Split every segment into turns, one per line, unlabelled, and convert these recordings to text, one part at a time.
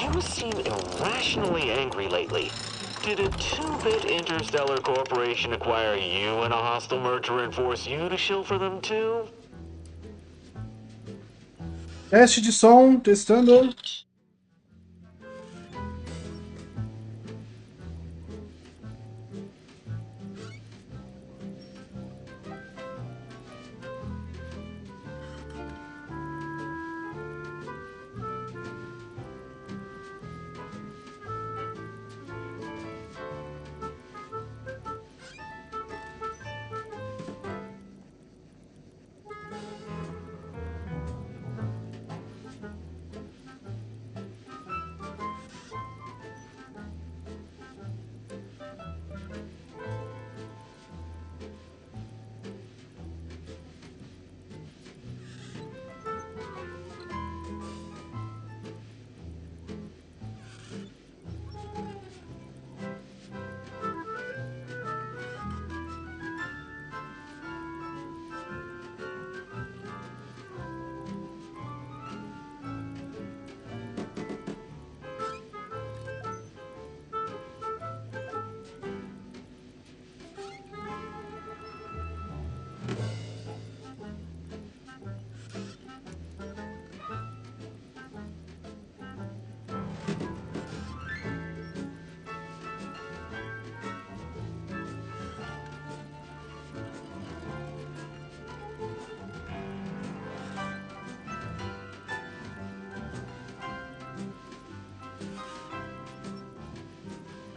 You seem irrationally angry lately. Did a 2-bit interstellar corporation acquire you and a hostile merger and force you to shill for them too?
Teste de som, testando.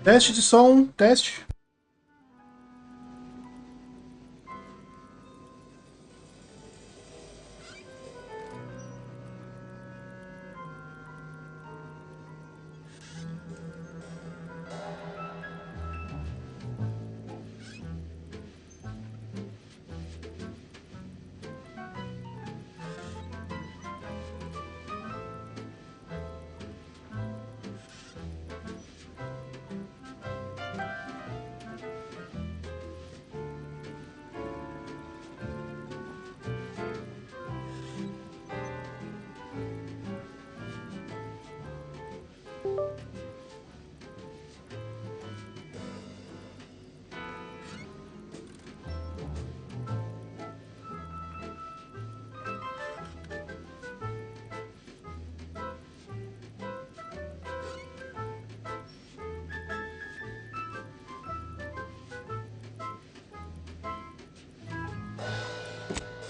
Teste de som, teste.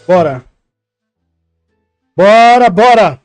Bora. Bora, bora.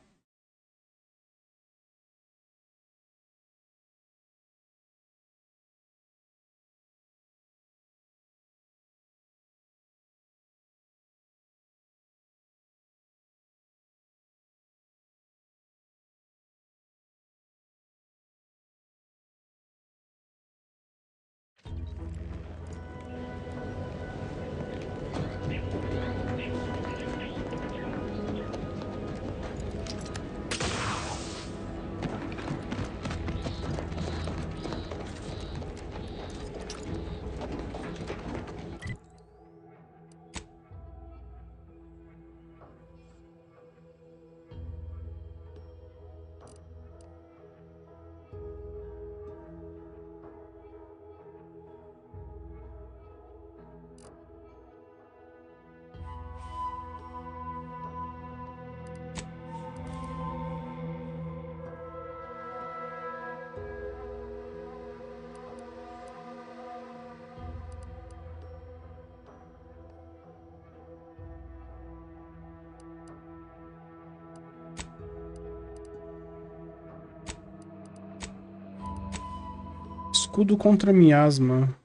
Escudo contra miasma.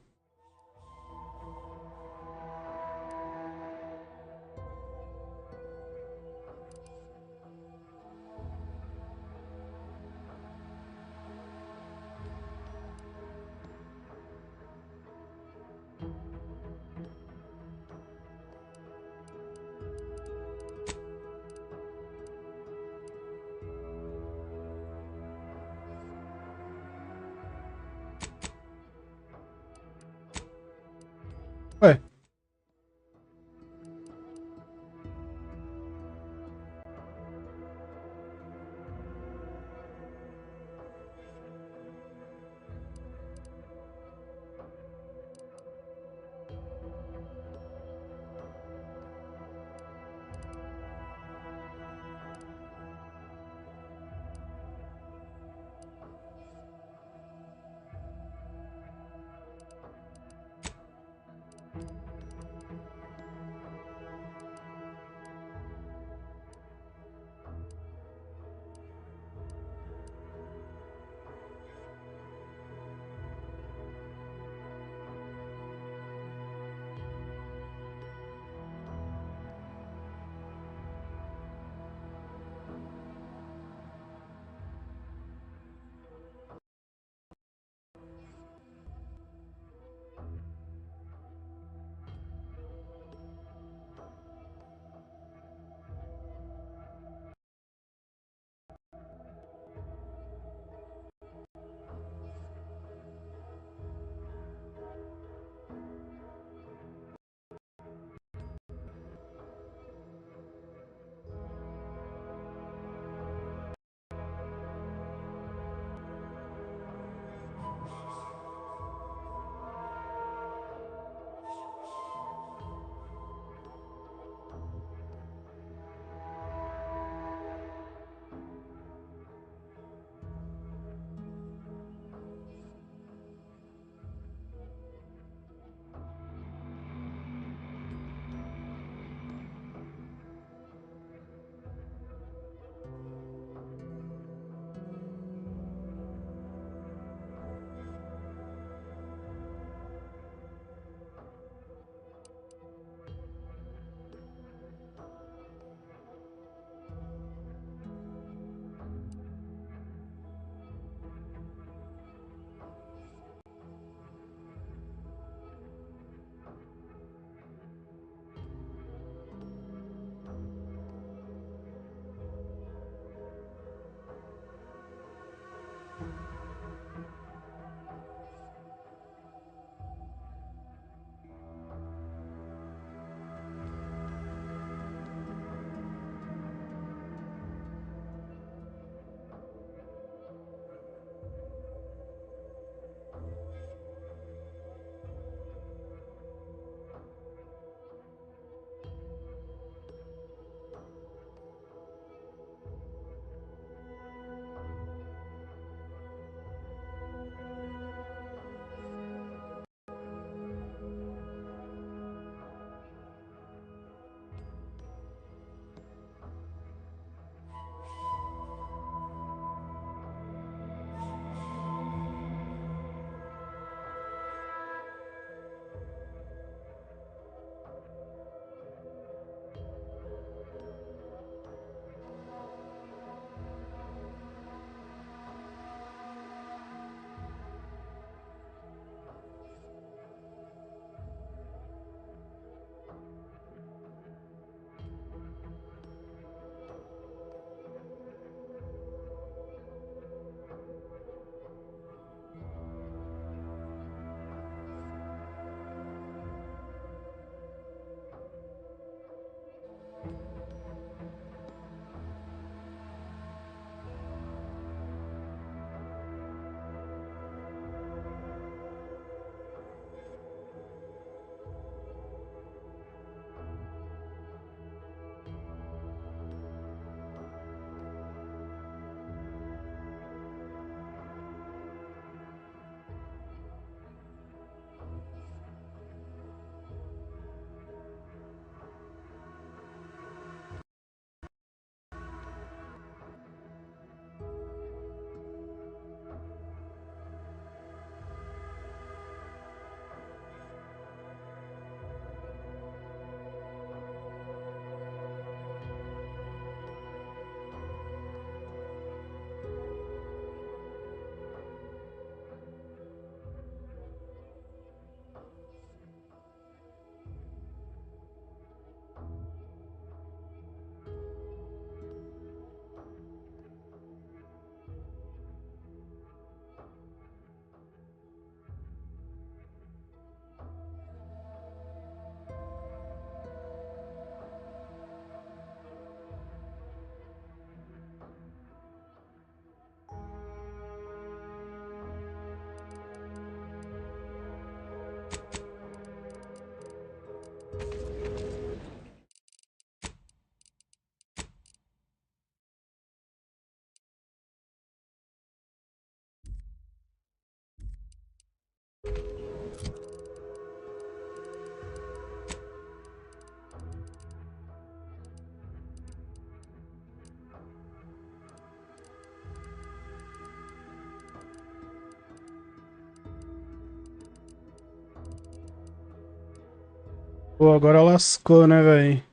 Pô, agora lascou, né, velho?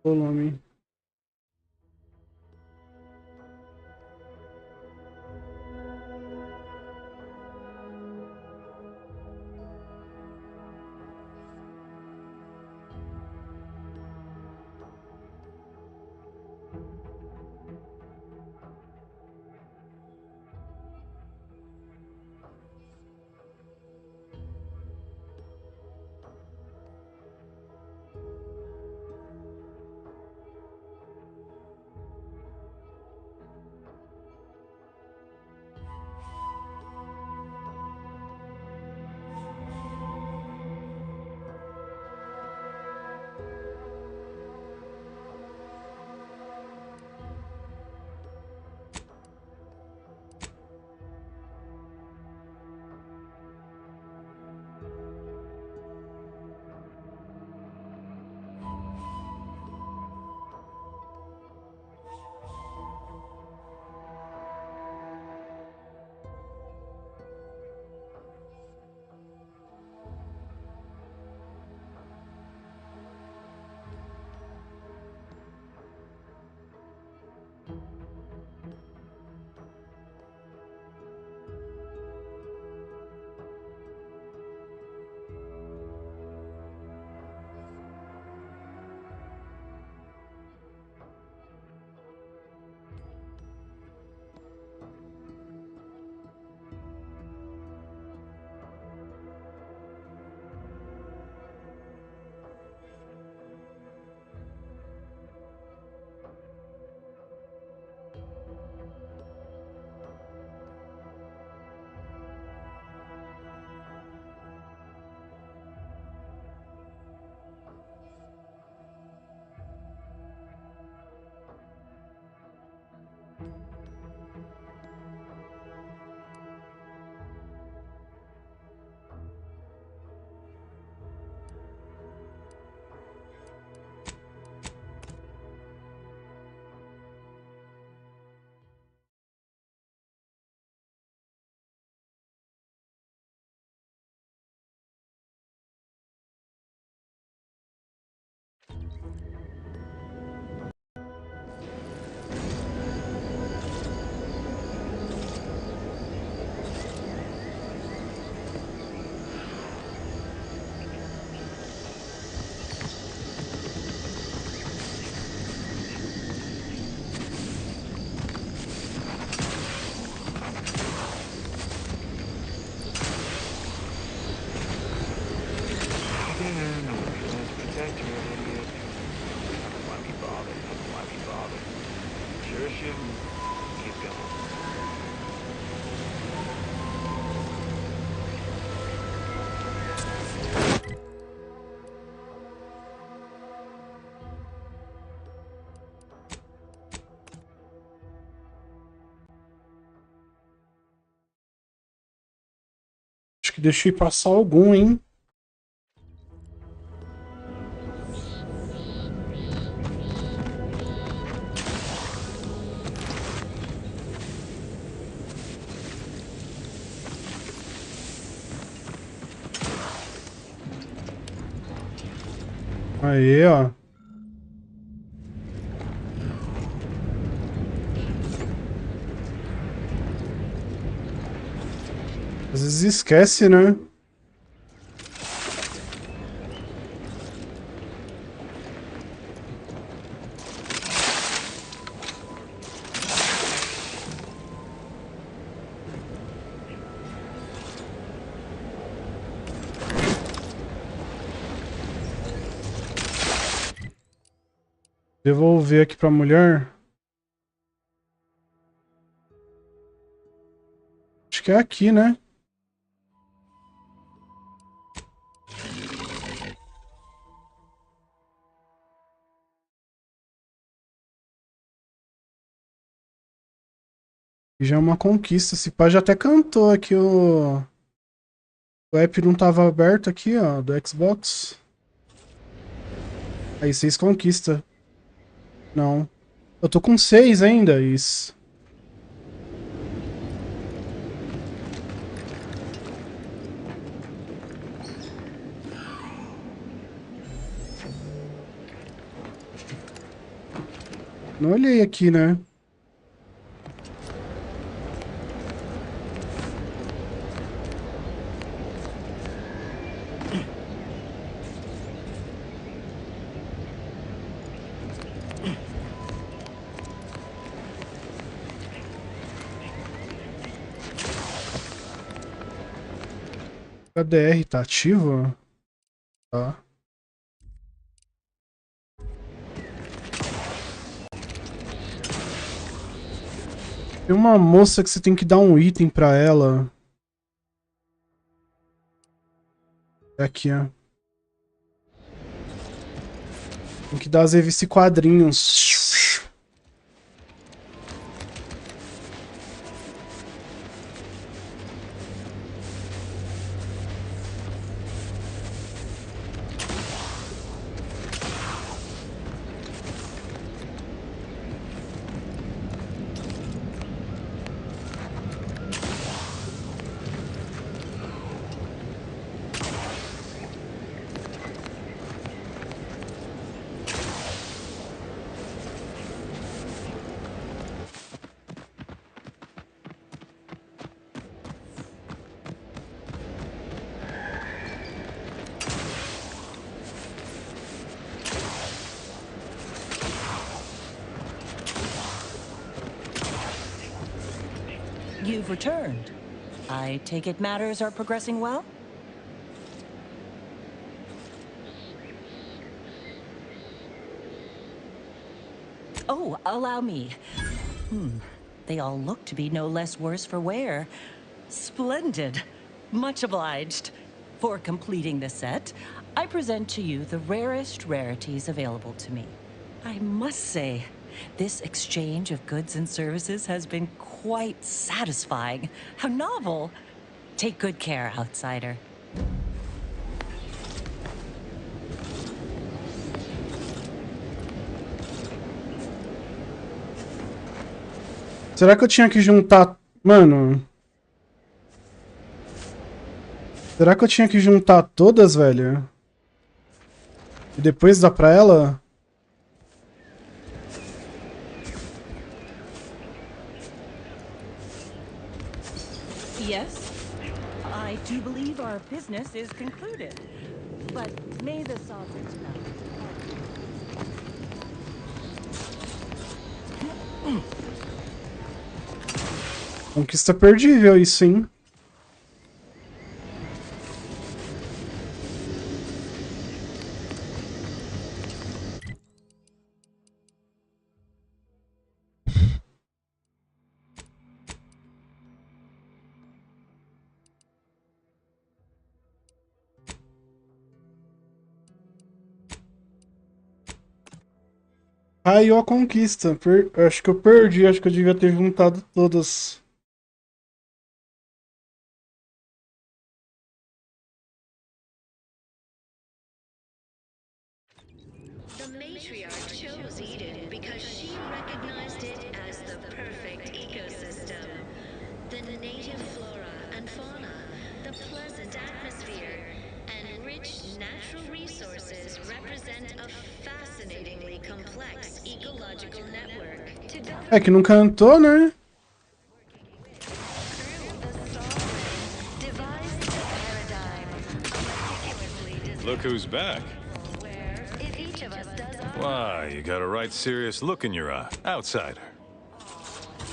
Volume. Acho que deixei passar algum, hein? Aí, ó. Às vezes esquece, né? Devolver aqui pra mulher. Acho que é aqui, né? Já é uma conquista. Esse pá já até cantou aqui o app não tava aberto aqui, ó, do Xbox. Aí 6 conquista. Não. Eu tô com 6 ainda, isso. Não olhei aqui, né? KDR tá ativo? Tá. Tem uma moça que você tem que dar um item pra ela. É aqui, ó. Tem que dar as revistas e quadrinhos.
You've returned. I take it matters are progressing well? Oh, allow me. They all look to be no less worse for wear. Splendid. Much obliged. For completing the set, I present to you the rarest rarities available to me. I must say, this exchange of goods and services has been quite satisfying. How novel. Take good care, outsider.
Será que eu tinha que juntar... Mano... Será que eu tinha que juntar todas, velho? E depois dar pra ela?
Yes? I do believe our business is concluded. But may the sovereign's
Conquista perdível isso, hein? Caiu a conquista. Acho que eu perdi, acho que eu devia ter juntado todas.
The matriarch chose Eden because she recognized it as the perfect ecosystem. The native flora and fauna, the pleasant atmosphere, and rich natural resources represent a fascinatingly complex ecological network.
É que não cantou, né?
Look who's back. Why, you got a right serious look in your eye. Outsider.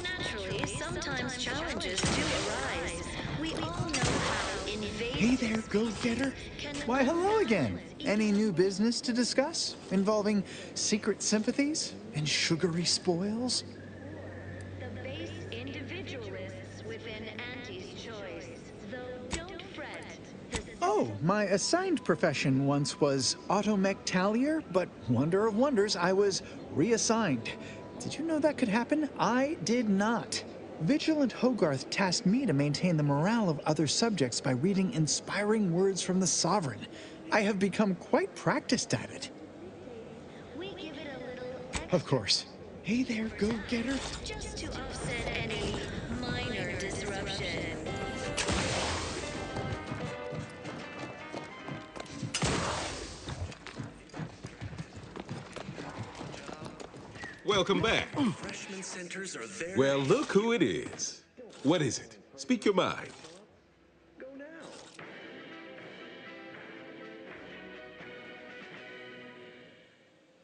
Naturally, sometimes challenges do arise. We all know how invasive...
Hey there, go-getter. Why, hello again. Any new business to discuss? Involving secret sympathies and sugary spoils?
The base individualists within Auntie's choice. Though don't fret.
Oh, my assigned profession once was automech tallier, but wonder of wonders, I was reassigned. Did you know that could happen? I did not. Vigilant Hogarth tasked me to maintain the morale of other subjects by reading inspiring words from the Sovereign. I have become quite practiced at it.
We give it a little
Of course. Hey there, go-getter.
just to offset any minor disruption.
Welcome back.
Freshman centers are there.
Well, look who it is. What is it? Speak your mind.
Go now.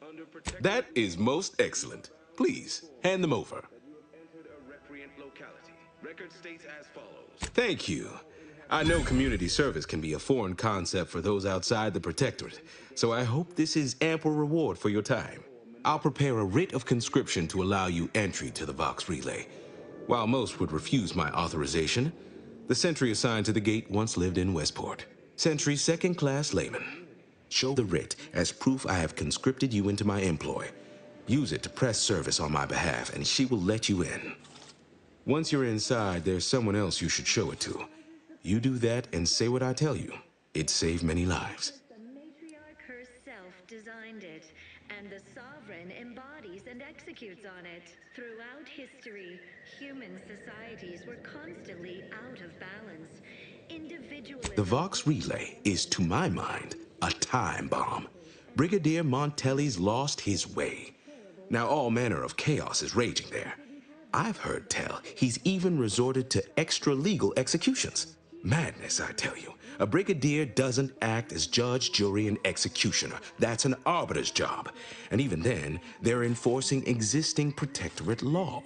Under protection.
That is most excellent. Please, hand them over.
You have entered a recreant locality. Record states as follows.
Thank you. I know community service can be a foreign concept for those outside the Protectorate, so I hope this is ample reward for your time. I'll prepare a writ of conscription to allow you entry to the Vox Relay. While most would refuse my authorization, the sentry assigned to the gate once lived in Westport. Sentry second-class layman. Show the writ as proof I have conscripted you into my employ. Use it to press service on my behalf, and she will let you in. Once you're inside, there's someone else you should show it to. You do that and say what I tell you. It'd save many lives.
The matriarch herself designed it, and the sovereign embodies and executes on it. Throughout history, human societies were constantly out of balance. Individualism.
The Vox Relay is, to my mind, a time bomb. Brigadier Montelli's lost his way. Now all manner of chaos is raging there. I've heard tell he's even resorted to extra-legal executions. Madness, I tell you. A brigadier doesn't act as judge, jury, and executioner. That's an arbiter's job. And even then, they're enforcing existing protectorate law.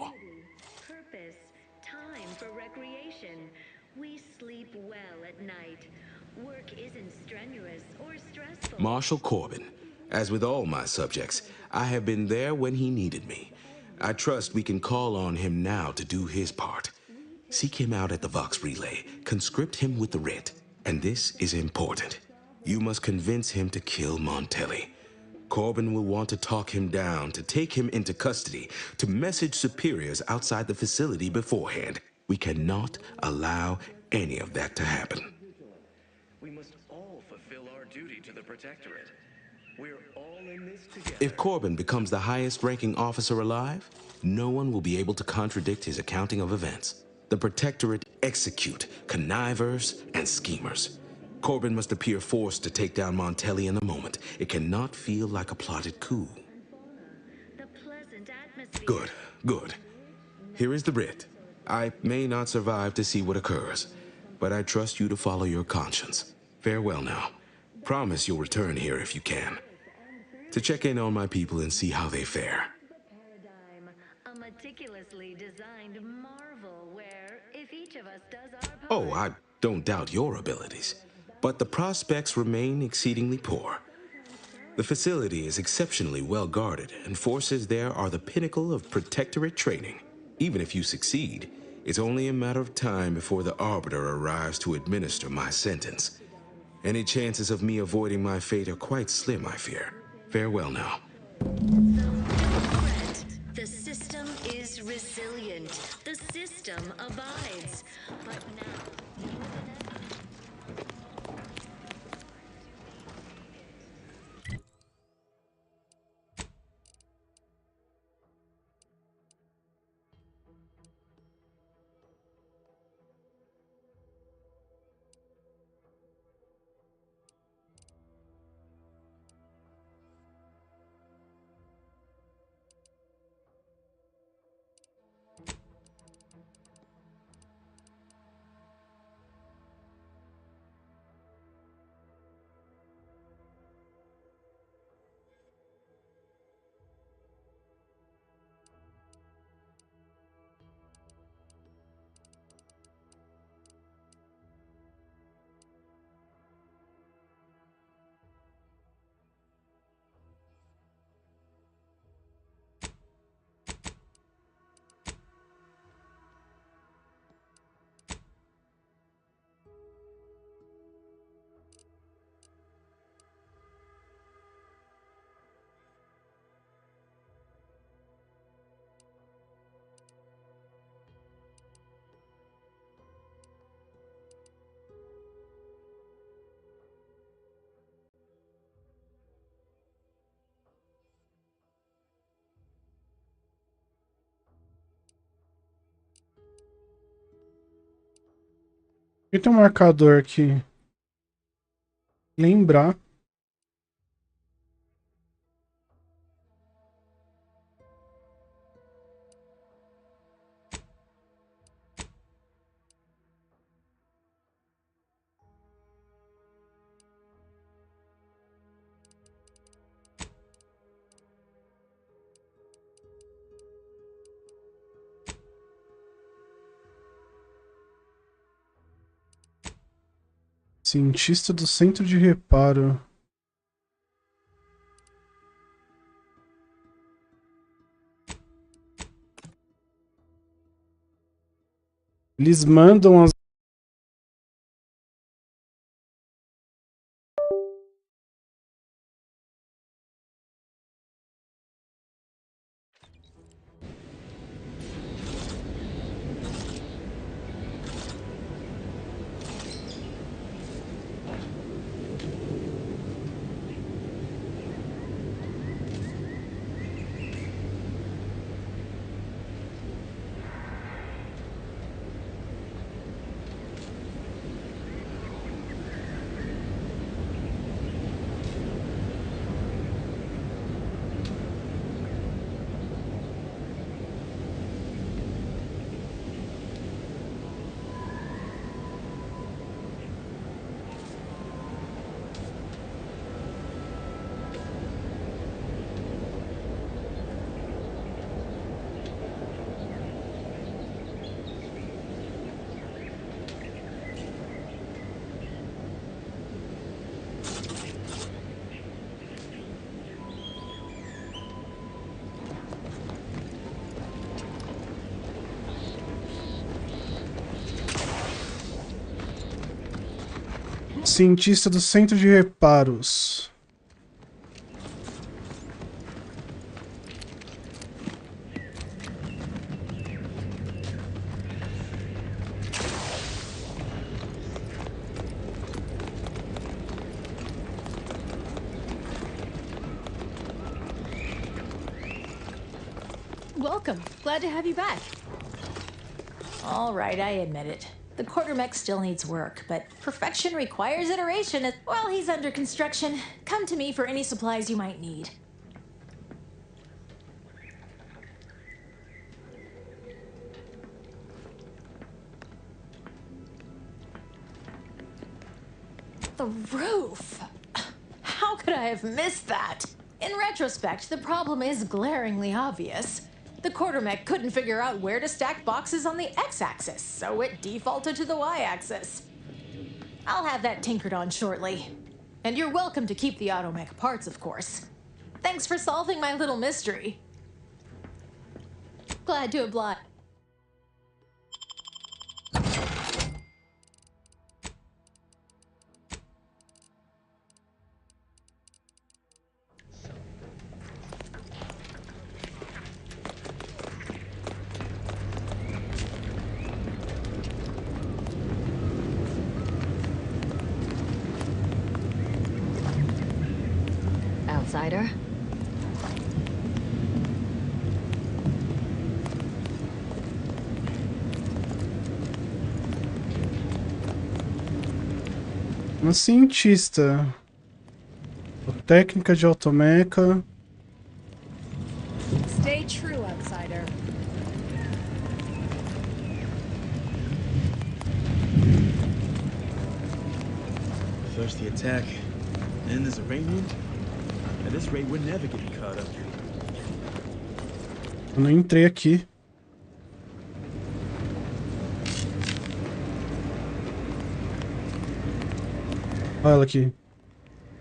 Purpose, time for recreation. We sleep well at night. Work isn't strenuous or stressful.
Marshal Corbin, as with all my subjects, I have been there when he needed me. I trust we can call on him now to do his part. Seek him out at the Vox Relay, conscript him with the writ, and this is important. You must convince him to kill Montelli. Corbin will want to talk him down, to take him into custody, to message superiors outside the facility beforehand. We cannot allow any of that to happen.
We must all fulfill our duty to the Protectorate. We're all in this together.
If Corbin becomes the highest-ranking officer alive, no one will be able to contradict his accounting of events. The Protectorate execute connivers and schemers. Corbin must appear forced to take down Montelli in the moment. It cannot feel like a plotted coup.
The pleasant atmosphere.
Good, good. Here is the writ. I may not survive to see what occurs, but I trust you to follow your conscience. Farewell now. Promise you'll return here if you can, to check in on my people and see how they fare.
Paradigm, a meticulously designed marvel where, if each of us does our part.
Oh, I don't doubt your abilities, but the prospects remain exceedingly poor. The facility is exceptionally well guarded, and forces there are the pinnacle of protectorate training. Even if you succeed, it's only a matter of time before the Arbiter arrives to administer my sentence. Any chances of me avoiding my fate are quite slim, I fear. Farewell now.
Threat. The system is resilient. The system abides. But now,
E tem um marcador aqui. Lembrar. Cientista do centro de reparo. Eles mandam as... Cientista do centro de reparos.
Welcome. Glad to have you back. All right, I admit it. The quartermech still needs work, but perfection requires iteration. While he's under construction, come to me for any supplies you might need. The roof! How could I have missed that? In retrospect, the problem is glaringly obvious. The quartermech couldn't figure out where to stack boxes on the x-axis, so it defaulted to the y-axis. I'll have that tinkered on shortly. And you're welcome to keep the automech parts, of course. Thanks for solving my little mystery. Glad to oblige.
Outsider?
Uma cientista. Técnica de automeca.
Stay true, outsider.
First the attack, then there's Iranian. At this rate, we're never getting caught up.
Eu não entrei aqui. Olha ela aqui.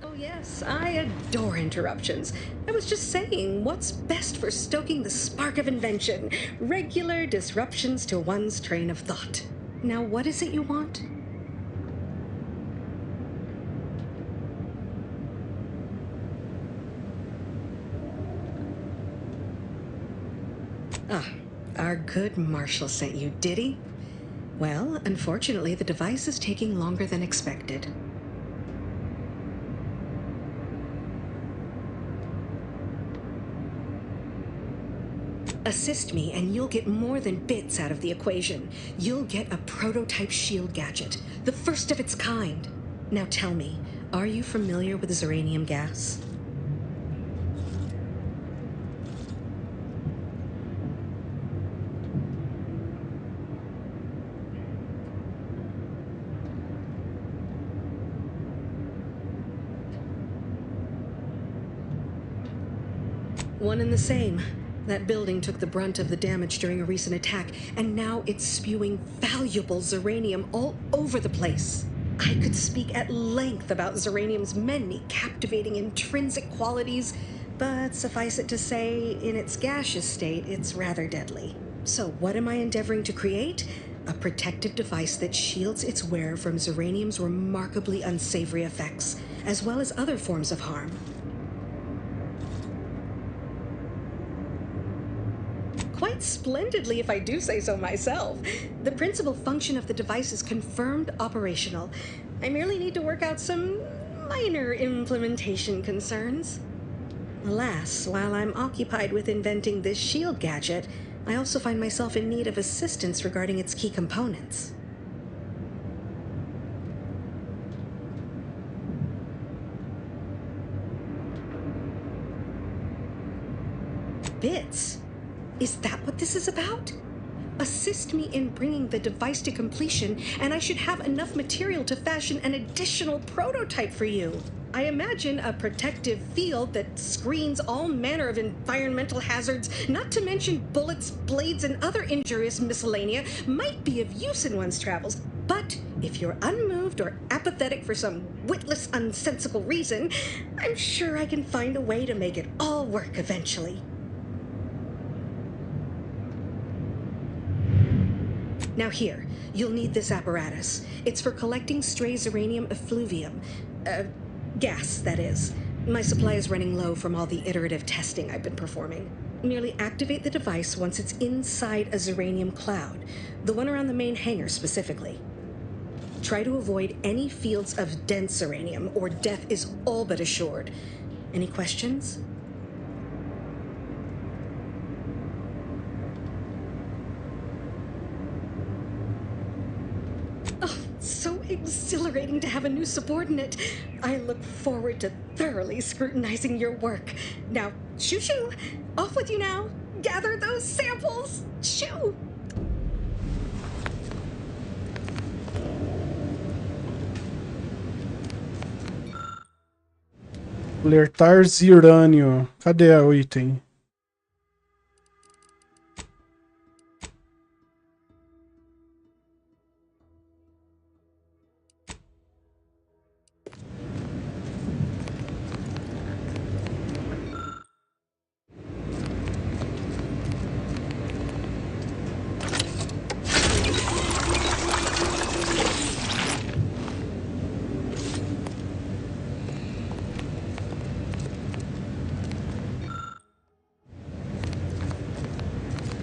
Oh yes, I adore interruptions. I was just saying, what's best for stoking the spark of invention? Regular disruptions to one's train of thought. Now, what is it you want? Ah, our good Marshal sent you, did he? Well, unfortunately, the device is taking longer than expected. Assist me, and you'll get more than bits out of the equation. You'll get a prototype shield gadget, the first of its kind. Now tell me, are you familiar with ziranium gas? One and the same. That building took the brunt of the damage during a recent attack, and now it's spewing valuable ziranium all over the place. I could speak at length about Zeranium's many captivating intrinsic qualities, but suffice it to say, in its gaseous state, it's rather deadly. So what am I endeavoring to create? A protective device that shields its wearer from Zeranium's remarkably unsavory effects, as well as other forms of harm. Quite splendidly, if I do say so myself. The principal function of the device is confirmed operational. I merely need to work out some minor implementation concerns. Alas, while I'm occupied with inventing this shield gadget, I also find myself in need of assistance regarding its key components. Bits? Is that what this is about? Assist me in bringing the device to completion, and I should have enough material to fashion an additional prototype for you. I imagine a protective field that screens all manner of environmental hazards, not to mention bullets, blades, and other injurious miscellanea, might be of use in one's travels. But if you're unmoved or apathetic for some witless, unsensical reason, I'm sure I can find a way to make it all work eventually. Now here, you'll need this apparatus. It's for collecting stray Zeranium effluvium. Gas, that is. My supply is running low from all the iterative testing I've been performing. Merely activate the device once it's inside a Zeranium cloud, the one around the main hangar specifically. Try to avoid any fields of dense Zeranium, or death is all but assured. Any questions? So exhilarating to have a new subordinate. I look forward to thoroughly scrutinizing your work. Now, shoo-shoo! Off with you now! Gather those samples! Shoo!
Alertar Zirânio. Cadê o item?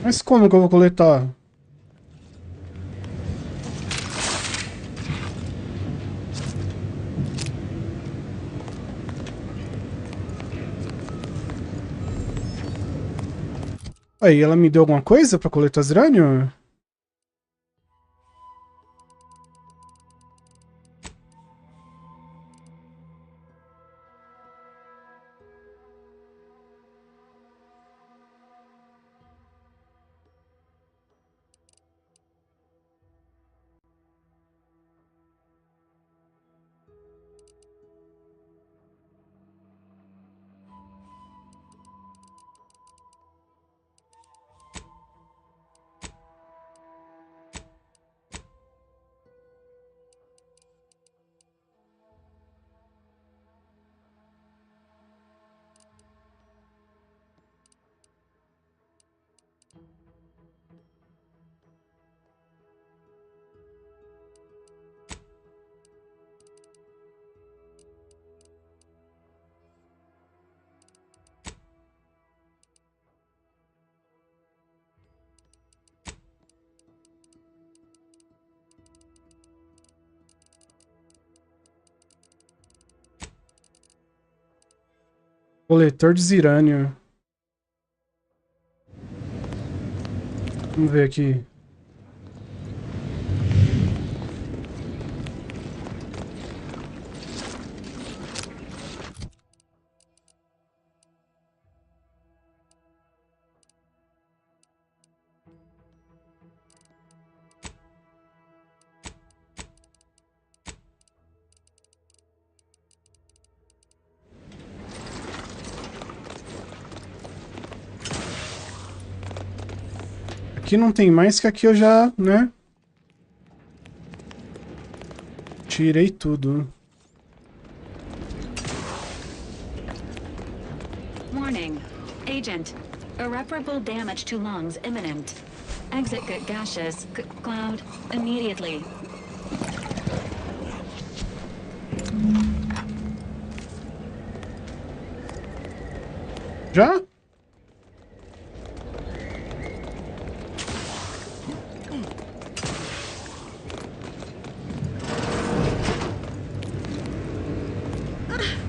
Mas como que eu vou coletar? Aí, ela me deu alguma coisa pra coletar Zirânio? Coletor de Zirânio. Vamos ver aqui. Aqui não tem mais, que aqui eu já, né? Tirei tudo.
Warning. Agent. Irreparable damage to lungs imminent. Exit gaseous cloud immediately.
Já?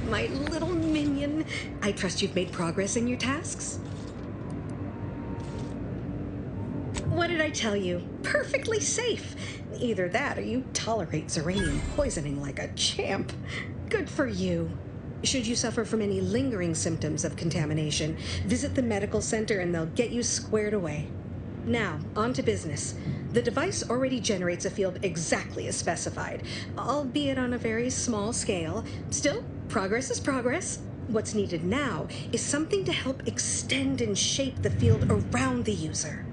My little minion. I trust you've made progress in your tasks? What did I tell you? Perfectly safe. Either that or you tolerate Zeranium poisoning like a champ. Good for you. Should you suffer from any lingering symptoms of contamination, visit the medical center and they'll get you squared away. Now, on to business. The device already generates a field exactly as specified, albeit on a very small scale. Still, progress is progress. What's needed now is something to help extend and shape the field around the user.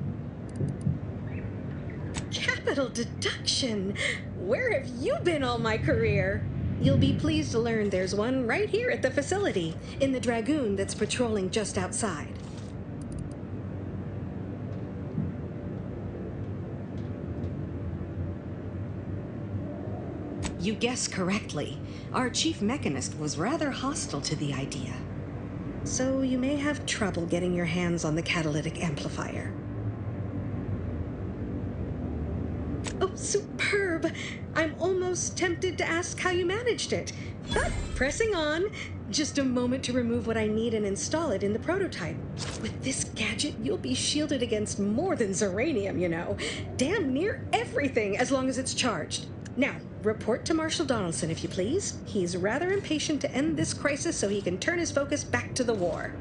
Capital deduction! Where have you been all my career? You'll be pleased to learn there's one right here at the facility, in the Dragoon that's patrolling just outside. You guessed correctly. Our chief mechanist was rather hostile to the idea. So you may have trouble getting your hands on the catalytic amplifier. Oh, superb! I'm almost tempted to ask how you managed it. But pressing on, just a moment to remove what I need and install it in the prototype. With this gadget, you'll be shielded against more than Zeranium, you know. Damn near everything, as long as it's charged. Now, report to Marshal Donaldson, if you please. He's rather impatient to end this crisis so he can turn his focus back to the war.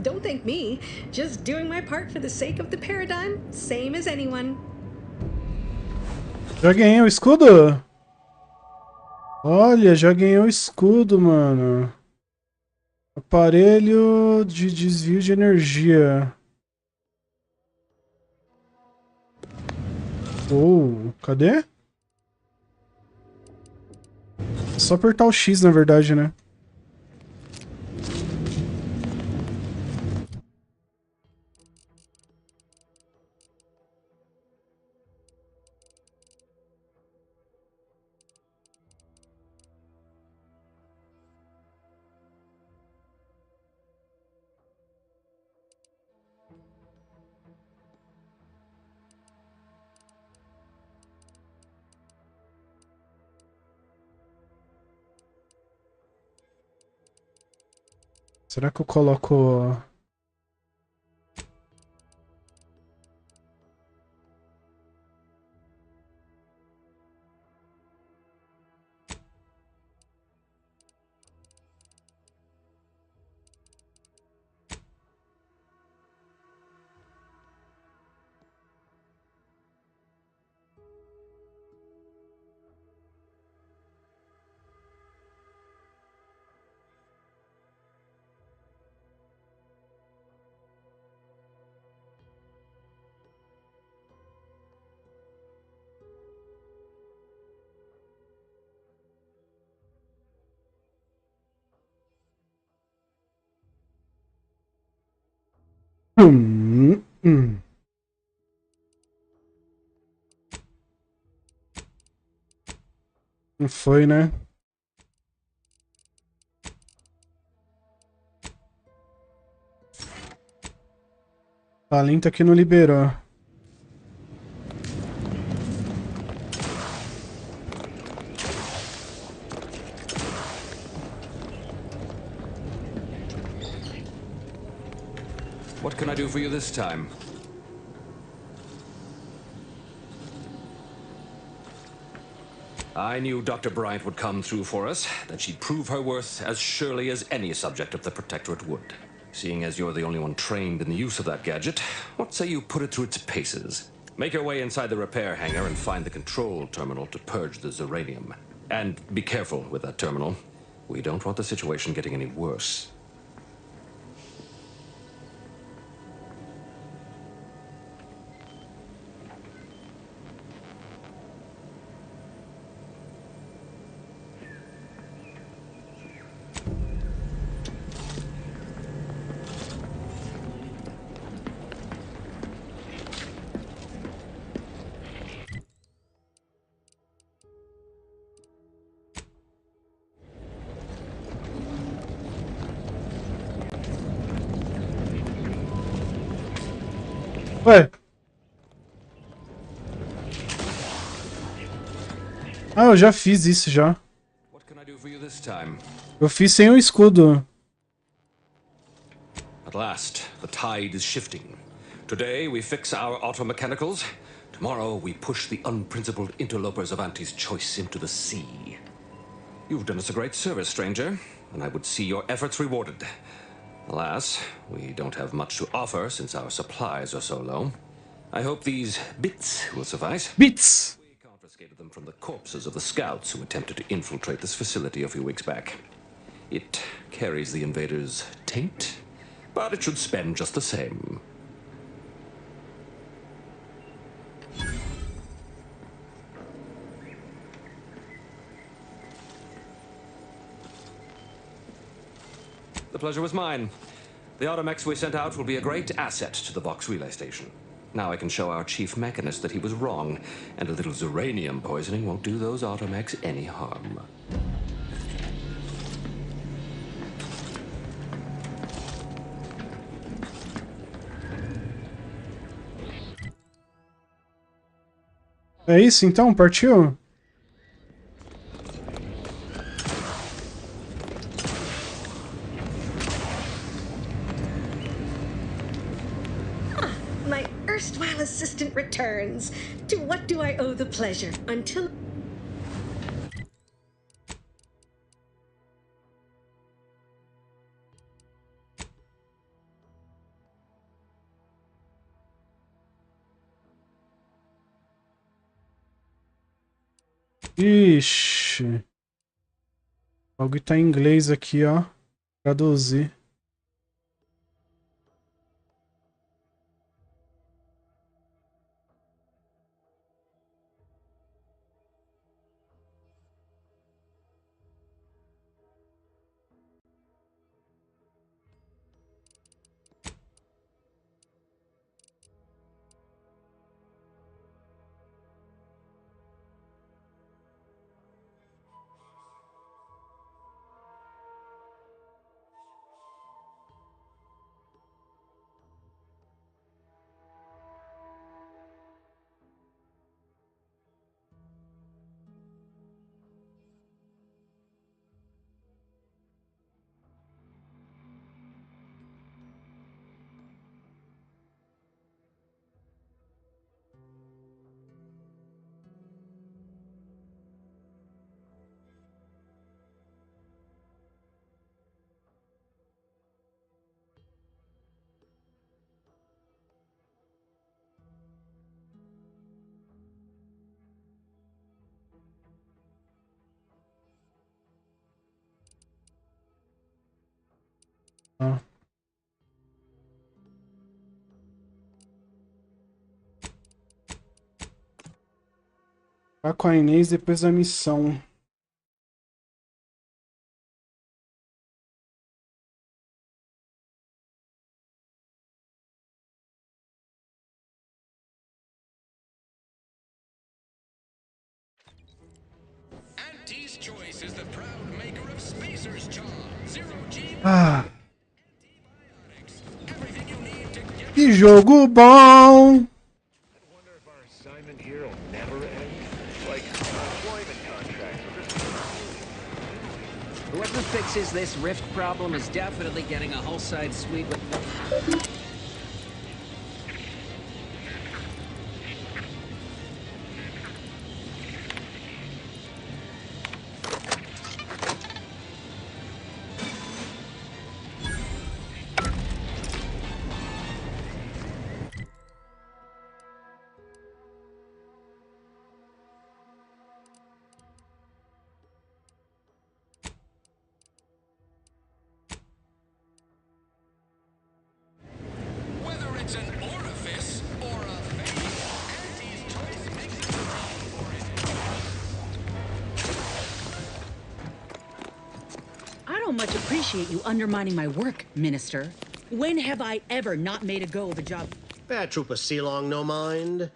Don't thank me. Just doing my part for the sake of the paradigm, same as anyone.
Já ganhei o escudo? Olha, já ganhei o escudo, mano. Aparelho de desvio de energia. Oh, cadê? É só apertar o X, na verdade, né? Será que eu coloco... Não foi, né? Talento aqui não liberou.
What can I do for you this time? I knew Dr. Bryant would come through for us, that she'd prove her worth as surely as any subject of the Protectorate would. Seeing as you're the only one trained in the use of that gadget, what say you put it through its paces? Make your way inside the repair hangar and find the control terminal to purge the Zeranium. And be careful with that terminal. We don't want the situation getting any worse.
Ué. Ah, eu já fiz isso já.
What can I do for you this time?
Eu fiz sem o escudo.
At last, the tide is shifting. Today we fix our automechanicals. Tomorrow we push the unprincipled interlopers of Auntie's choice into the sea. You've done us a great service, stranger, and I would see your efforts rewarded. Alas, we don't have much to offer since our supplies are so low. I hope these bits will suffice.
Bits!
We confiscated them from the corpses of the scouts who attempted to infiltrate this facility a few weeks back. It carries the invaders' taint, but it should spend just the same. The pleasure was mine. The automechs we sent out will be a great asset to the Vox relay station. Now I can show our chief mechanist that he was wrong, and a little uranium poisoning won't do those automechs any harm.
É isso então? Partiu?
My erstwhile assistant returns. To what do I owe the pleasure? Until...
Ixi. O bagulho tá em inglês aqui, ó. Traduzir. Ó. Tá com a Inês depois da missão.
Auntie's Choice is the proud maker of Spacer's Jaw, Zero-G.
Ah. Que jogo bom!
Whoever fixes this rift problem is definitely getting a whole side suite with...
Whether it's an orifice or a vein, Auntie's Choice makes it easy for it.
I don't much appreciate you undermining my work, Minister. When have I ever not made a go of a job?
Bad Trooper Sealong, no mind.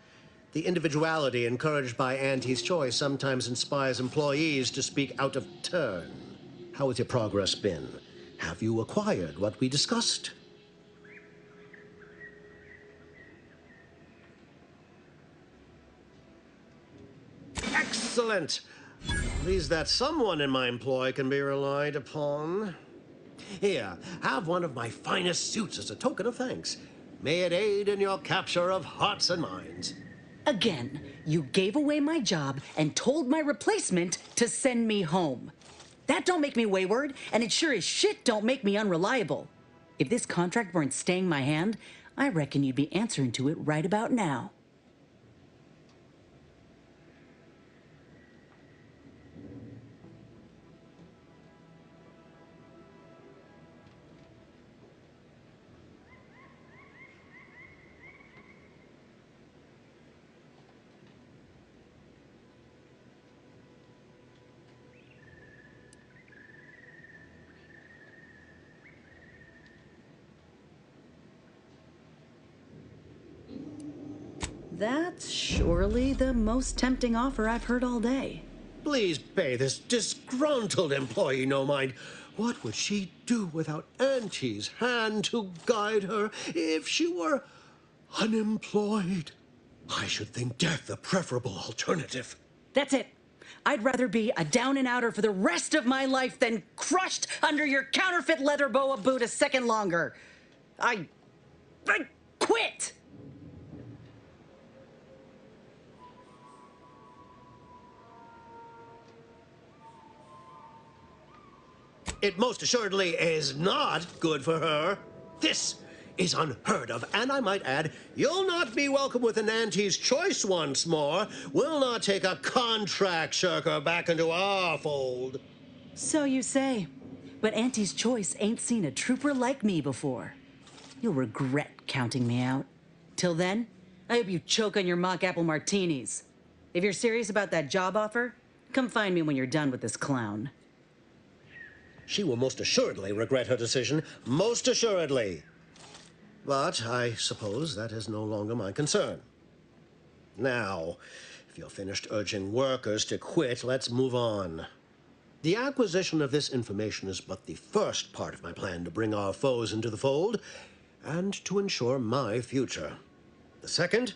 The individuality encouraged by Auntie's Choice sometimes inspires employees to speak out of turn. How has your progress been? Have you acquired what we discussed? Excellent. Pleased that someone in my employ can be relied upon. Here, have one of my finest suits as a token of thanks. May it aid in your capture of hearts and minds.
Again, you gave away my job and told my replacement to send me home. That don't make me wayward, and it sure as shit don't make me unreliable. If this contract weren't staying my hand, I reckon you'd be answering to it right about now. That's surely the most tempting offer I've heard all day.
Please pay this disgruntled employee no mind. What would she do without Auntie's hand to guide her if she were unemployed? I should think death the preferable alternative.
That's it. I'd rather be a down and outer for the rest of my life than crushed under your counterfeit leather boa boot a second longer. I quit!
It most assuredly is not good for her. This is unheard of, and I might add, you'll not be welcome with an Auntie's choice once more. We'll not take a contract shirker back into our fold.
So you say, but Auntie's choice ain't seen a trooper like me before. You'll regret counting me out. Till then, I hope you choke on your mock apple martinis. If you're serious about that job offer, come find me when you're done with this clown.
She will most assuredly regret her decision, most assuredly. But I suppose that is no longer my concern. Now, if you're finished urging workers to quit, let's move on. The acquisition of this information is but the first part of my plan to bring our foes into the fold and to ensure my future. The second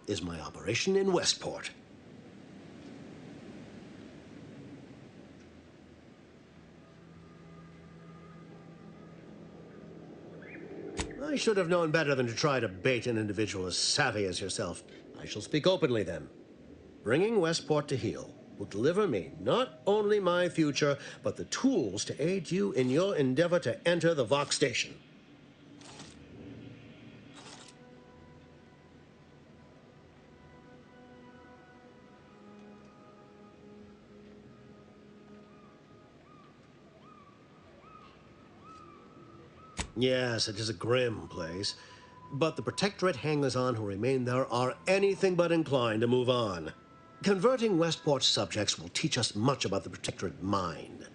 is my operation in Westport. I should have known better than to try to bait an individual as savvy as yourself. I shall speak openly then. Bringing Westport to heel will deliver me not only my future, but the tools to aid you in your endeavor to enter the Vox station. Yes, it is a grim place, but the Protectorate hangers-on who remain there are anything but inclined to move on. Converting Westport's subjects will teach us much about the Protectorate mind,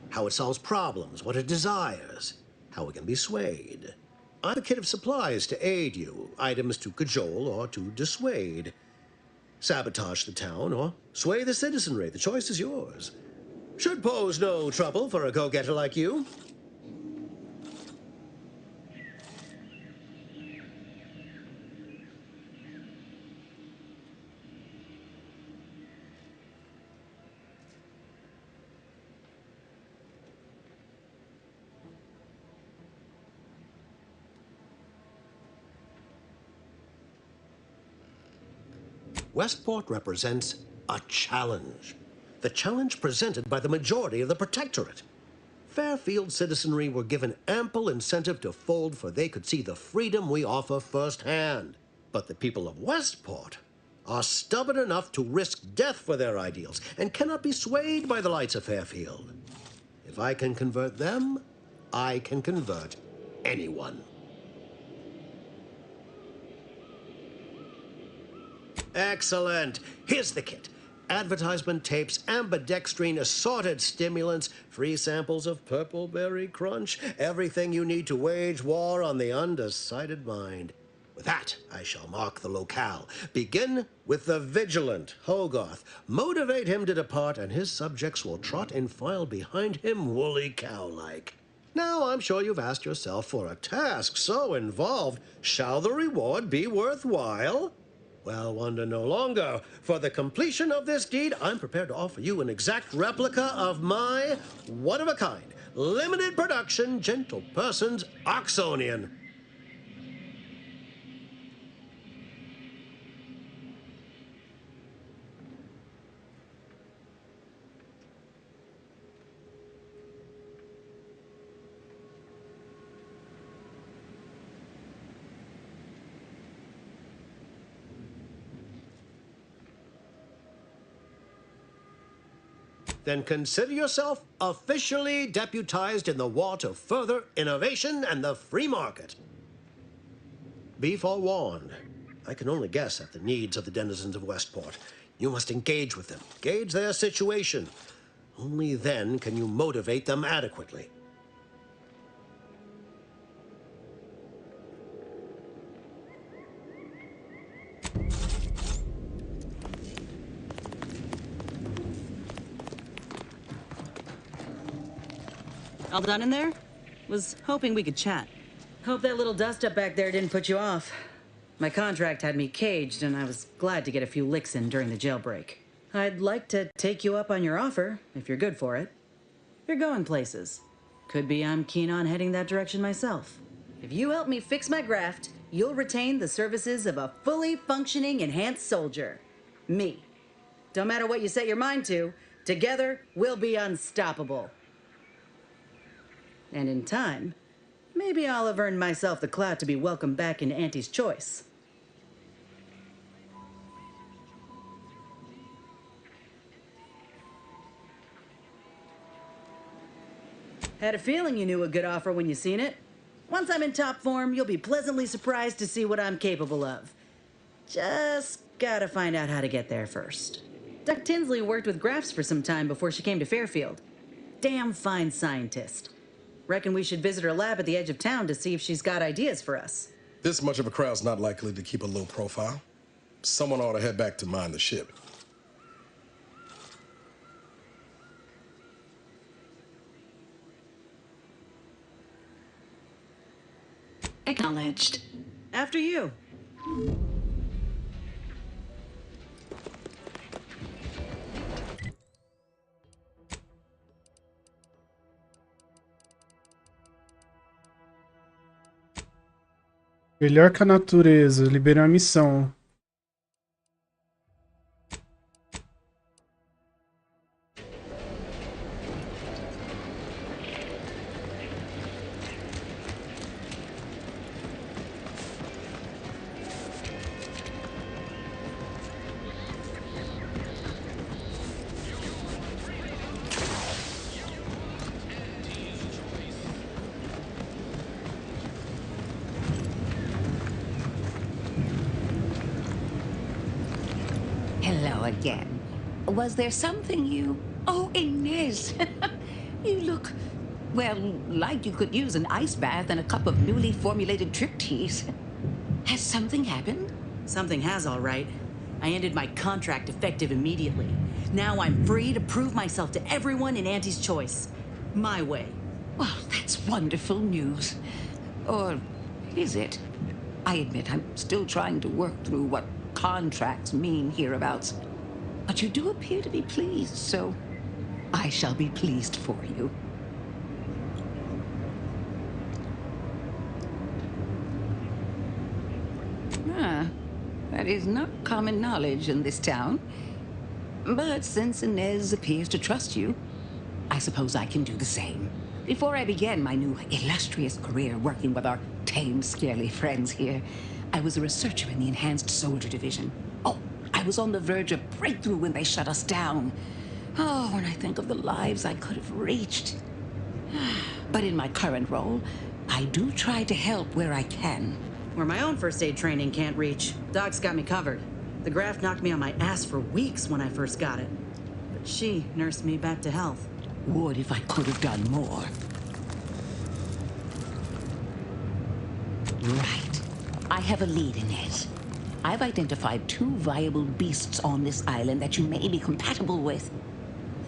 how it solves problems, what it desires, how it can be swayed. I'm a kit of supplies to aid you, items to cajole or to dissuade. Sabotage the town or sway the citizenry, the choice is yours. Should pose no trouble for a go-getter like you. Westport represents a challenge. The challenge presented by the majority of the Protectorate. Fairfield citizenry were given ample incentive to fold, for they could see the freedom we offer firsthand. But the people of Westport are stubborn enough to risk death for their ideals and cannot be swayed by the lights of Fairfield. If I can convert them, I can convert anyone. Excellent. Here's the kit. Advertisement tapes, ambidextrine, assorted stimulants, free samples of Purple Berry Crunch, everything you need to wage war on the undecided mind. With that, I shall mark the locale. Begin with the vigilant Hogarth. Motivate him to depart, and his subjects will trot in file behind him woolly cow-like. Now, I'm sure you've asked yourself, for a task so involved, shall the reward be worthwhile? Well, wonder no longer. For the completion of this deed, I'm prepared to offer you an exact replica of my one-of-a-kind, limited production, gentle person's Oxonian. Then consider yourself officially deputized in the war to further innovation and the free market. Be forewarned. I can only guess at the needs of the denizens of Westport. You must engage with them, gauge their situation. Only then can you motivate them adequately.
All done in there? Was hoping we could chat. Hope that little dust up back there didn't put you off. My contract had me caged, and I was glad to get a few licks in during the jailbreak. I'd like to take you up on your offer, if you're good for it. You're going places. Could be I'm keen on heading that direction myself. If you help me fix my graft, you'll retain the services of a fully functioning enhanced soldier. Me. Don't matter what you set your mind to, together we'll be unstoppable. And in time, maybe I'll have earned myself the clout to be welcomed back into Auntie's Choice. Had a feeling you knew a good offer when you seen it. Once I'm in top form, you'll be pleasantly surprised to see what I'm capable of. Just gotta find out how to get there first. Doc Tinsley worked with Grafts for some time before she came to Fairfield. Damn fine scientist. Reckon we should visit her lab at the edge of town to see if she's got ideas for us.
This much of a crowd's not likely to keep a low profile. Someone ought to head back to mind the ship.
Acknowledged.
After you.
Melhor que a natureza, liberei a missão.
Hello again. Was there something you... Oh, Inez! You look, well, like you could use an ice bath and a cup of newly formulated trip teas. Has something happened?
Something has, all right. I ended my contract effective immediately. Now I'm free to prove myself to everyone in Auntie's Choice. My way.
Well, that's wonderful news. Or is it? I admit I'm still trying to work through what contracts mean hereabouts. But you do appear to be pleased, so I shall be pleased for you. Ah, that is not common knowledge in this town. But since Inez appears to trust you, I suppose I can do the same. Before I began my new illustrious career working with our tame, scarily friends here, I was a researcher in the Enhanced Soldier Division. Oh, I was on the verge of breakthrough when they shut us down. Oh, when I think of the lives I could have reached. But in my current role, I do try to help where I can.
Where my own first aid training can't reach, Doc's got me covered. The graft knocked me on my ass for weeks when I first got it. But she nursed me back to health.
Would if I could have done more. Right. I have a lead, Inez. I've identified 2 viable beasts on this island that you may be compatible with.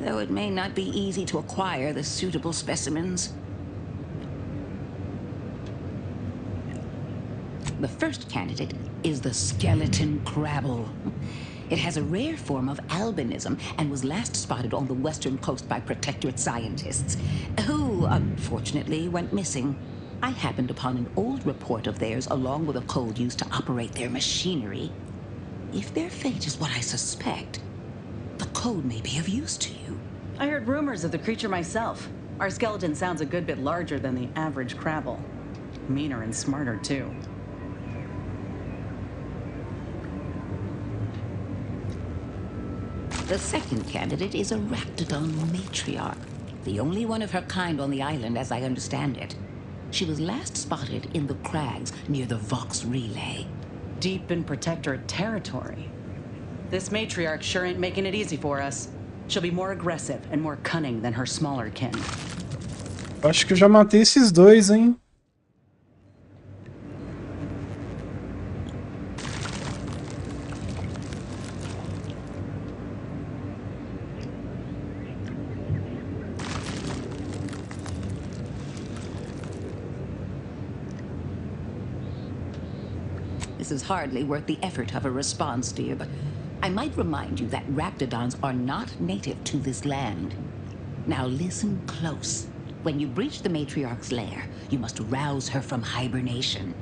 Though it may not be easy to acquire the suitable specimens. The first candidate is the skeleton crabble. It has a rare form of albinism and was last spotted on the western coast by Protectorate scientists, who unfortunately went missing. I happened upon an old report of theirs along with a code used to operate their machinery. If their fate is what I suspect, the code may be of use to you.
I heard rumors of the creature myself. Our skeleton sounds a good bit larger than the average crabble. Meaner and smarter, too.
The second candidate is a Raptidon matriarch, the only one of her kind on the island as I understand it. She was last spotted in the crags near the Vox Relay.
Deep in Protectorate territory. This matriarch sure ain't making it easy for us. She'll be more aggressive and more cunning than her smaller kin.
Acho que eu já matei esses dois, hein?
This is hardly worth the effort of a response, dear, but I might remind you that Raptidons are not native to this land. Now listen close. When you breach the matriarch's lair, you must rouse her from hibernation.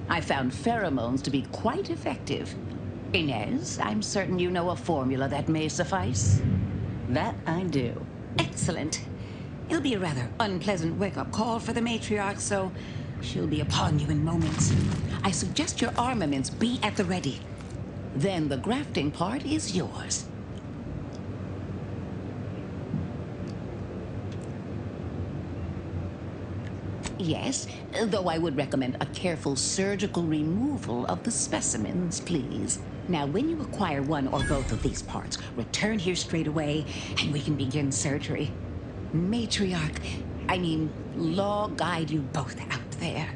I found pheromones to be quite effective. Inez, I'm certain you know a formula that may suffice.
That I do.
Excellent. It'll be a rather unpleasant wake-up call for the matriarch, so she'll be upon you in moments. I suggest your armaments be at the ready. Then the grafting part is yours. Yes, though I would recommend a careful surgical removal of the specimens, please. Now, when you acquire one or both of these parts, return here straight away, and we can begin surgery. Matriarch, I mean, law guide you both out there.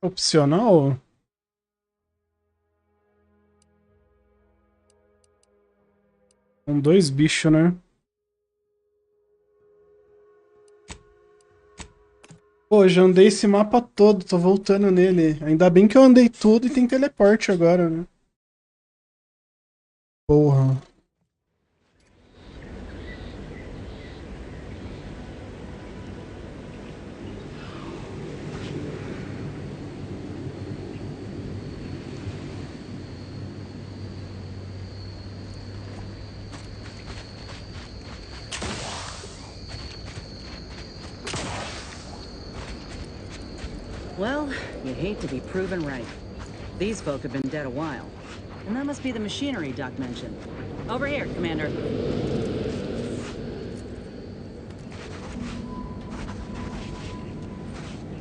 Opcional? Com dois bichos, né? Pô, já andei esse mapa todo, tô voltando nele. Ainda bem que eu andei tudo e tem teleporte agora, né? Porra.
Well, you hate to be proven right. These folk have been dead a while. And that must be the machinery Doc mentioned. Over here, Commander.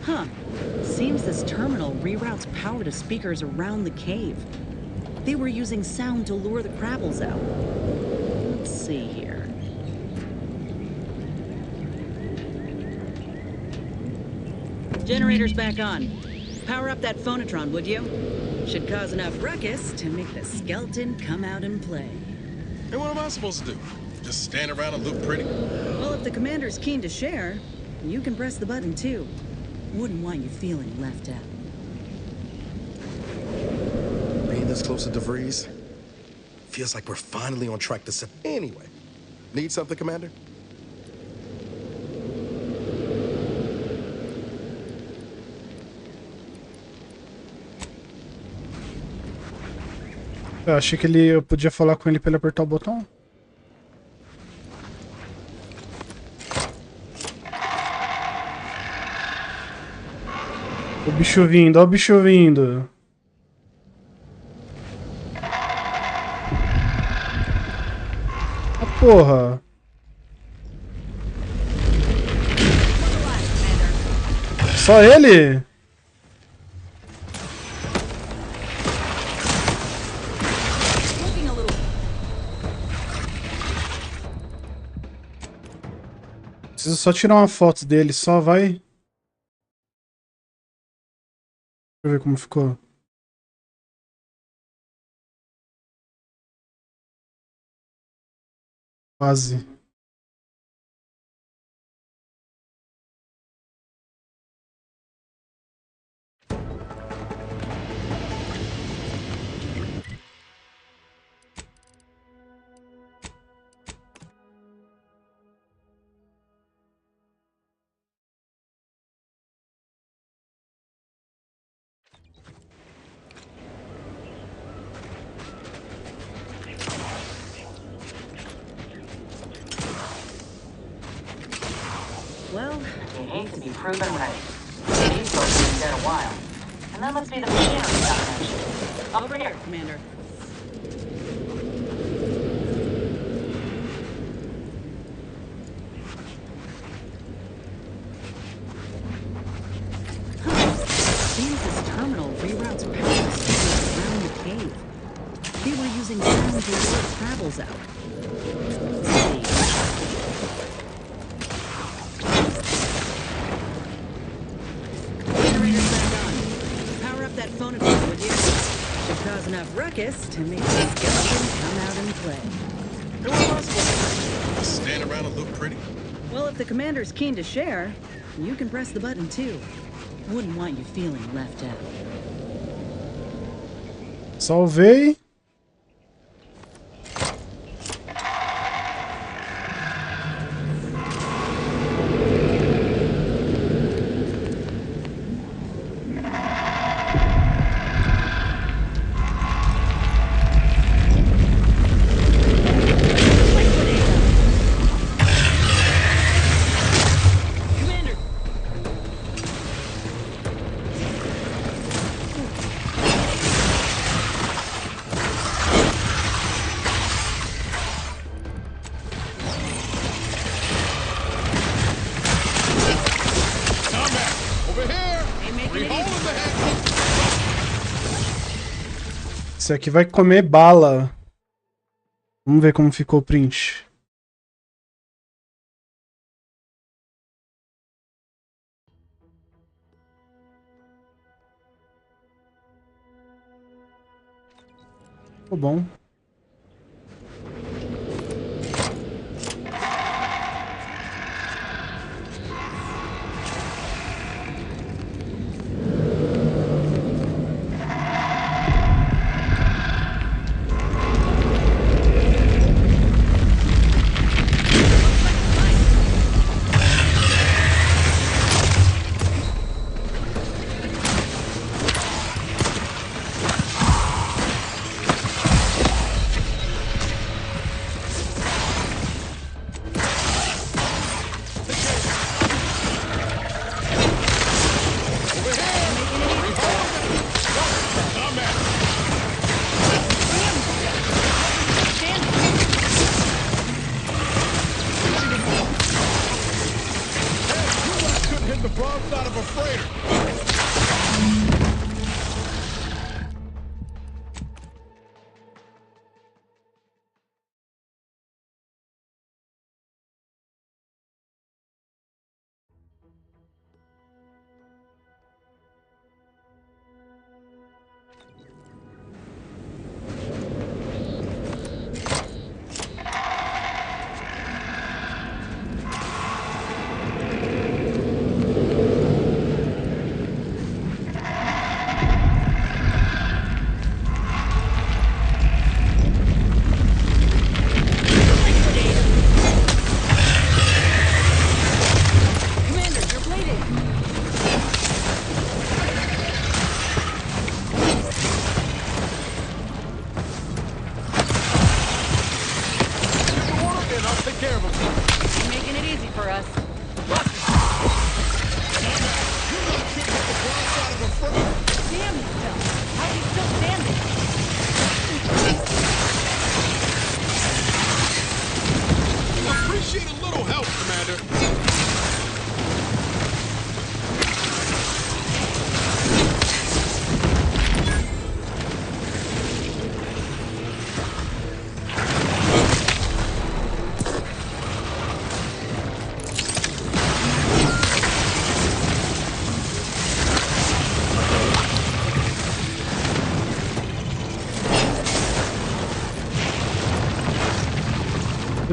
Huh. Seems this terminal reroutes power to speakers around the cave. They were using sound to lure the crabbles out. Let's see here. Generator's back on. Power up that phonotron, would you? Should cause enough ruckus to make the skeleton come out and play.
And what am I supposed to do? Just stand around and look pretty?
Well, if the commander's keen to share, you can press the button too. Wouldn't want you feeling left out.
Being this close to DeVries, feels like we're finally on track to set. Anyway, need something, Commander?
Eu achei que eu podia falar com ele pra ele apertar o botão. O bicho vindo, ó o bicho vindo. Ah, porra. Só ele? Preciso só tirar uma foto dele, só vai. eu ver como ficou. Quase.
Well, you hate to be proven right. These folks have been dead a while. And that must be the machinery foundation. Over here, Commander. Seems this terminal reroutes power systems around the cave. They were using sound to sort travels out. Phonograph with you. Should cause enough ruckus to make the skeleton come out and play.
Who am I supposed to stand around and look pretty?
Well, if the commander's keen to share, you can press the button too. Wouldn't want you feeling left out.
Salvei. Esse aqui vai comer bala. Vamos ver como ficou o print. Ficou bom.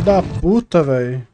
Filho da puta, velho.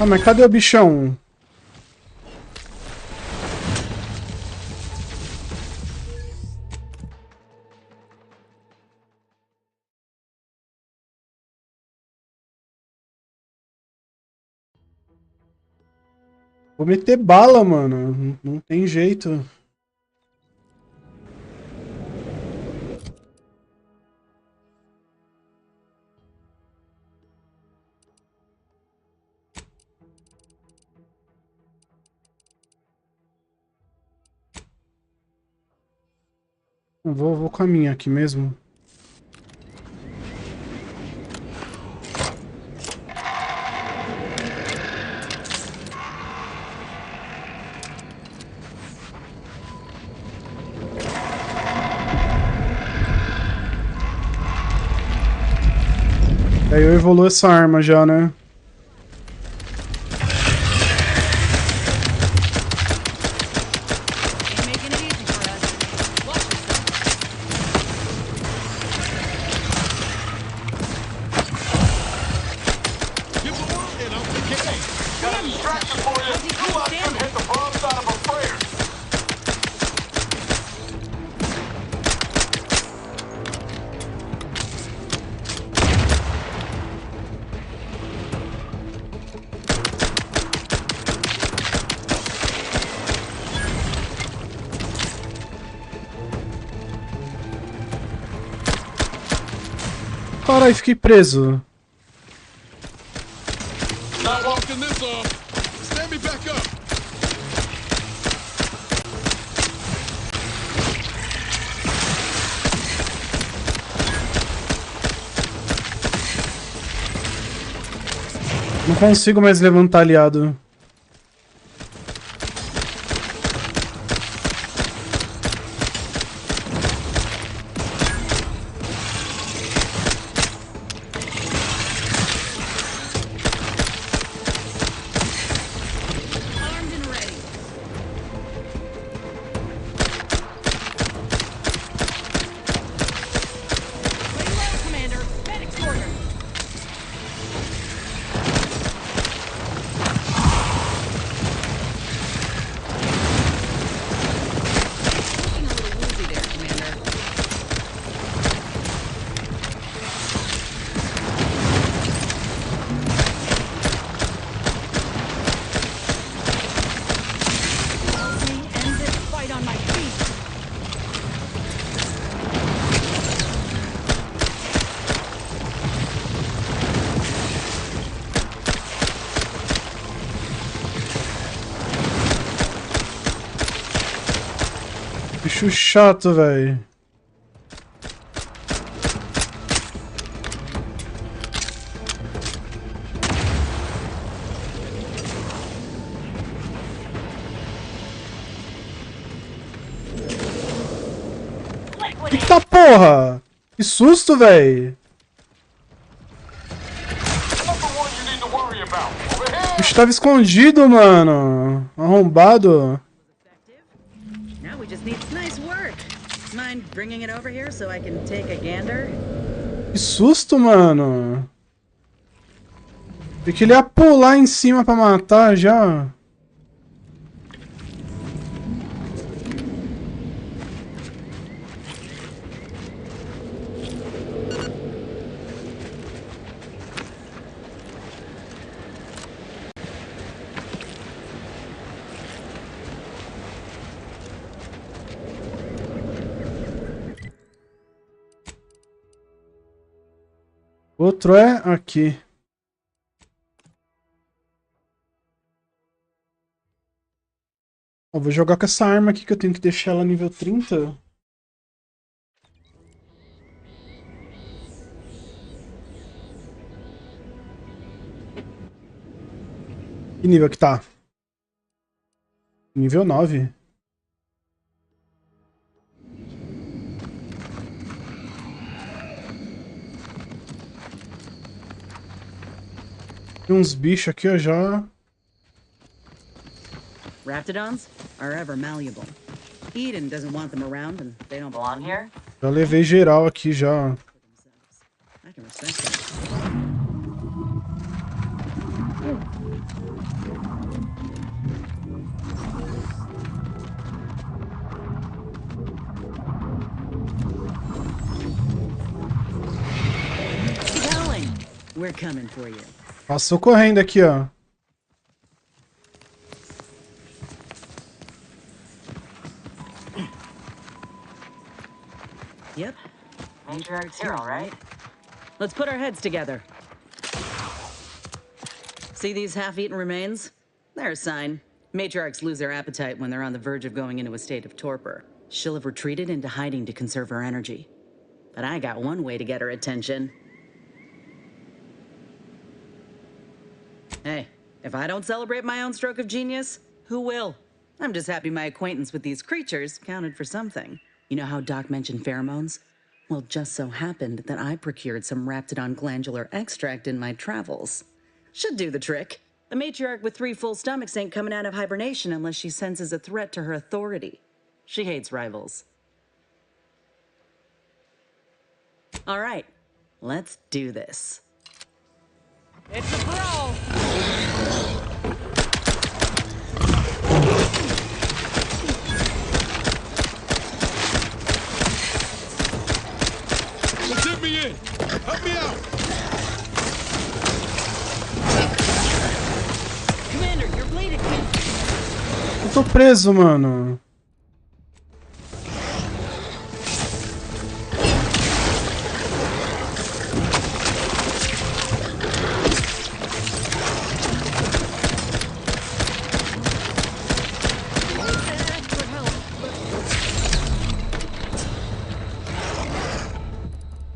Ah, mas cadê o bichão? Vou meter bala, mano. Não tem jeito. Vou com a minha aqui mesmo. Aí eu evoluo essa arma já, né? Caralho, fiquei preso. Não consigo mais levantar aliado. Bicho chato, velho. Eita porra! Que susto, velho! O bicho tava escondido, mano. Arrombado.
Now we just need nice work. Mind bringing it over here so I can take a gander?
Que susto, mano. Achei que ele ia pular em cima pra matar já. Outro é aqui. Ó, vou jogar com essa arma aqui que eu tenho que deixar ela nível 30. Que nível que tá? Nível 9. Tem uns bichos aqui, ó, já.
Raptidons are ever malleable. Eden doesn't want them around and they don't belong here.
Já levei geral aqui, já.
I can respect that. We're coming for you.
Passou correndo aqui, ó.
Yep. Matriarch's here, all right. Let's put our heads together. See these half-eaten remains? They're a sign. Matriarchs lose their appetite when they're on the verge of going into a state of torpor. She'll have retreated into hiding to conserve her energy. But I got one way to get her attention. Hey, if I don't celebrate my own stroke of genius, who will? I'm just happy my acquaintance with these creatures counted for something. You know how Doc mentioned pheromones? Well, just so happened that I procured some Raptidon glandular extract in my travels. Should do the trick. A matriarch with 3 full stomachs ain't coming out of hibernation unless she senses a threat to her authority. She hates rivals. All right, let's do this.
It's a brawl!
Let me in! Help me out!
Commander, you're bleeding!
Eu tô preso, mano.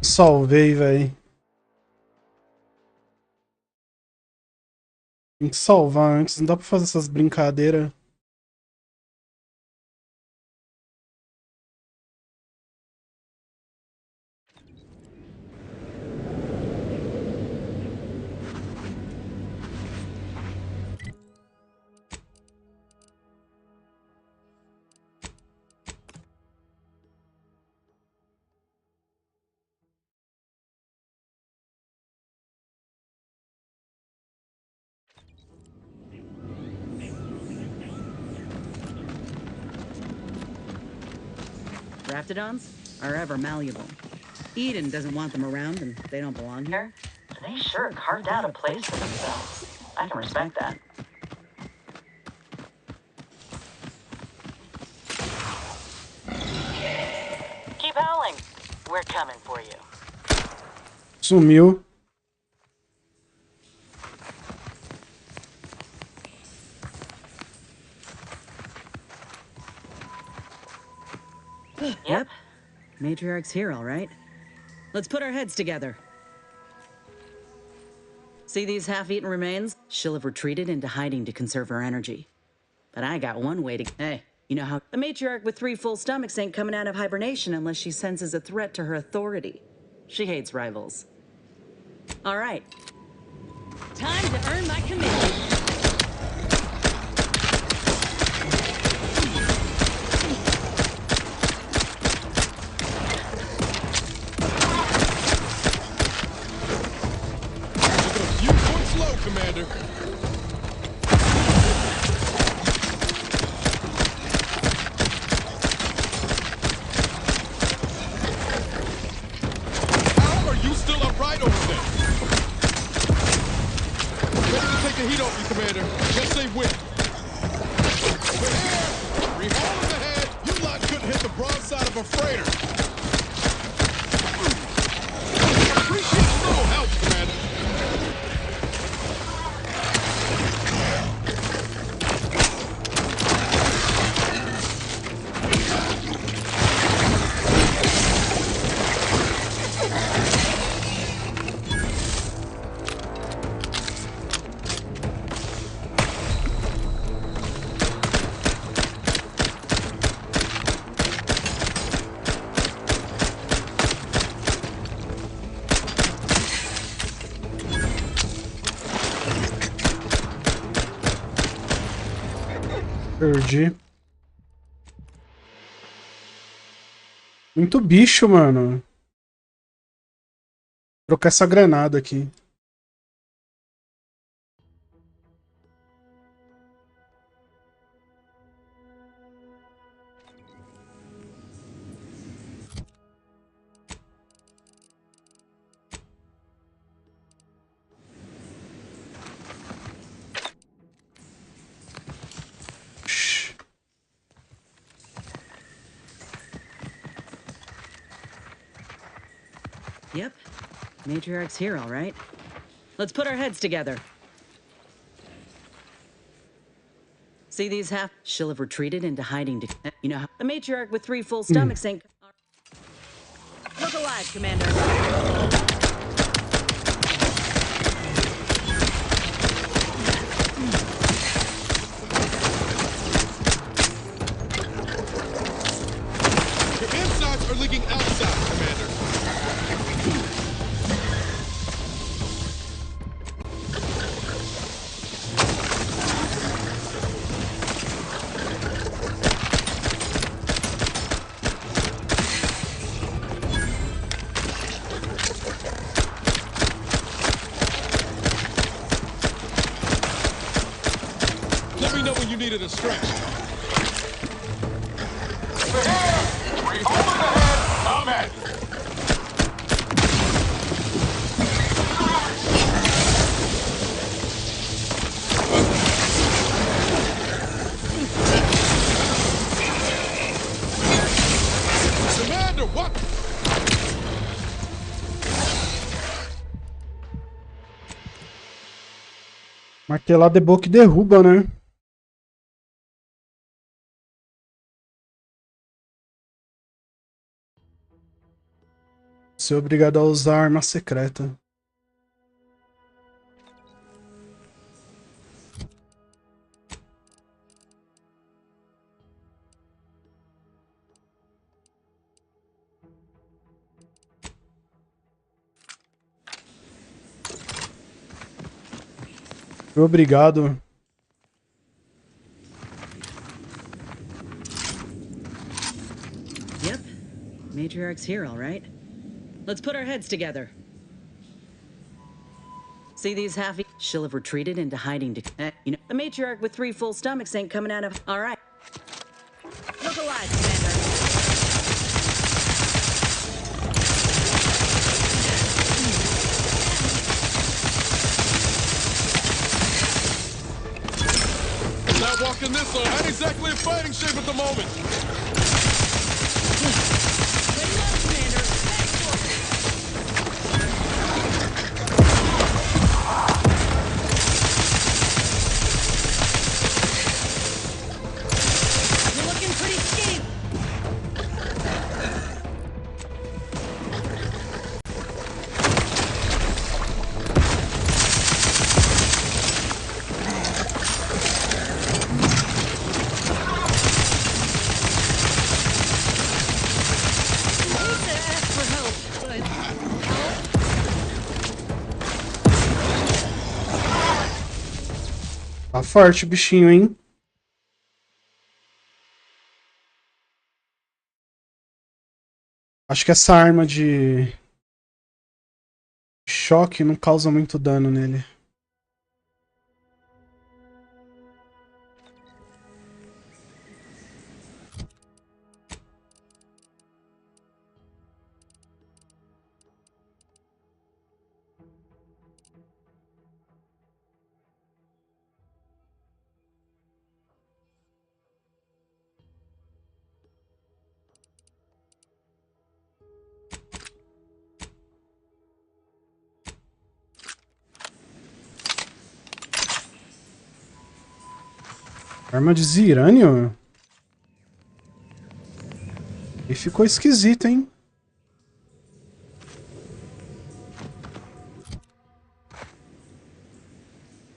Salvei, velho. Tem que salvar antes, não dá pra fazer essas brincadeiras.
Raptidons are ever malleable. Eden doesn't want them around and they don't belong here. They sure carved out a place for themselves. I can respect that. Keep howling. We're coming for you.
Sumiu.
Yep. Matriarch's here, all right. Let's put our heads together. See these half-eaten remains? She'll have retreated into hiding to conserve her energy. But I got one way to... Hey, you know how... A matriarch with 3 full stomachs ain't coming out of hibernation unless she senses a threat to her authority. She hates rivals. All right.
Time to earn my commitment.
Commander. How are you still upright over there? Ready to take the heat off you, Commander. Guess they win. Over here, 3 holes in the head. You lot couldn't hit the broadside of a freighter. Appreciate a little help, Commander.
Perdi. Muito bicho, mano. Vou trocar essa granada aqui.
Yep. Matriarch's here, all right. Let's put our heads together. See these half? She'll have retreated into hiding to... You know how... A matriarch with 3 full stomachs ain't... Look alive, Commander.
Your insides are leaking outside, Commander. Let me know when you needed a stretch.
I'm at you.
Commander, what?
Martelada é boa que derruba, né? Ser obrigado a usar arma secreta. Fui obrigado.
Yep. Matriarch's here, all right. Let's put our heads together. See these half... She'll have retreated into hiding to... You know, a matriarch with 3 full stomachs ain't coming out of... All right. Look alive, Commander.
Not walking this on. Not exactly in fighting shape at the moment.
You're looking pretty skinny.
Tá forte o bichinho, hein? Acho que essa arma de choque não causa muito dano nele. Arma de zirânio? E ficou esquisito, hein?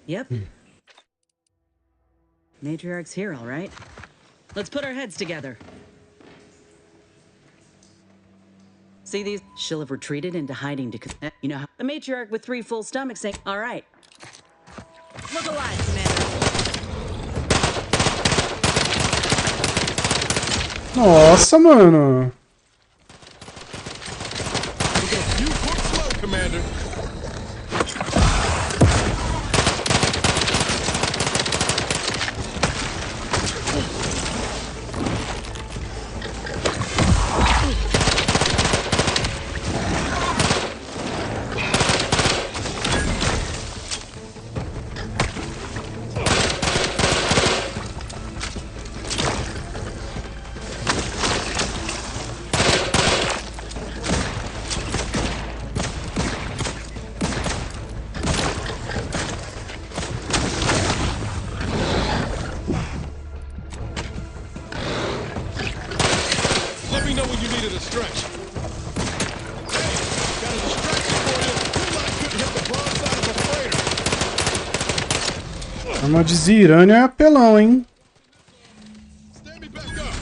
Yep. Matriarch's here, all right. Let's put our heads together. See these? She'll have retreated into hiding to... You know how... A matriarch with 3 full stomachs ain't... All right. Look alive, Commander.
Nossa, mano.
You quick slow, Commander. Let me know when you needed a stretch. Hey, got a distraction for you. You lot couldn't hit the broadside of a freighter.
Arma de zirânia é apelão, hein?
Stand me back up.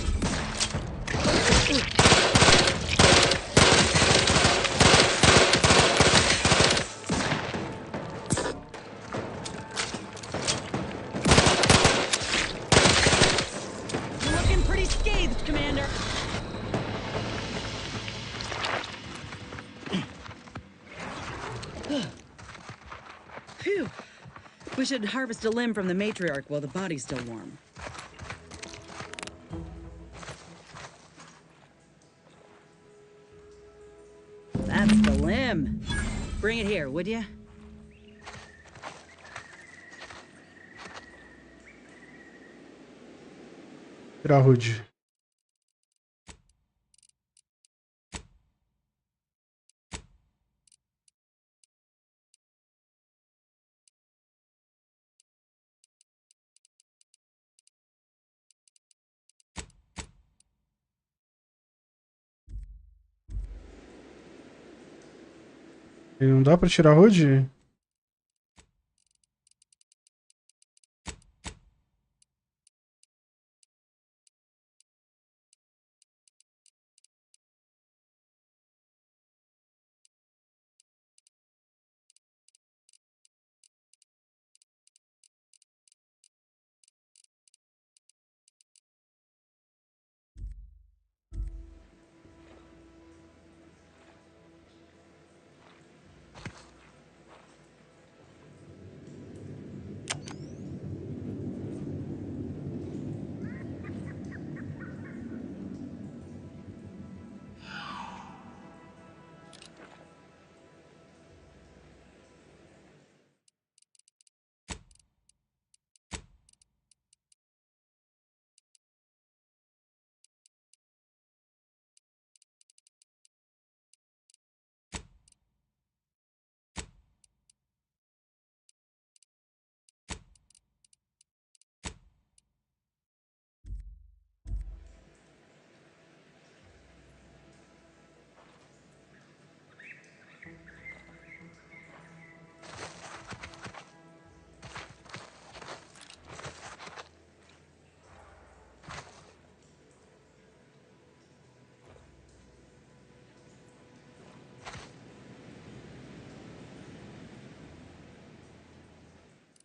You're looking pretty scathed, Commander.
Phew. We should harvest a limb from the matriarch while the body's still warm. That's the limb. Bring it here, would you?
Tirar Rude. E não dá pra tirar Rude?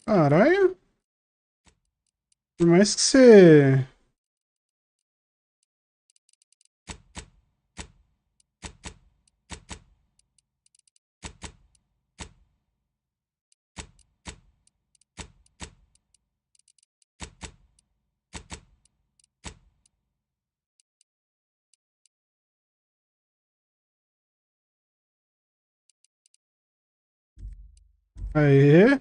Caralho. Por mais que você... Aê.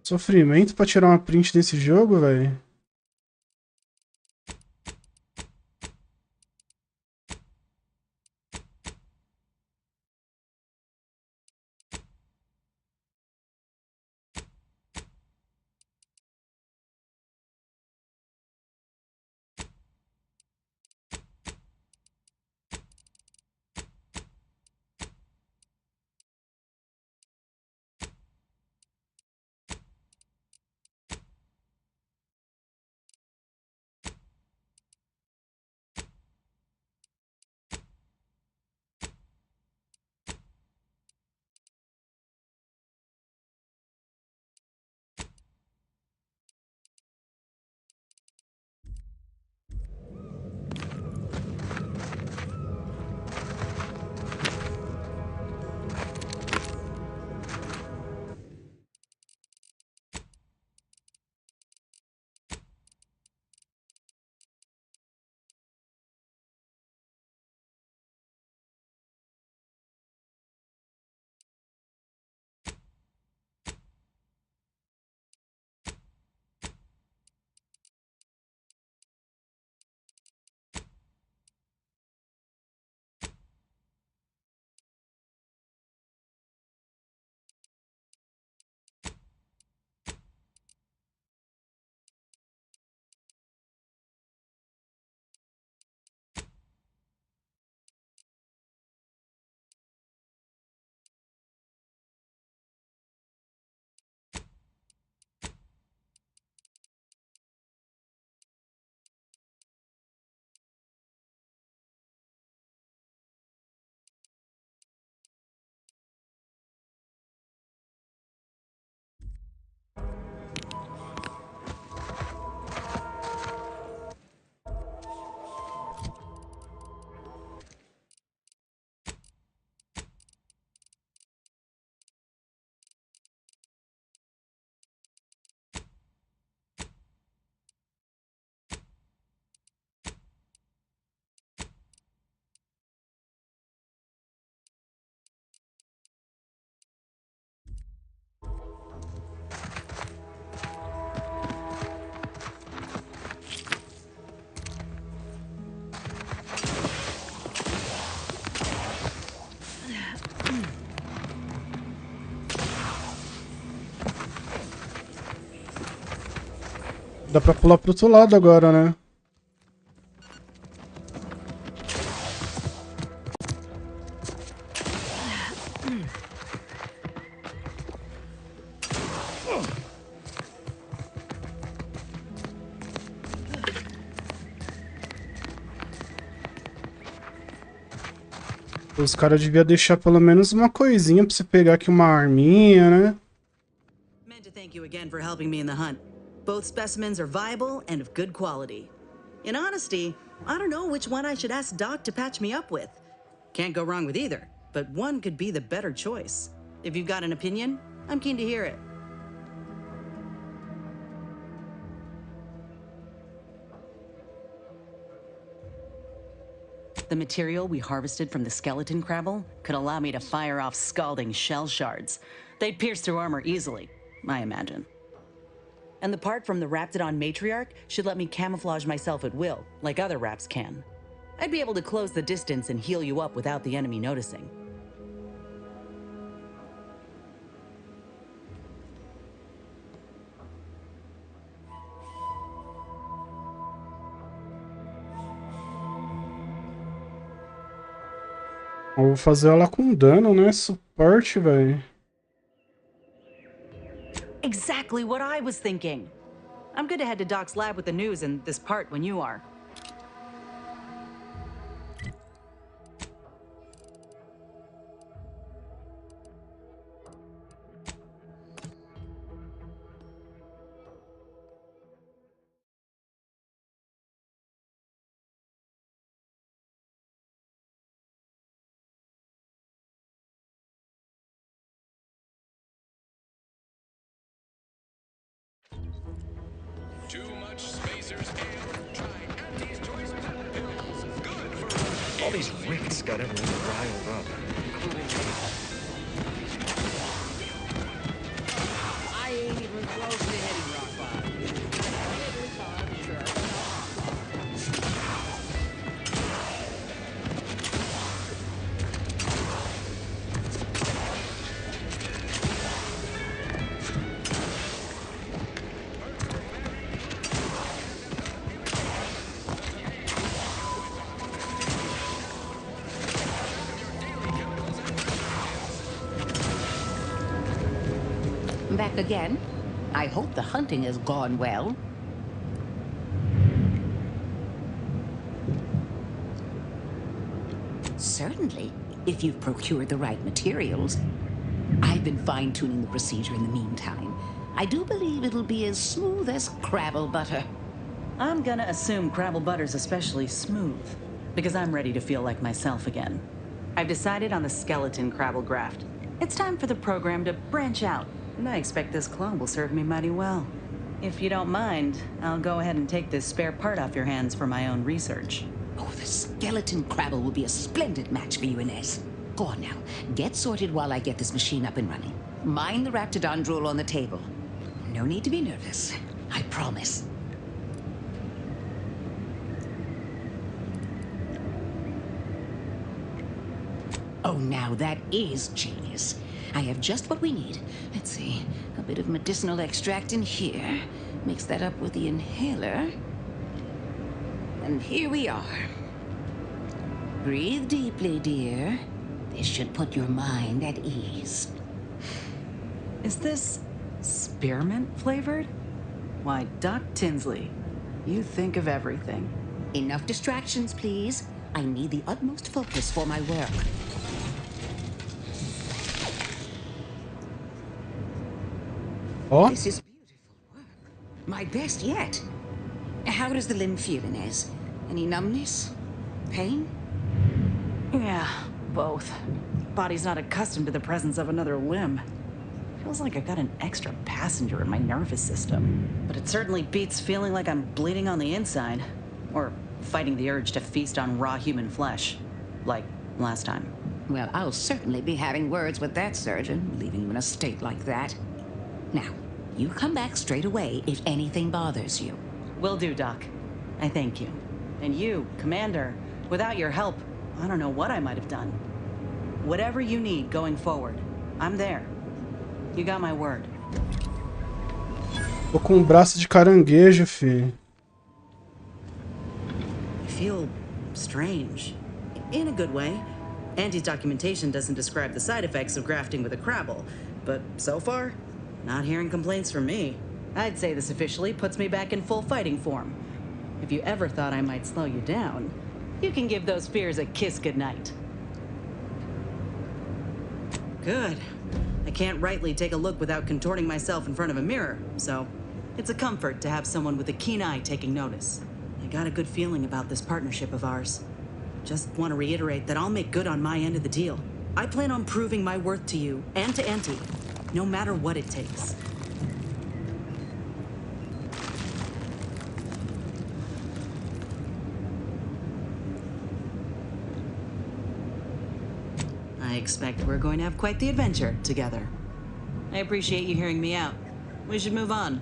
Sofrimento pra tirar uma print desse jogo, velho. Dá pra pular pro outro lado agora, né? Os caras deviam deixar pelo menos uma coisinha pra você pegar aqui, uma arminha, né?
Meant to thank you again for helping me in the hunt. Both specimens are viable and of good quality. In honesty, I don't know which one I should ask Doc to patch me up with. Can't go wrong with either, but one could be the better choice. If you've got an opinion, I'm keen to hear it. The material we harvested from the skeleton crabble could allow me to fire off scalding shell shards. They'd pierce through armor easily, I imagine. And the part from the Raptidon matriarch should let me camouflage myself at will, like other Raps can. I'd be able to close the distance and heal you up without the enemy noticing.
Eu vou fazer ela com dano, né? Suporte, velho.
Exactly what I was thinking. I'm good to head to Doc's lab with the news and this part when you are.
Too much Spacers Ale. Try Auntie's Choice Pepper Pills. Good for
All these wicks got everyone riled up.
I ain't even close to hitting rock bottom.
Back again? I hope the hunting has gone well. Certainly, if you've procured the right materials. I've been fine-tuning the procedure in the meantime. I do believe it'll be as smooth as crabble butter.
I'm gonna assume crabble butter's especially smooth, because I'm ready to feel like myself again. I've decided on the skeleton crabble graft. It's time for the program to branch out, and I expect this clone will serve me mighty well. If you don't mind, I'll go ahead and take this spare part off your hands for my own research.
Oh, the skeleton crabble will be a splendid match for you, Inez. Go on now. Get sorted while I get this machine up and running. Mind the Raptidon drool on the table. No need to be nervous. I promise. Oh, now that is genius. I have just what we need. Let's see. A bit of medicinal extract in here. Mix that up with the inhaler. And here we are. Breathe deeply, dear. This should put your mind at ease.
Is this spearmint flavored? Why, Doc Tinsley, you think of everything.
Enough distractions, please. I need the utmost focus for my work.
Oh?
This is beautiful work. My best yet. How does the limb feel, Inez? Any numbness? Pain?
Yeah, both. Body's not accustomed to the presence of another limb. Feels like I've got an extra passenger in my nervous system. But it certainly beats feeling like I'm bleeding on the inside. Or fighting the urge to feast on raw human flesh. Like last time.
Well, I'll certainly be having words with that surgeon, leaving you in a state like that. Now, you come back straight away if anything bothers you.
Will do, Doc. I thank you. And you, Commander, without your help, I don't know what I might have done. Whatever you need going forward, I'm there. You got my word.
Tô com um braço de caranguejo, fi.
I feel strange. In a good way. Auntie's documentation doesn't describe the side effects of grafting with a crabble, but so far, not hearing complaints from me. I'd say this officially puts me back in full fighting form. If you ever thought I might slow you down, you can give those fears a kiss goodnight. Good. I can't rightly take a look without contorting myself in front of a mirror, so it's a comfort to have someone with a keen eye taking notice. I got a good feeling about this partnership of ours. Just want to reiterate that I'll make good on my end of the deal. I plan on proving my worth to you and to Auntie, no matter what it takes. I expect we're going to have quite the adventure together. I appreciate you hearing me out. We should move on.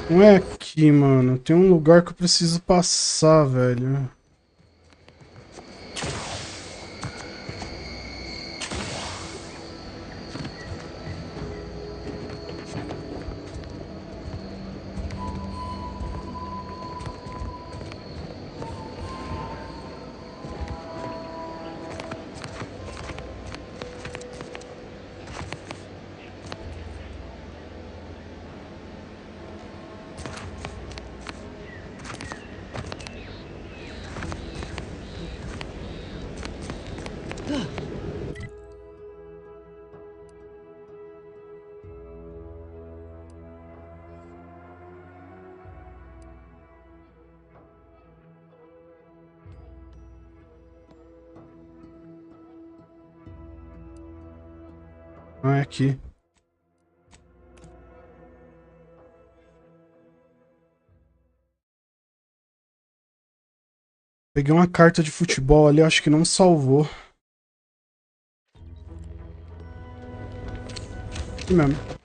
Não é aqui, mano. Tem um lugar que eu preciso passar, velho. Ah, é aqui. Peguei uma carta de futebol ali, acho que não salvou. Aqui mesmo.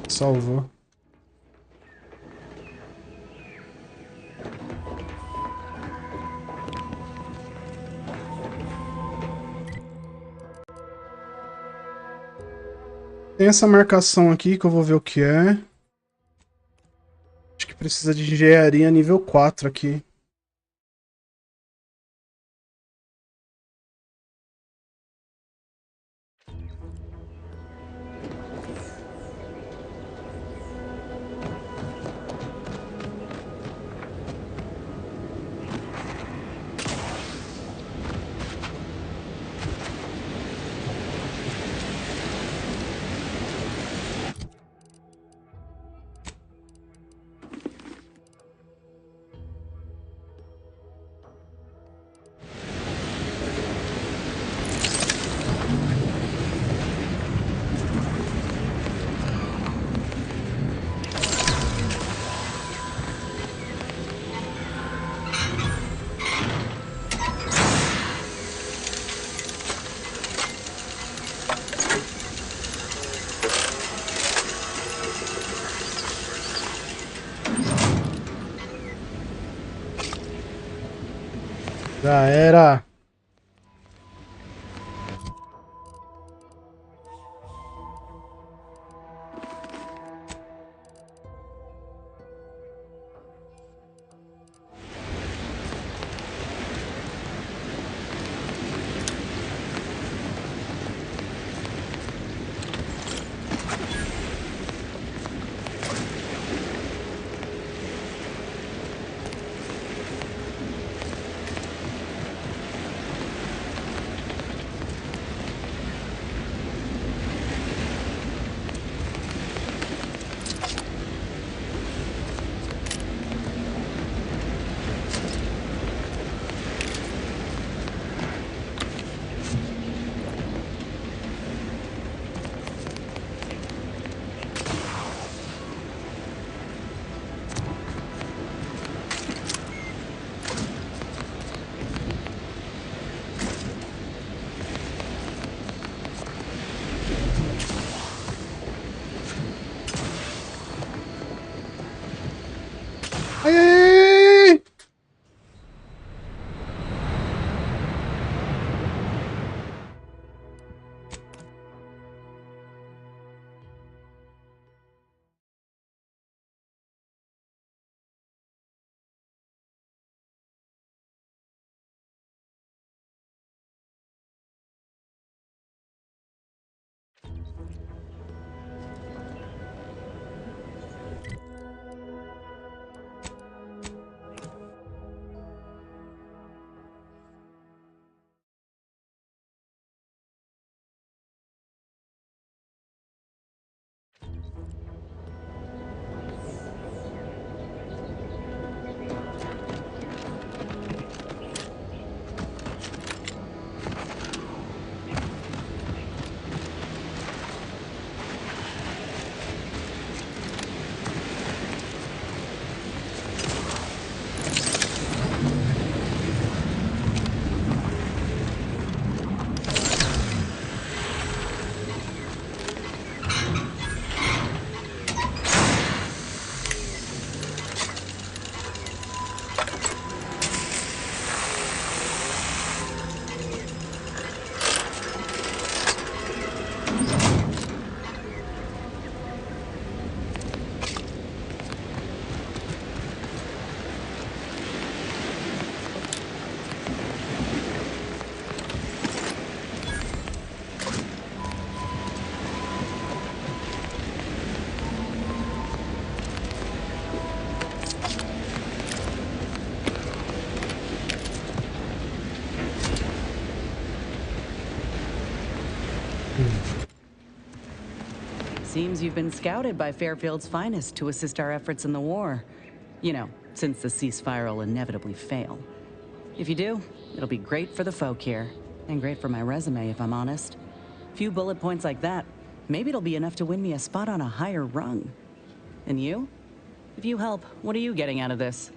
Salvou. Tem essa marcação aqui que eu vou ver o que é. Acho que precisa de engenharia nível 4 aqui. Já era. Ai, ai, ai, ai.
Seems you've been scouted by Fairfield's finest to assist our efforts in the war. You know, since the ceasefire will inevitably fail. If you do, it'll be great for the folk here. And great for my resume, if I'm honest. Few bullet points like that, maybe it'll be enough to win me a spot on a higher rung. And you? If you help, what are you getting out of this?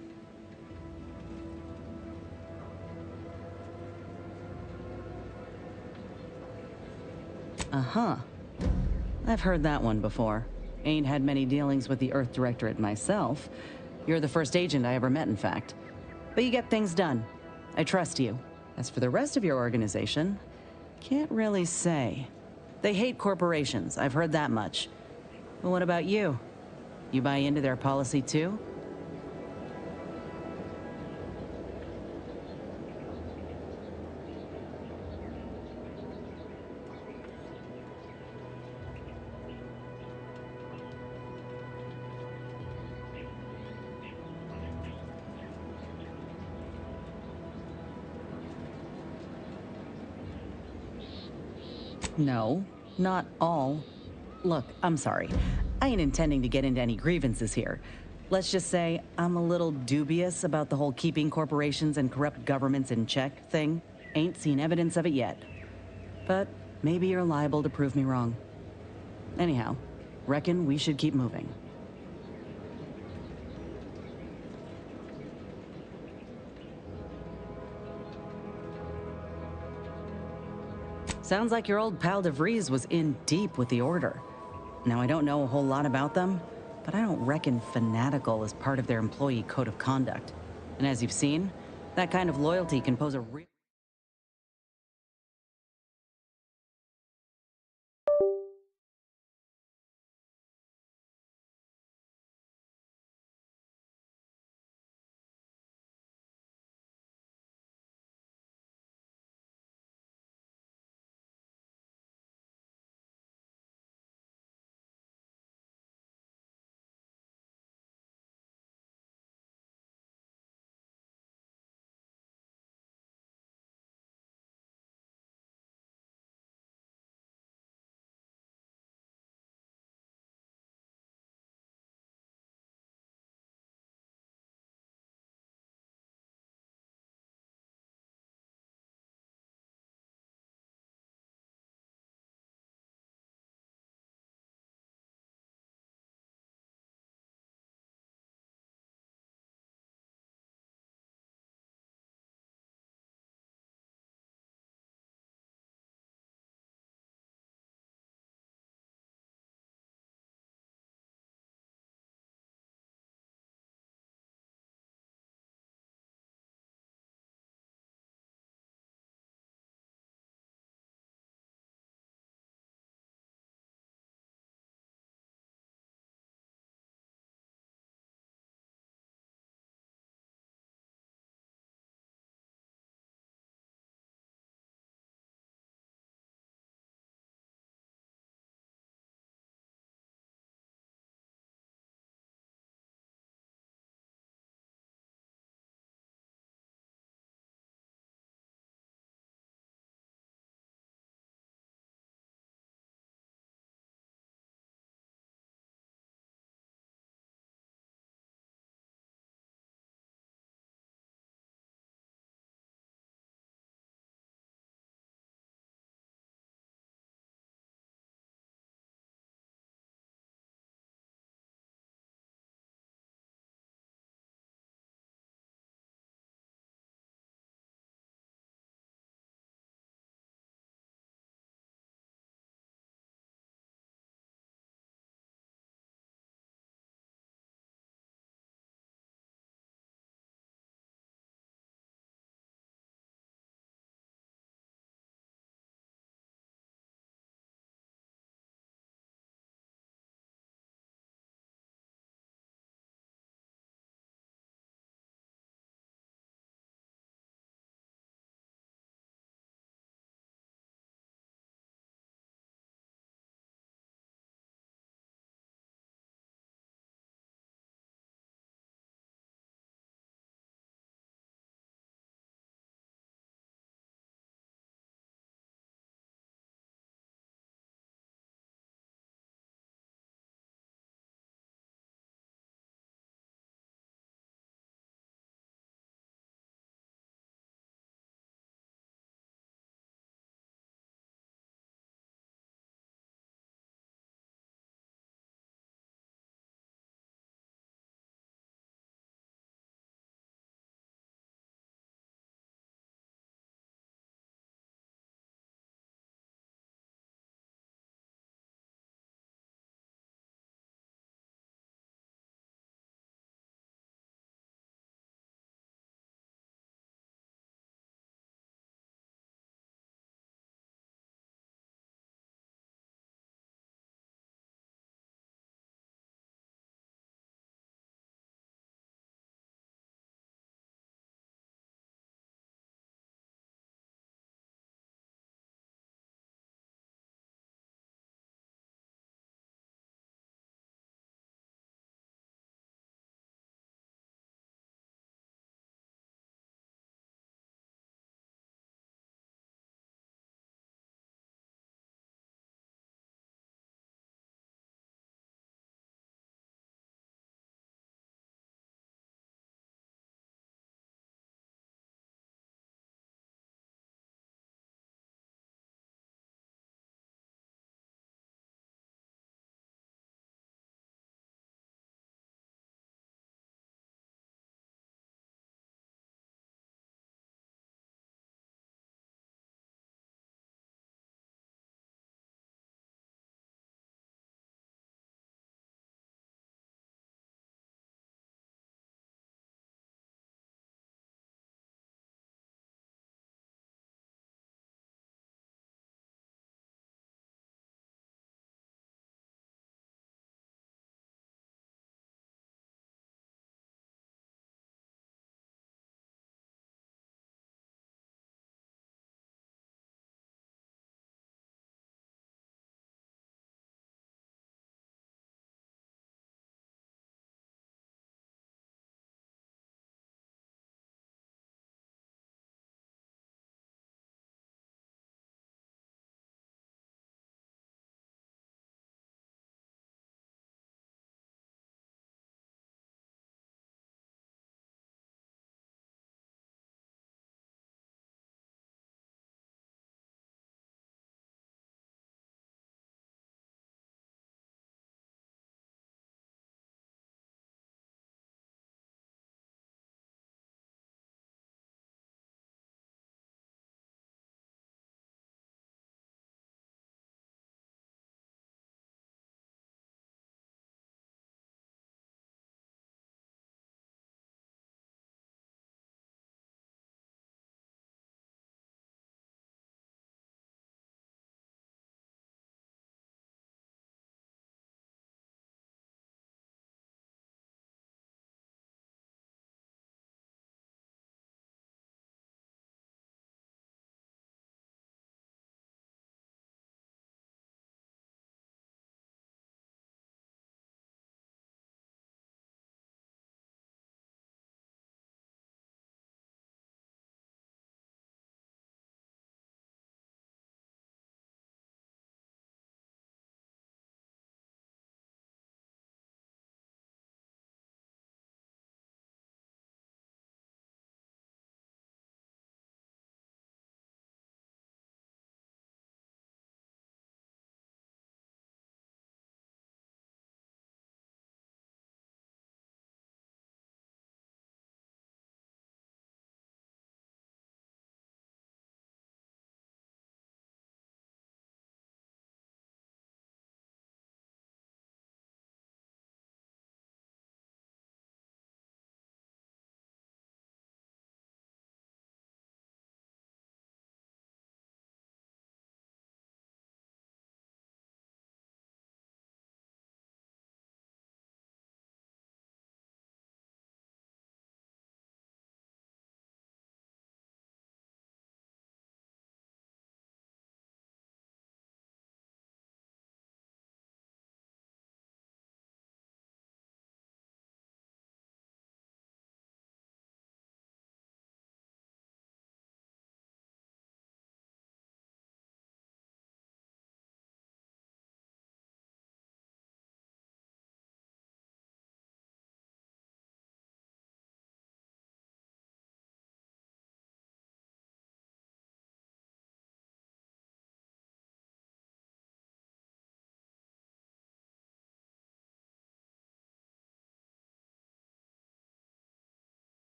Uh-huh. I've heard that one before. Ain't had many dealings with the Earth Directorate myself. You're the first agent I ever met, in fact. But you get things done. I trust you. As for the rest of your organization, can't really say. They hate corporations, I've heard that much. But what about you? You buy into their policy too? No, not all. Look, I'm sorry. I ain't intending to get into any grievances here. Let's just say I'm a little dubious about the whole keeping corporations and corrupt governments in check thing. Ain't seen evidence of it yet. But maybe you're liable to prove me wrong. Anyhow, reckon we should keep moving. Sounds like your old pal DeVries was in deep with the Order. Now, I don't know a whole lot about them, but I don't reckon fanatical is part of their employee code of conduct. And as you've seen, That kind of loyalty can pose a real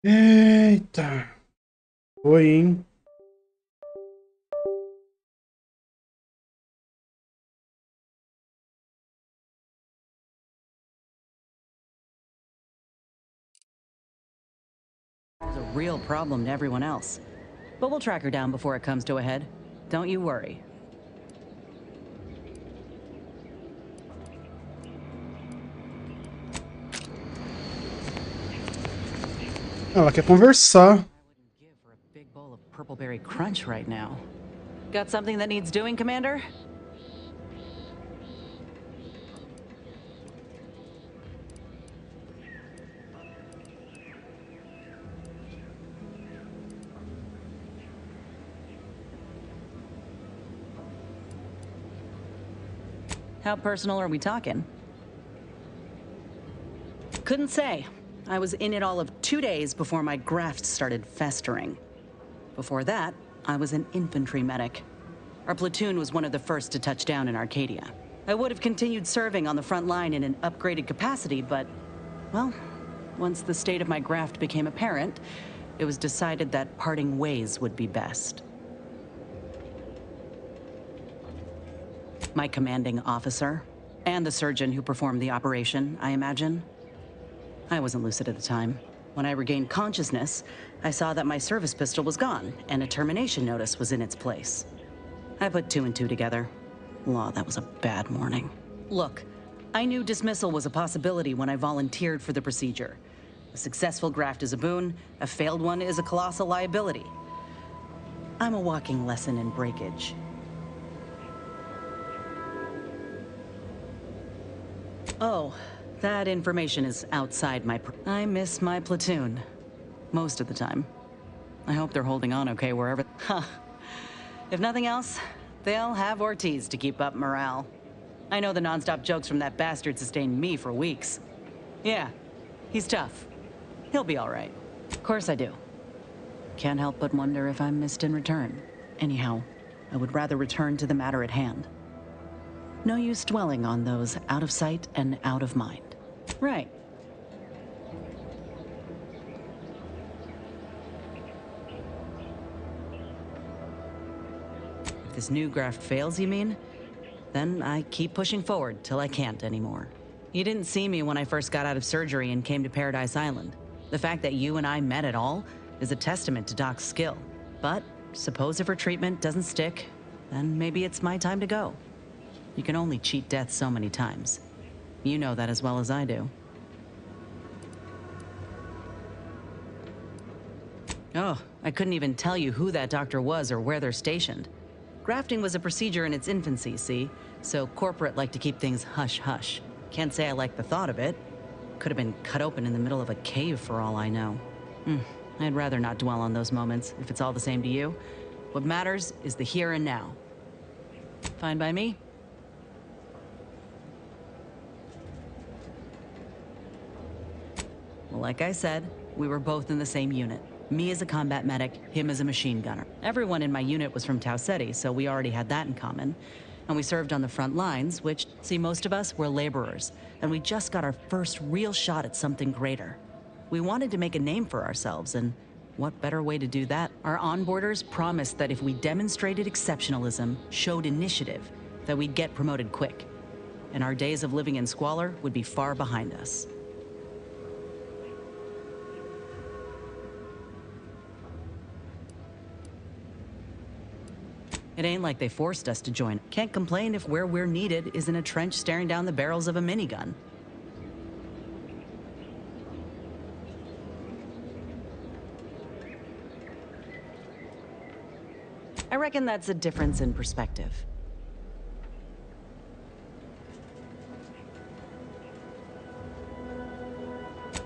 Eita. Foi, hein?
It's a real problem to everyone else. But we'll track her down before it comes to a head. Don't you worry.
Ela quer conversar.
Big bowl of purpleberry crunch right now. Got something that needs doing, Commander? How personal are we talking? Couldn't say. I was in it all of 2 days before my graft started festering. Before that, I was an infantry medic. Our platoon was one of the first to touch down in Arcadia. I would have continued serving on the front line in an upgraded capacity, but, well, once the state of my graft became apparent, it was decided that parting ways would be best. My commanding officer, and the surgeon who performed the operation, I imagine. I wasn't lucid at the time. When I regained consciousness, I saw that my service pistol was gone, and a termination notice was in its place. I put 2 and 2 together. Law, that was a bad morning. Look, I knew dismissal was a possibility when I volunteered for the procedure. A successful graft is a boon, a failed one is a colossal liability. I'm a walking lesson in breakage. Oh, that information is outside my... I miss my platoon. Most of the time. I hope they're holding on okay wherever... Huh. If nothing else, they'll have Ortiz to keep up morale. I know the non-stop jokes from that bastard sustained me for weeks. Yeah, he's tough. He'll be all right. Of course I do. Can't help but wonder if I'm missed in return. Anyhow, I would rather return to the matter at hand. No use dwelling on those out of sight and out of mind. Right. If this new graft fails, you mean? Then I keep pushing forward till I can't anymore. You didn't see me when I first got out of surgery and came to Paradise Island. The fact that you and I met at all is a testament to Doc's skill. But suppose if her treatment doesn't stick, then maybe it's my time to go. You can only cheat death so many times. You know that as well as I do. Oh, I couldn't even tell you who that doctor was or where they're stationed. Grafting was a procedure in its infancy, see? So corporate like to keep things hush-hush. Can't say I like the thought of it. Could have been cut open in the middle of a cave for all I know. I'd rather not dwell on those moments, if it's all the same to you. What matters is the here and now. Fine by me? Well, like I said, we were both in the same unit. Me as a combat medic, him as a machine gunner. Everyone in my unit was from Tau Ceti, so we already had that in common. And we served on the front lines, which, see, most of us were laborers. And we just got our first real shot at something greater. We wanted to make a name for ourselves, and what better way to do that? Our onboarders promised that if we demonstrated exceptionalism, showed initiative, that we'd get promoted quick. And our days of living in squalor would be far behind us. It ain't like they forced us to join. Can't complain if where we're needed is in a trench staring down the barrels of a minigun. I reckon that's a difference in perspective.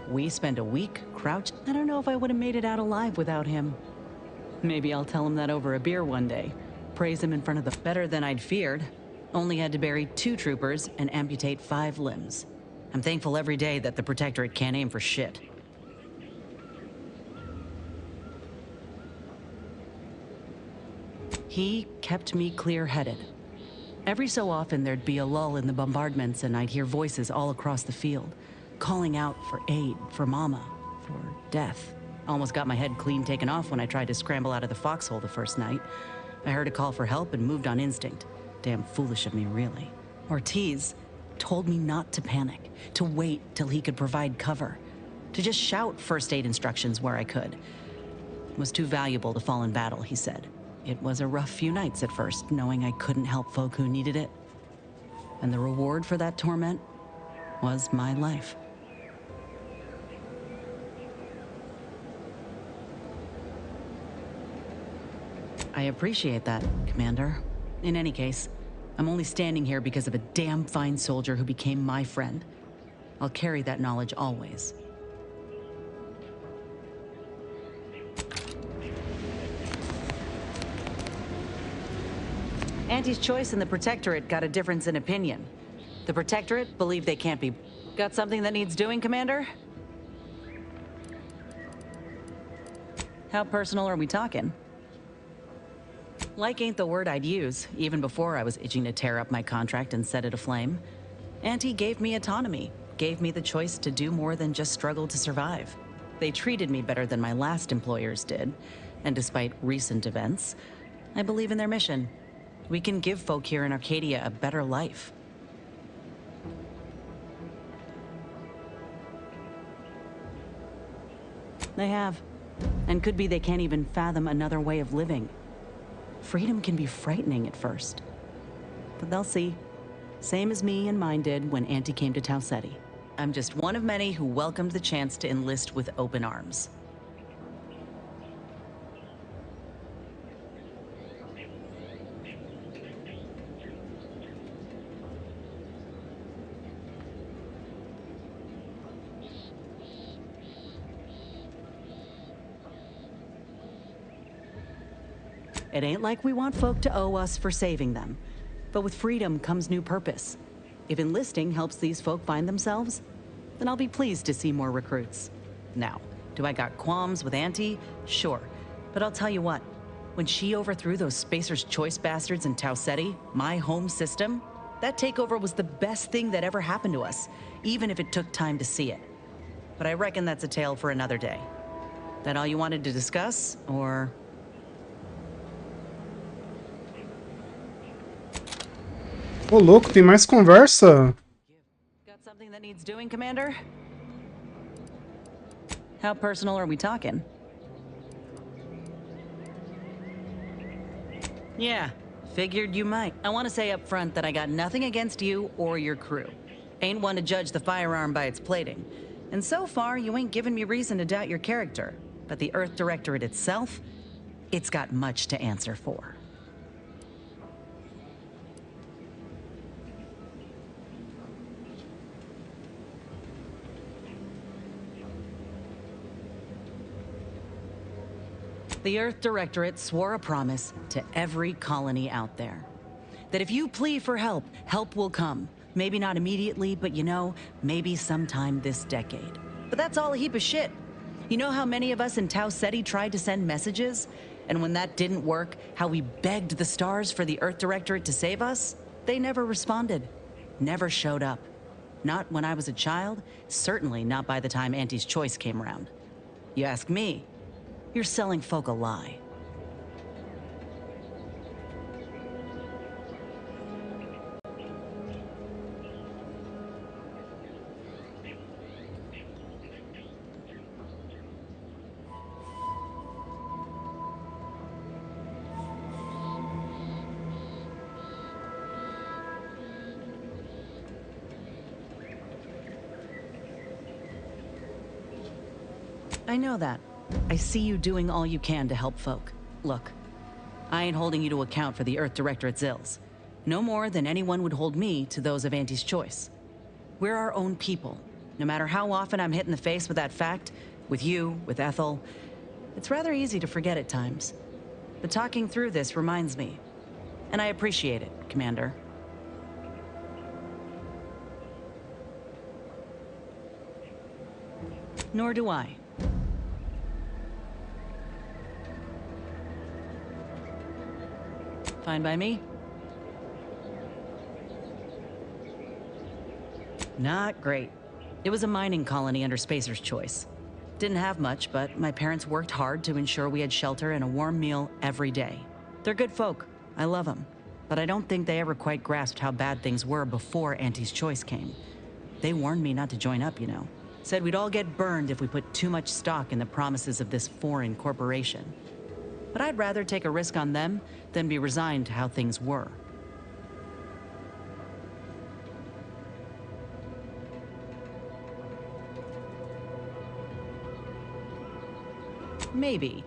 We spent a week crouched. I don't know if I would have made it out alive without him. Maybe I'll tell him that over a beer one day. Praise him in front of the... Better than I'd feared. Only had to bury 2 troopers and amputate 5 limbs. I'm thankful every day that the Protectorate can't aim for shit. He kept me clear-headed. Every so often there'd be a lull in the bombardments and I'd hear voices all across the field, calling out for aid, for Mama, for death.
Almost got my head clean taken off when I tried to scramble out of the foxhole the first night. I heard a call for help and moved on instinct. Damn foolish of me, really. Ortiz told me not to panic, to wait till he could provide cover, to just shout first aid instructions where I could. It was too valuable to fall in battle, he said. It was a rough few nights at first, knowing I couldn't help folk who needed it. And the reward for that torment was my life. I appreciate that, Commander. In any case, I'm only standing here because of a damn fine soldier who became my friend. I'll carry that knowledge always. Auntie's Choice and the Protectorate got a difference in opinion. The Protectorate believe they can't be... Got something that needs doing, Commander? How personal are we talking? Like ain't the word I'd use, even before I was itching to tear up my contract and set it aflame. Auntie gave me autonomy, gave me the choice to do more than just struggle to survive. They treated me better than my last employers did, and despite recent events, I believe in their mission. We can give folk here in Arcadia a better life. They have, and could be they can't even fathom another way of living. Freedom can be frightening at first, but they'll see. Same as me and mine did when Auntie came to Tau Ceti. I'm just one of many who welcomed the chance to enlist with open arms. It ain't like we want folk to owe us for saving them. But with freedom comes new purpose. If enlisting helps these folk find themselves, then I'll be pleased to see more recruits. Now, do I got qualms with Auntie? Sure. But I'll tell you what, when she overthrew those Spacer's Choice bastards in Tau Ceti, my home system, that takeover was the best thing that ever happened to us, even if it took time to see it. But I reckon that's a tale for another day. That all you wanted to discuss, or...
Ô, louco, tem mais conversa?
Got something that needs doing, Commander? How personal are we talking? Yeah, figured you might. I want to say up front that I got nothing against you or your crew. Ain't one to judge the firearm by its plating. And so far, you ain't given me reason to doubt your character. But the Earth Directorate itself, it's got much to answer for. The Earth Directorate swore a promise to every colony out there. That if you plead for help, help will come. Maybe not immediately, but you know, maybe sometime this decade. But that's all a heap of shit. You know how many of us in Tau Ceti tried to send messages? And when that didn't work, how we begged the stars for the Earth Directorate to save us? They never responded. Never showed up. Not when I was a child, certainly not by the time Auntie's Choice came around. You ask me, you're selling folk a lie. I know that. I see you doing all you can to help folk. Look, I ain't holding you to account for the Earth Directorate's ills. No more than anyone would hold me to those of Auntie's Choice. We're our own people. No matter how often I'm hit in the face with that fact, with you, with Ethel, it's rather easy to forget at times. But talking through this reminds me. And I appreciate it, Commander. Nor do I. Fine by me. Not great. It was a mining colony under Spacer's Choice. Didn't have much, but my parents worked hard to ensure we had shelter and a warm meal every day. They're good folk. I love them. But I don't think they ever quite grasped how bad things were before Auntie's Choice came. They warned me not to join up, you know. Said we'd all get burned if we put too much stock in the promises of this foreign corporation. But I'd rather take a risk on them than be resigned to how things were. Maybe.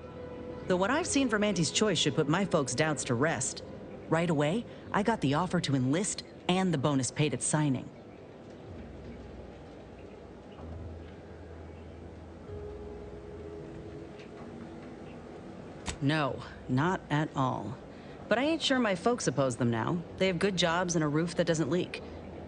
Though what I've seen from Auntie's Choice should put my folks' doubts to rest. Right away, I got the offer to enlist and the bonus paid at signing. No, not at all. But I ain't sure my folks oppose them now. They have good jobs and a roof that doesn't leak.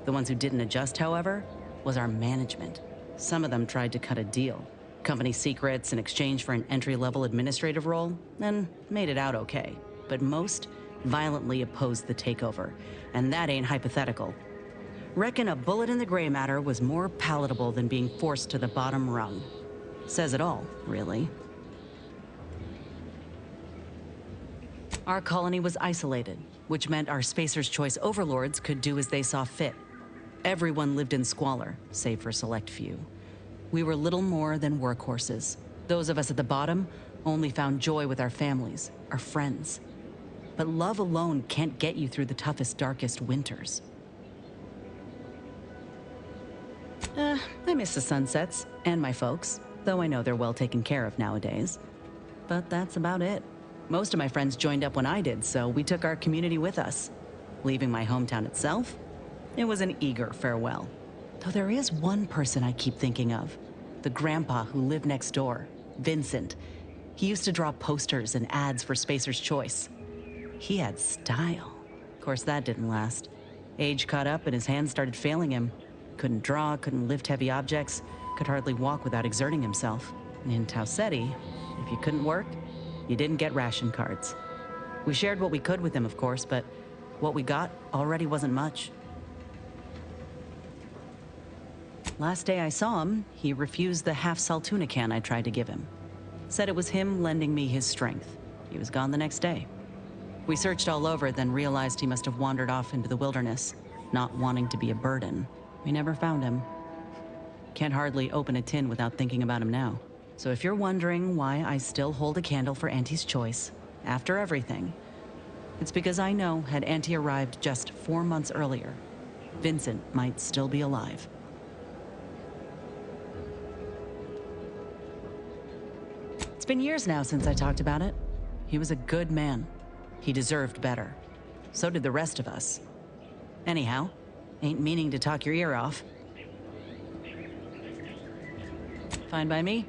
The ones who didn't adjust, however, was our management. Some of them tried to cut a deal. Company secrets in exchange for an entry-level administrative role, and made it out okay. But most violently opposed the takeover, and that ain't hypothetical. Reckon a bullet in the gray matter was more palatable than being forced to the bottom rung. Says it all, really. Our colony was isolated, which meant our Spacer's Choice overlords could do as they saw fit. Everyone lived in squalor, save for a select few. We were little more than workhorses. Those of us at the bottom only found joy with our families, our friends. But love alone can't get you through the toughest, darkest winters. I miss the sunsets, and my folks, though I know they're well taken care of nowadays. But that's about it. Most of my friends joined up when I did, so we took our community with us. Leaving my hometown itself, it was an eager farewell. Though there is one person I keep thinking of. The grandpa who lived next door, Vincent. He used to draw posters and ads for Spacer's Choice. He had style. Of course, that didn't last. Age caught up and his hands started failing him. Couldn't draw, couldn't lift heavy objects, could hardly walk without exerting himself. In Tau Ceti, if you couldn't work, you didn't get ration cards. We shared what we could with him, of course, but what we got already wasn't much. Last day I saw him, he refused the half-salt tuna can I tried to give him. Said it was him lending me his strength. He was gone the next day. We searched all over, then realized he must have wandered off into the wilderness, not wanting to be a burden. We never found him. Can't hardly open a tin without thinking about him now. So if you're wondering why I still hold a candle for Auntie's Choice, after everything, it's because I know had Auntie arrived just 4 months earlier, Vincent might still be alive. It's been years now since I talked about it. He was a good man. He deserved better. So did the rest of us. Anyhow, ain't meaning to talk your ear off. Fine by me.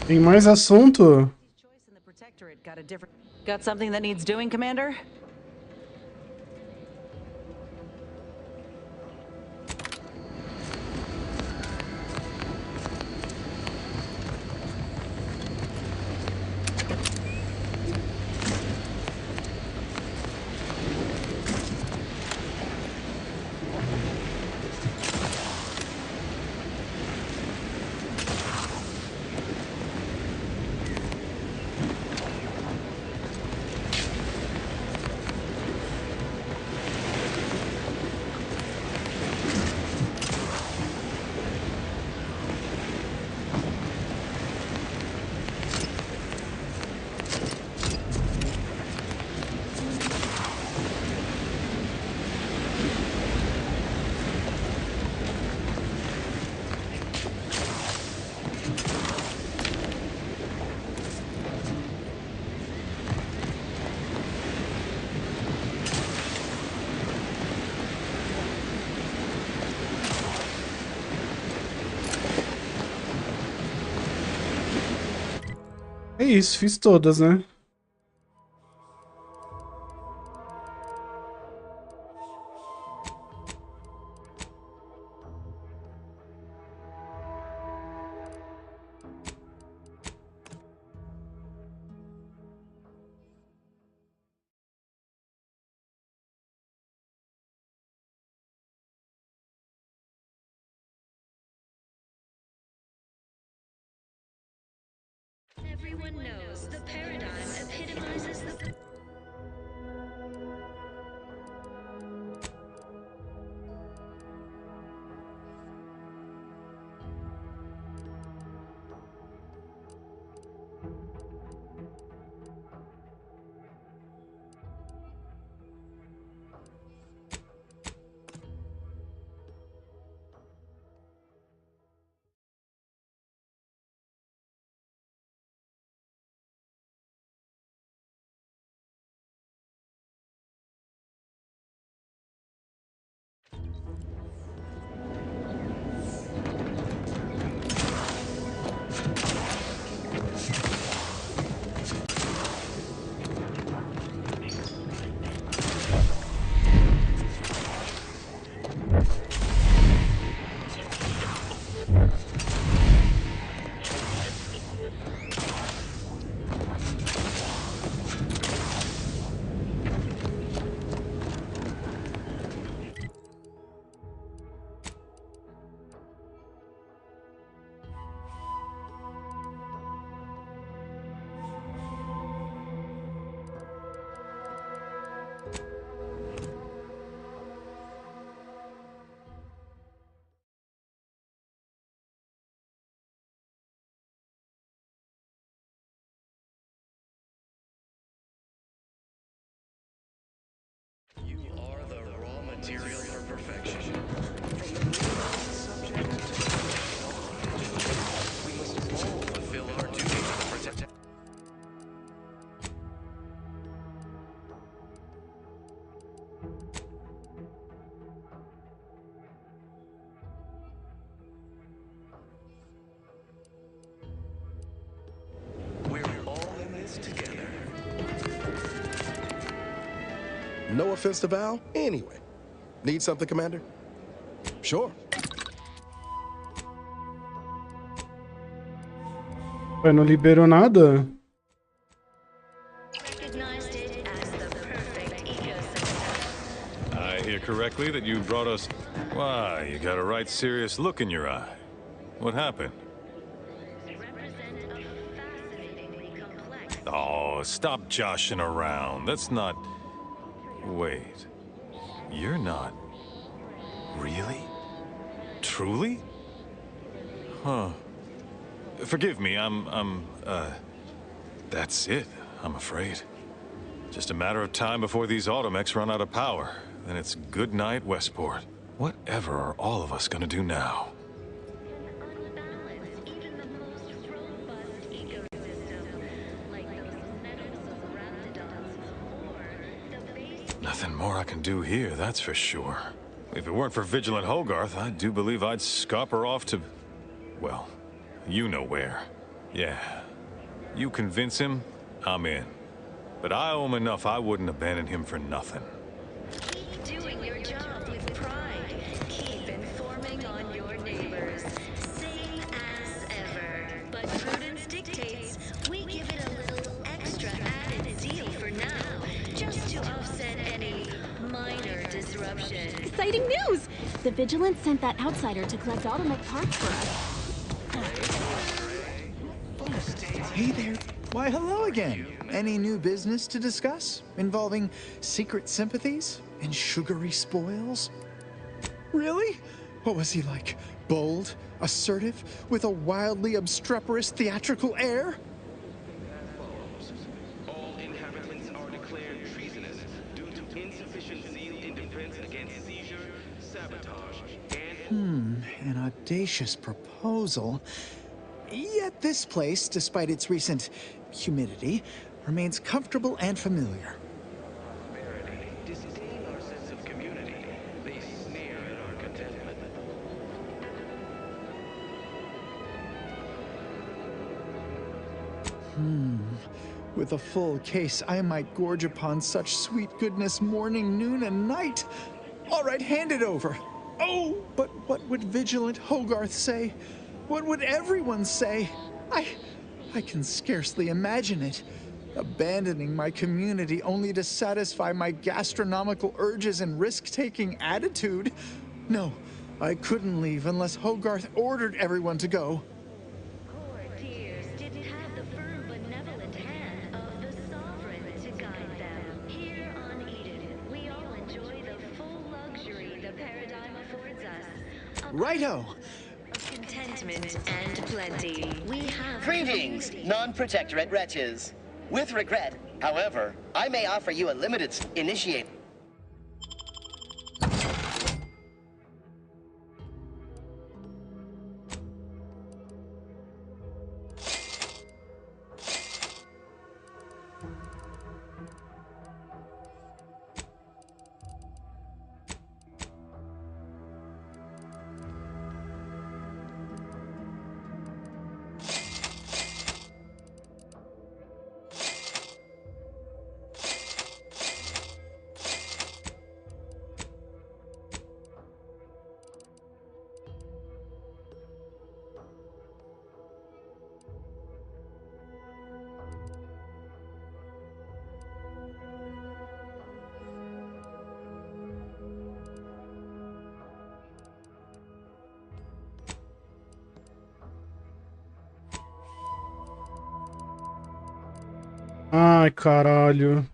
Tem mais assunto?
Got something that needs doing, Commander?
É isso, fiz todas, né?
everyone knows, the paradigm epitomizes the...
You are the raw material for perfection. From the realized subject to the knowledge, we must all fulfill our duty to the protector. We're all in this together.
No offense to Val, anyway. Need something, Commander? Sure.
Ué, não liberou nada?
Recognized it as the perfect ecosystem.
I hear correctly that you brought us... Why, you got a right serious look in your eye. What happened? Oh, stop joshing around. That's not... Wait. You're not... Really? Truly? Huh. Forgive me, that's it, I'm afraid. Just a matter of time before these automechs run out of power. Then it's good night, Westport. Whatever are all of us gonna do now? Nothing more I can do here, that's for sure. If it weren't for Vigilant Hogarth, I do believe I'd scupper off to... Well, you know where. Yeah. You convince him, I'm in. But I owe him enough I wouldn't abandon him for nothing.
Keep doing your job with pride. Keep informing on your neighbors. Same as ever. But prudence dictates we give it a little extra added zeal for now, just to offset any minor disruption.
Exciting news! The Vigilance sent that outsider to collect automech parts for us.
Hey there. Why, hello again. Any new business to discuss involving secret sympathies and sugary spoils? Really? What was he like? Bold, assertive, with a wildly obstreperous theatrical air?
All inhabitants are declared treasonous due to insufficient zeal in defense against seizure, sabotage, and...
An audacious proposal. Yet this place, despite its recent humidity, remains comfortable and familiar.
disdain our sense of community. They sneer at our contentment.
With a full case, I might gorge upon such sweet goodness morning, noon, and night. All right, hand it over. Oh, but what would Vigilant Hogarth say? What would everyone say? I can scarcely imagine it. Abandoning my community only to satisfy my gastronomical urges and risk-taking attitude. No, I couldn't leave unless Hogarth ordered everyone to go.
Poor dears didn't have the firm but
Righto.
Contentment and plenty. We have...
Greetings, non-protectorate wretches. With regret, however, I may offer you a limited initiate.
Ai, caralho.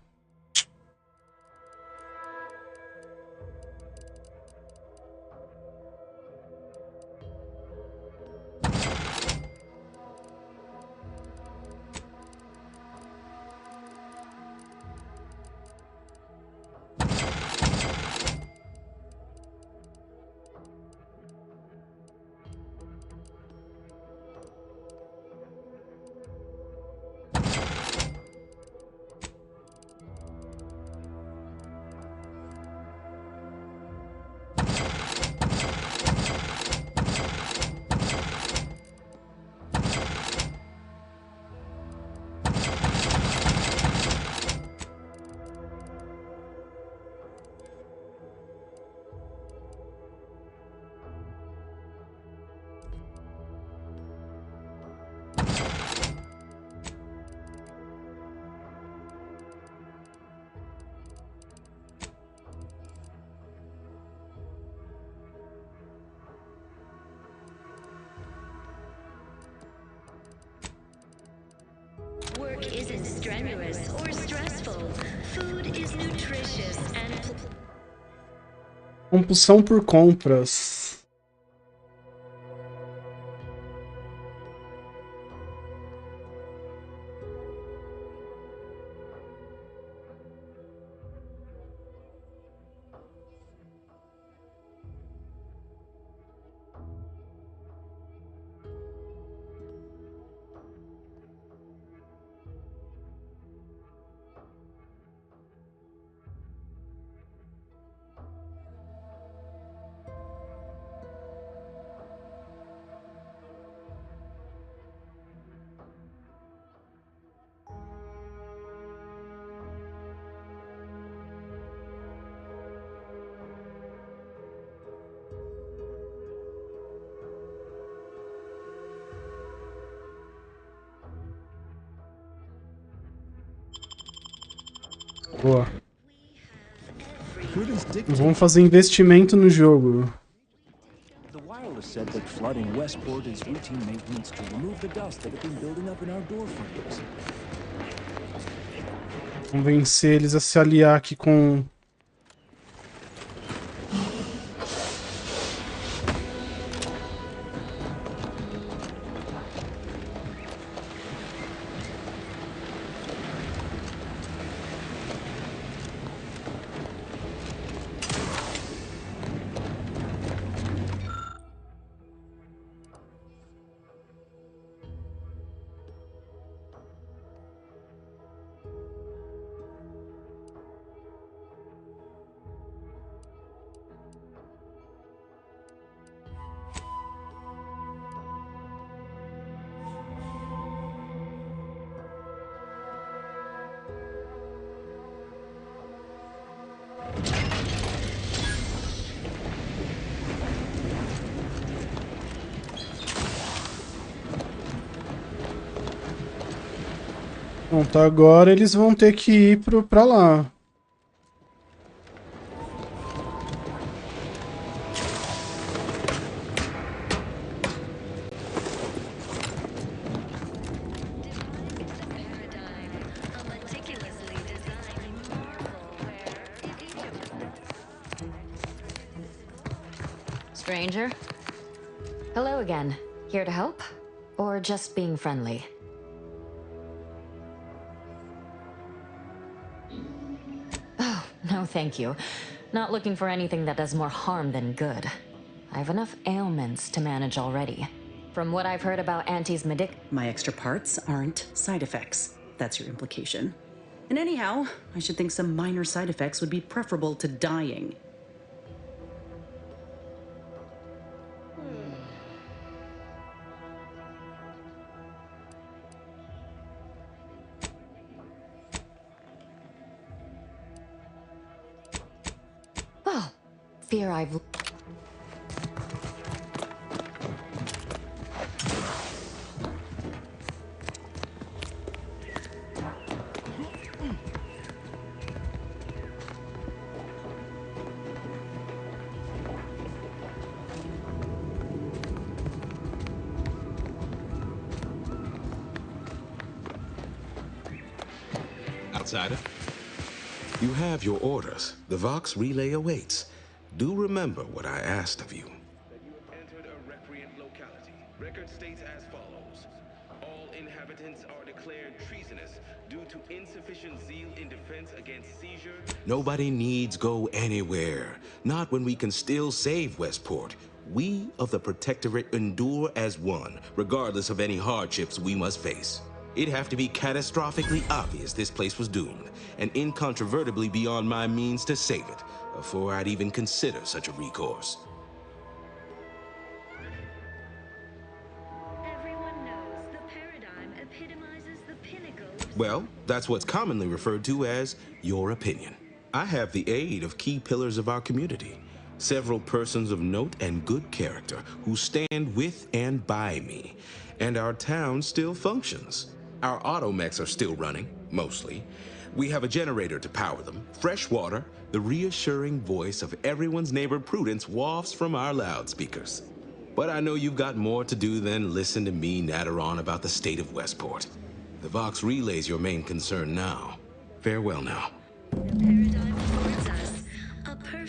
Work isn't strenuous or stressful. Food is nutritious and...
Compulsão por compras. Boa. Vamos fazer investimento no jogo.
The wireless said that flooding Westport is routine maintenance to remove the dust that had been building up in our door frames.
Convencer eles a se aliar aqui com... Pronto, agora eles vão ter que ir pra lá.
Stranger, Hello again. Here to help? Or just being friendly? Oh, no thank you. Not looking for anything that does more harm than good. I have enough ailments to manage already. From what I've heard about Auntie's
My extra parts aren't side effects. That's your implication. And anyhow, I should think some minor side effects would be preferable to dying.
Well, fear I've...
Outsider, you have your orders. The Vox relay awaits. Do remember what I asked of you.
Entered a recreant locality. Record states as follows. All inhabitants are declared treasonous due to insufficient zeal in defense against seizure.
Nobody needs go anywhere. Not when we can still save Westport. We of the Protectorate endure as one, regardless of any hardships we must face. It'd have to be catastrophically obvious this place was doomed, and incontrovertibly beyond my means to save it, before I'd even consider such a recourse.
Everyone knows the paradigm epitomizes the pinnacle of...
Well, that's what's commonly referred to as your opinion. I have the aid of key pillars of our community, several persons of note and good character who stand with and by me, and our town still functions. Our automechs are still running, mostly. We have a generator to power them, fresh water, the reassuring voice of everyone's neighbor Prudence wafts from our loudspeakers. But I know you've got more to do than listen to me natter on about the state of Westport. The Vox relay's your main concern now. Farewell now.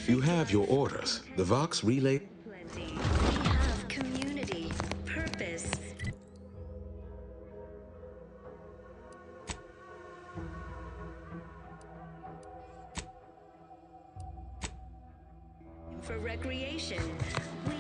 You have your orders. The Vox relay...
Plenty. We have community, purpose. For recreation, we...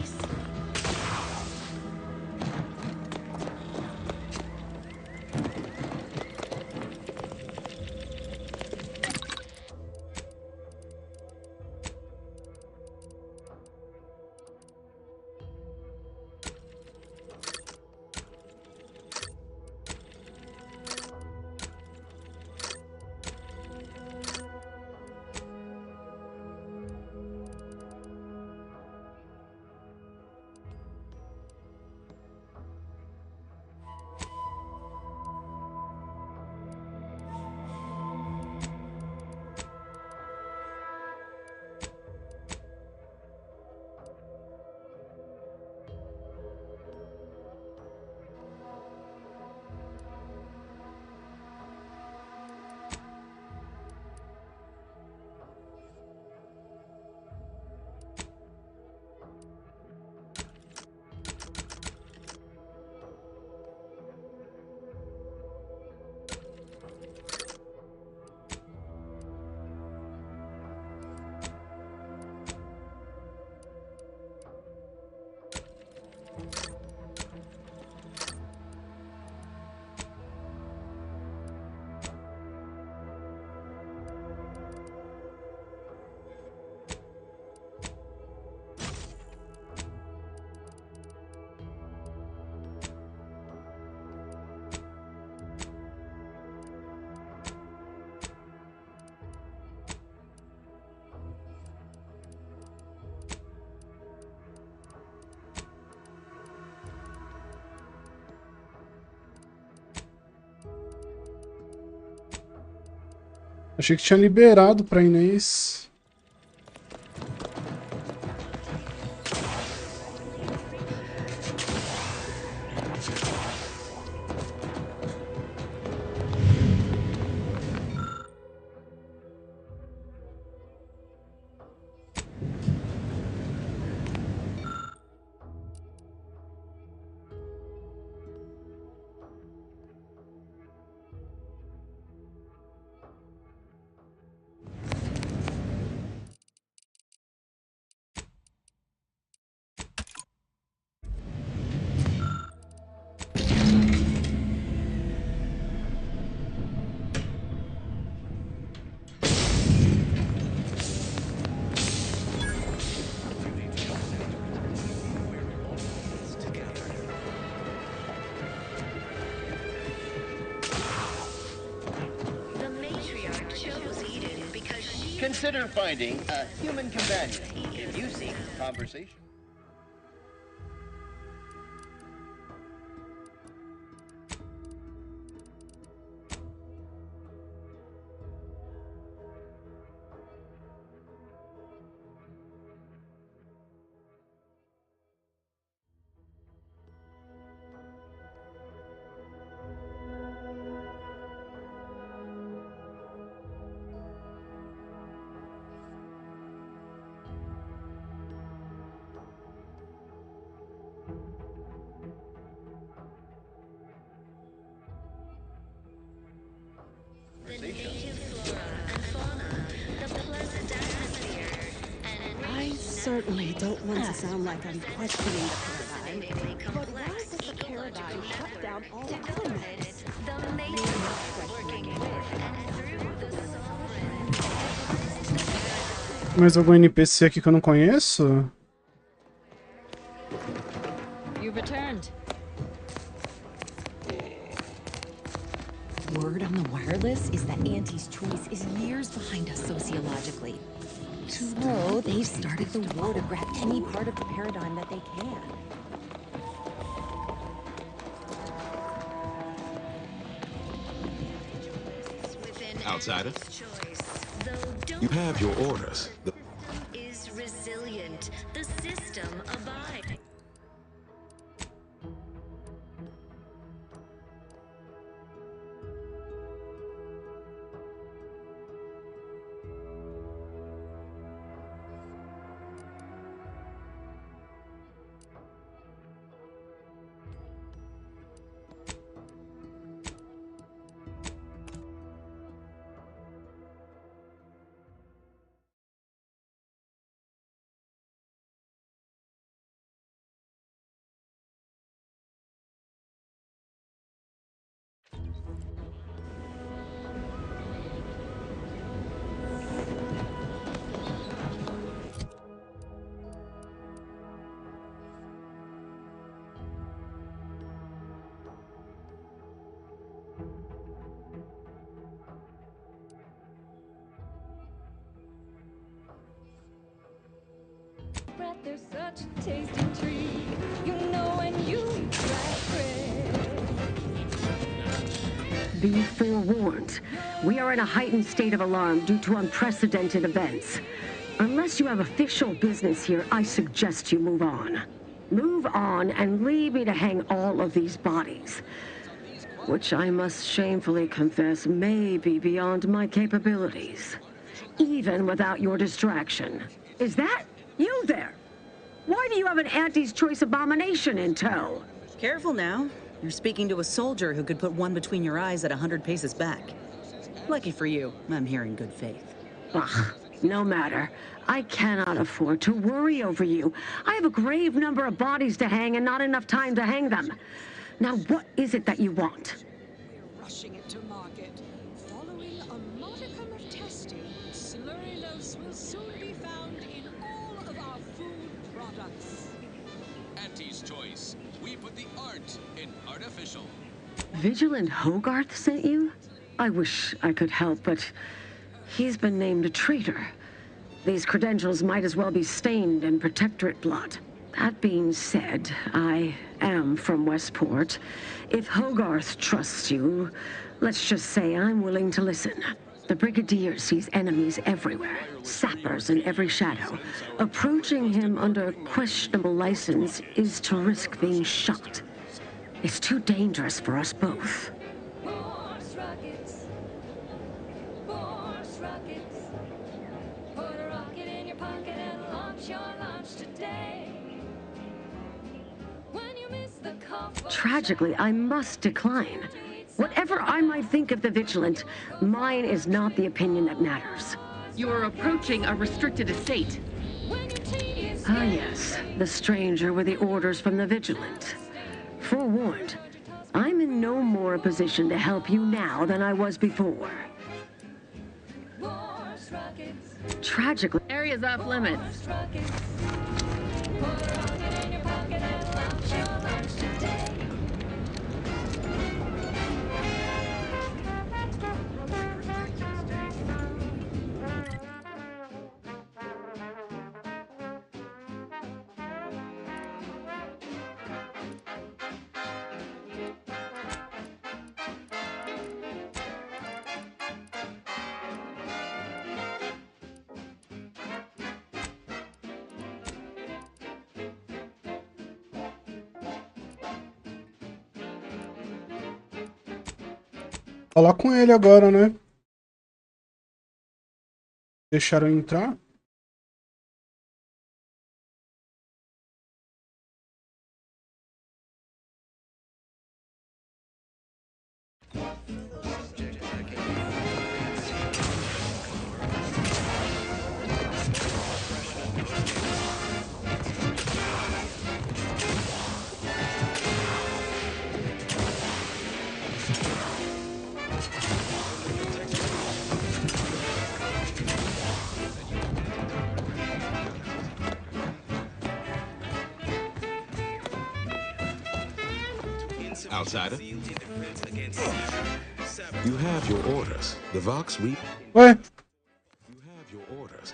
Achei que tinha liberado pra Inês.
The matriarch chose Eden because she...
Consider finding a human companion if you seek conversation.
The native flora and fauna, the pleasant atmosphere, and
I certainly don't want to sound like I'm questioning the paradigm, but why does the paradigm shut down all elements?
the matriarch working with and through the sovereign.
Mais algum NPC aqui que eu não conheço?
You returned. Word on the wireless is that Auntie's choice is years behind us sociologically. So they've started the war to grab any part of the paradigm that they can.
Outsider, you have your orders.
The system is resilient. The system abides.
There's such a tasting treat, you know, when you
Be forewarned. We are in a heightened state of alarm due to unprecedented events. Unless you have official business here, I suggest you move on. Move on and leave me to hang all of these bodies. Which I must shamefully confess may be beyond my capabilities. Even without your distraction. Is that you there? Why do you have an Auntie's Choice abomination in tow?
Careful now. You're speaking to a soldier who could put one between your eyes at 100 paces back. Lucky for you, I'm here in good faith.
Ugh, no matter. I cannot afford to worry over you. I have a grave number of bodies to hang and not enough time to hang them. Now, what is it that you want?
We're rushing it to market. Following a modicum of testing, slurry loaves will soon be found in all of our food products.
Auntie's Choice. We put the art in artificial.
Vigilant Hogarth sent you? I wish I could help, but he's been named a traitor. These credentials might as well be stained in Protectorate blood. That being said, I am from Westport. If Hogarth trusts you, let's just say I'm willing to listen. The Brigadier sees enemies everywhere, sappers in every shadow. Approaching him under questionable license is to risk being shot. It's too dangerous for us both.
Force rockets. Force rockets. Put a rocket in your pocket and launch your launch today. When you miss the call for
Tragically, I must decline. Whatever I might think of the Vigilant, mine is not the opinion that matters.
You are approaching a restricted estate.
Ah yes, the stranger with the orders from the Vigilant. Forewarned, I'm in no more a position to help you now than I was before. Tragically,
Area's off limits.
Falar com ele agora, né? Deixaram entrar?
Outsider, you have your orders. The Vox Reap.
Ué?
You have your orders.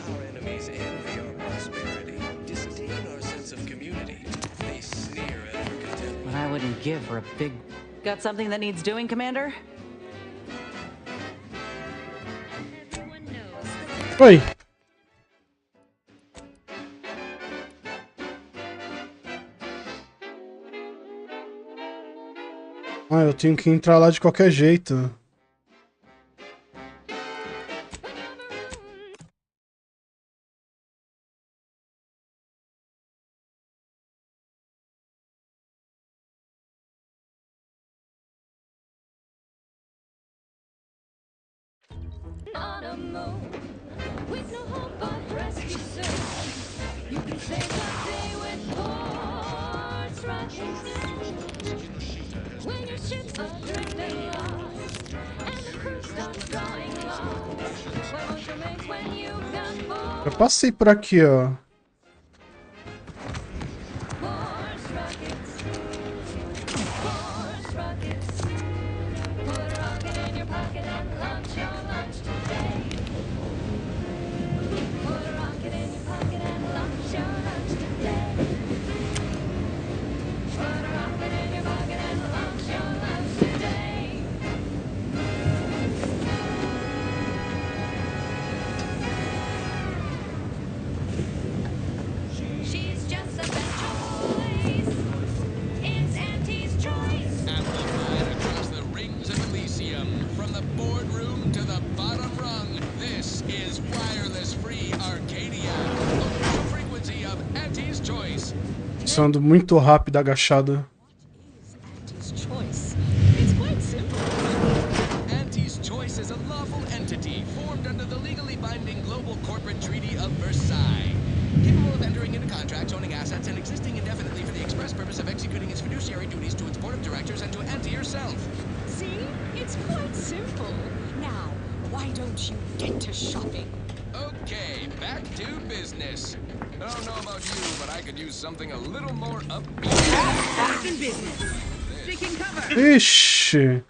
Our enemies envy our prosperity, disdain our sense of community. They sneer at our contentment.
What I wouldn't give for a big... Got something that needs doing, Commander?
Oi. Ah, eu tenho que entrar lá de qualquer jeito.
On a moon with no hope of rescue soon. You can save the day with horse rockets. When your ship's adrift and lost, and the crew starts drawing lots. What won't you make when you've got
Já passei por aqui, ó.
horse rockets? Horse rockets. Put a rocket in your pocket and launch your lunch today. Put a rocket in your pocket and launch your lunch today. Put a rocket in your pocket and launch your lunch today. She's just the best choice. It's Auntie's choice.
Amplified across the rings of Elysium, from the boardroom to the bottom rung. This is wireless free Arcadia, the frequency of Auntie's choice.
Sendo muito rápido, agachado.
Auntie's choice. It's quite simple.
Auntie's choice is a lawful entity formed under the legally binding Global Corporate Treaty of Versailles, capable of entering into contracts, owning assets, and existing indefinitely for the express purpose of executing its fiduciary duties to its board of directors and to Auntie herself.
See? It's quite simple. Now, why don't you get to shopping?
Okay, back to business. I don't know about you, but I could use something a little more upbeat.
Back in business. Seeking cover.
Ixi.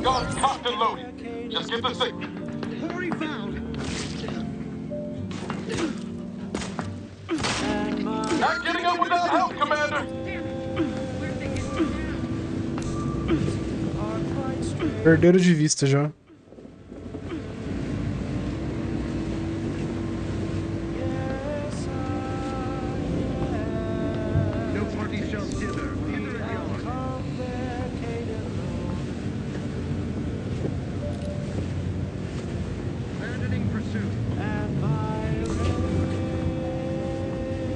Guns cocked and loaded. Just get the signal.
Already found.
Not getting up without help, Commander.
Perderam de vista já.
No party shall dither. Hither and yon. Abandoning pursuit.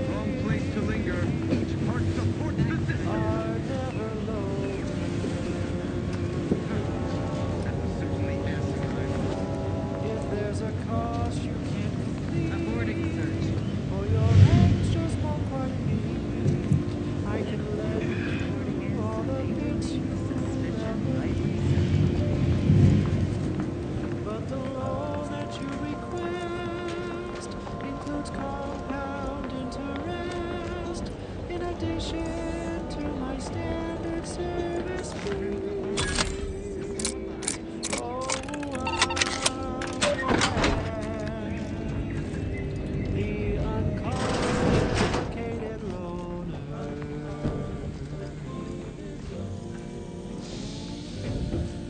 Wrong place to linger. Each part supports the system. Certainly asinine.
If there's a cost you can't complete,
Aborting search.
or your hands just won't quite meet, I can let you do all the things you never need. But the loan that you request includes compound interest, in addition to my standard service fee. Oh, the uncomplicated loner.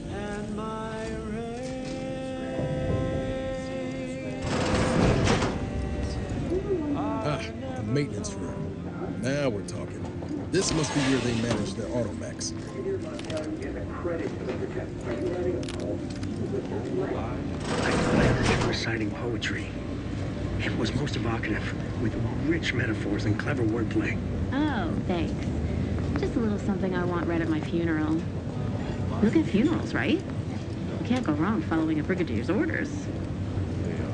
And
maintenance room. Now we're talking. This must be where they manage their automechs.
I thought you were reciting poetry. It was most evocative, with rich metaphors and clever wordplay.
Oh, thanks. Just a little something I want read at my funeral. Look at funerals, right? You can't go wrong following a brigadier's orders.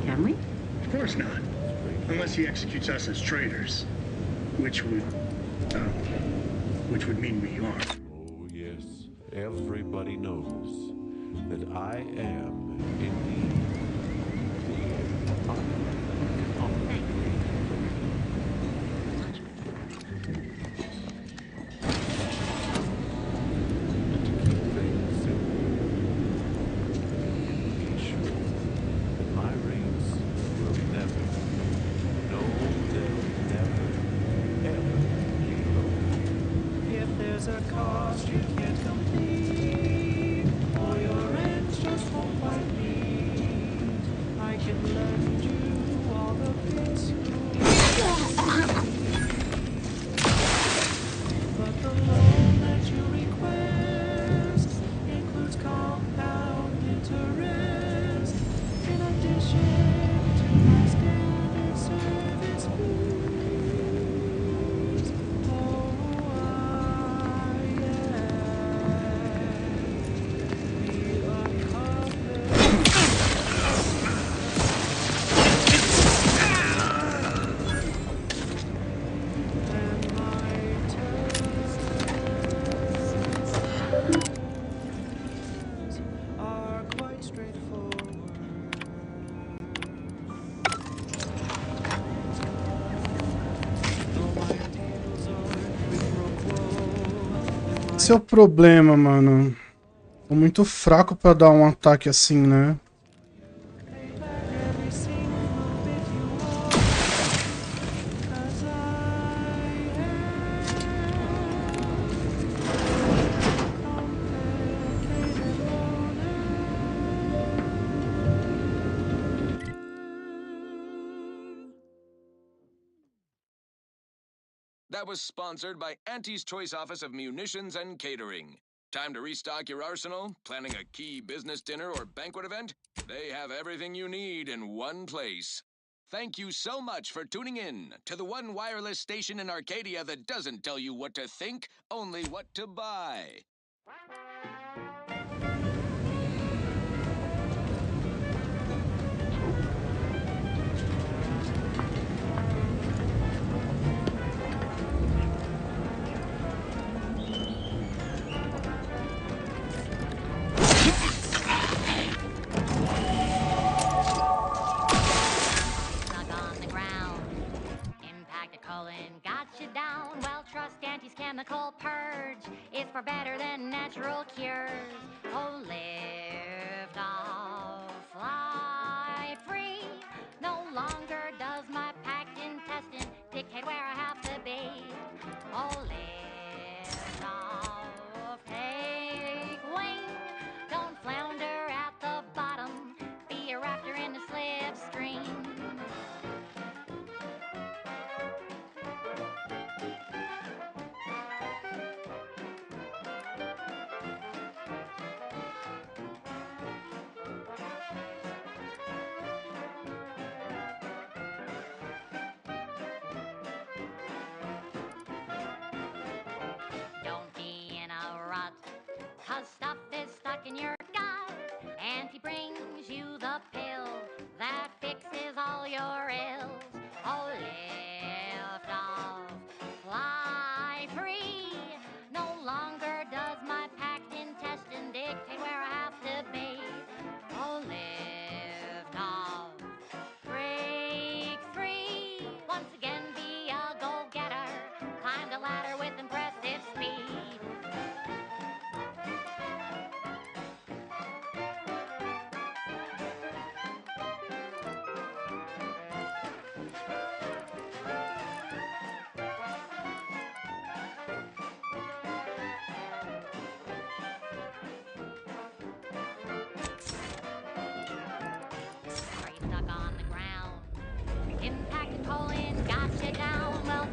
Can we?
Of course not. Unless he executes us as traitors. Which would mean we are.
Oh, yes. Everybody knows that I am indeed
If there's a cost you can't complete, or your ends just won't quite meet, I can lend you all the bits you but the loan that you request includes compound interest, in addition to my standard service fees. Are quite straightforward.
Esse é o problema, mano. Tô muito fraco pra dar um ataque assim, né?
That was sponsored by Auntie's Choice Office of Munitions and Catering. Time to restock your arsenal? Planning a key business dinner or banquet event? They have everything you need in one place. Thank you so much for tuning in to the one wireless station in Arcadia that doesn't tell you what to think, only what to buy.
Got you down, well, trust Auntie's chemical purge is far better than natural cures. Oh, lift off, fly free. No longer does my packed intestine dictate where I have to be. Oh, lift off, take wing. Don't flounder at the bottom, be a raptor in the slipstream.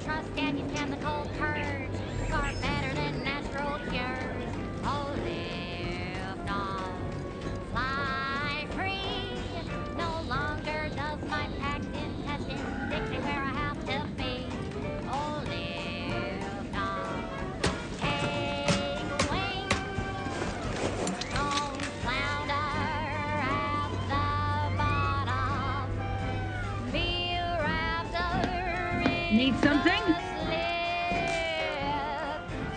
Don't trust Andy's chemical purge. Far better than natural cures. Oh, lift off, fly free. No longer does my packed intestine dictate where I have to be. Oh, lift off, take wing. Don't flounder at the bottom. Be a raptor in
Need something?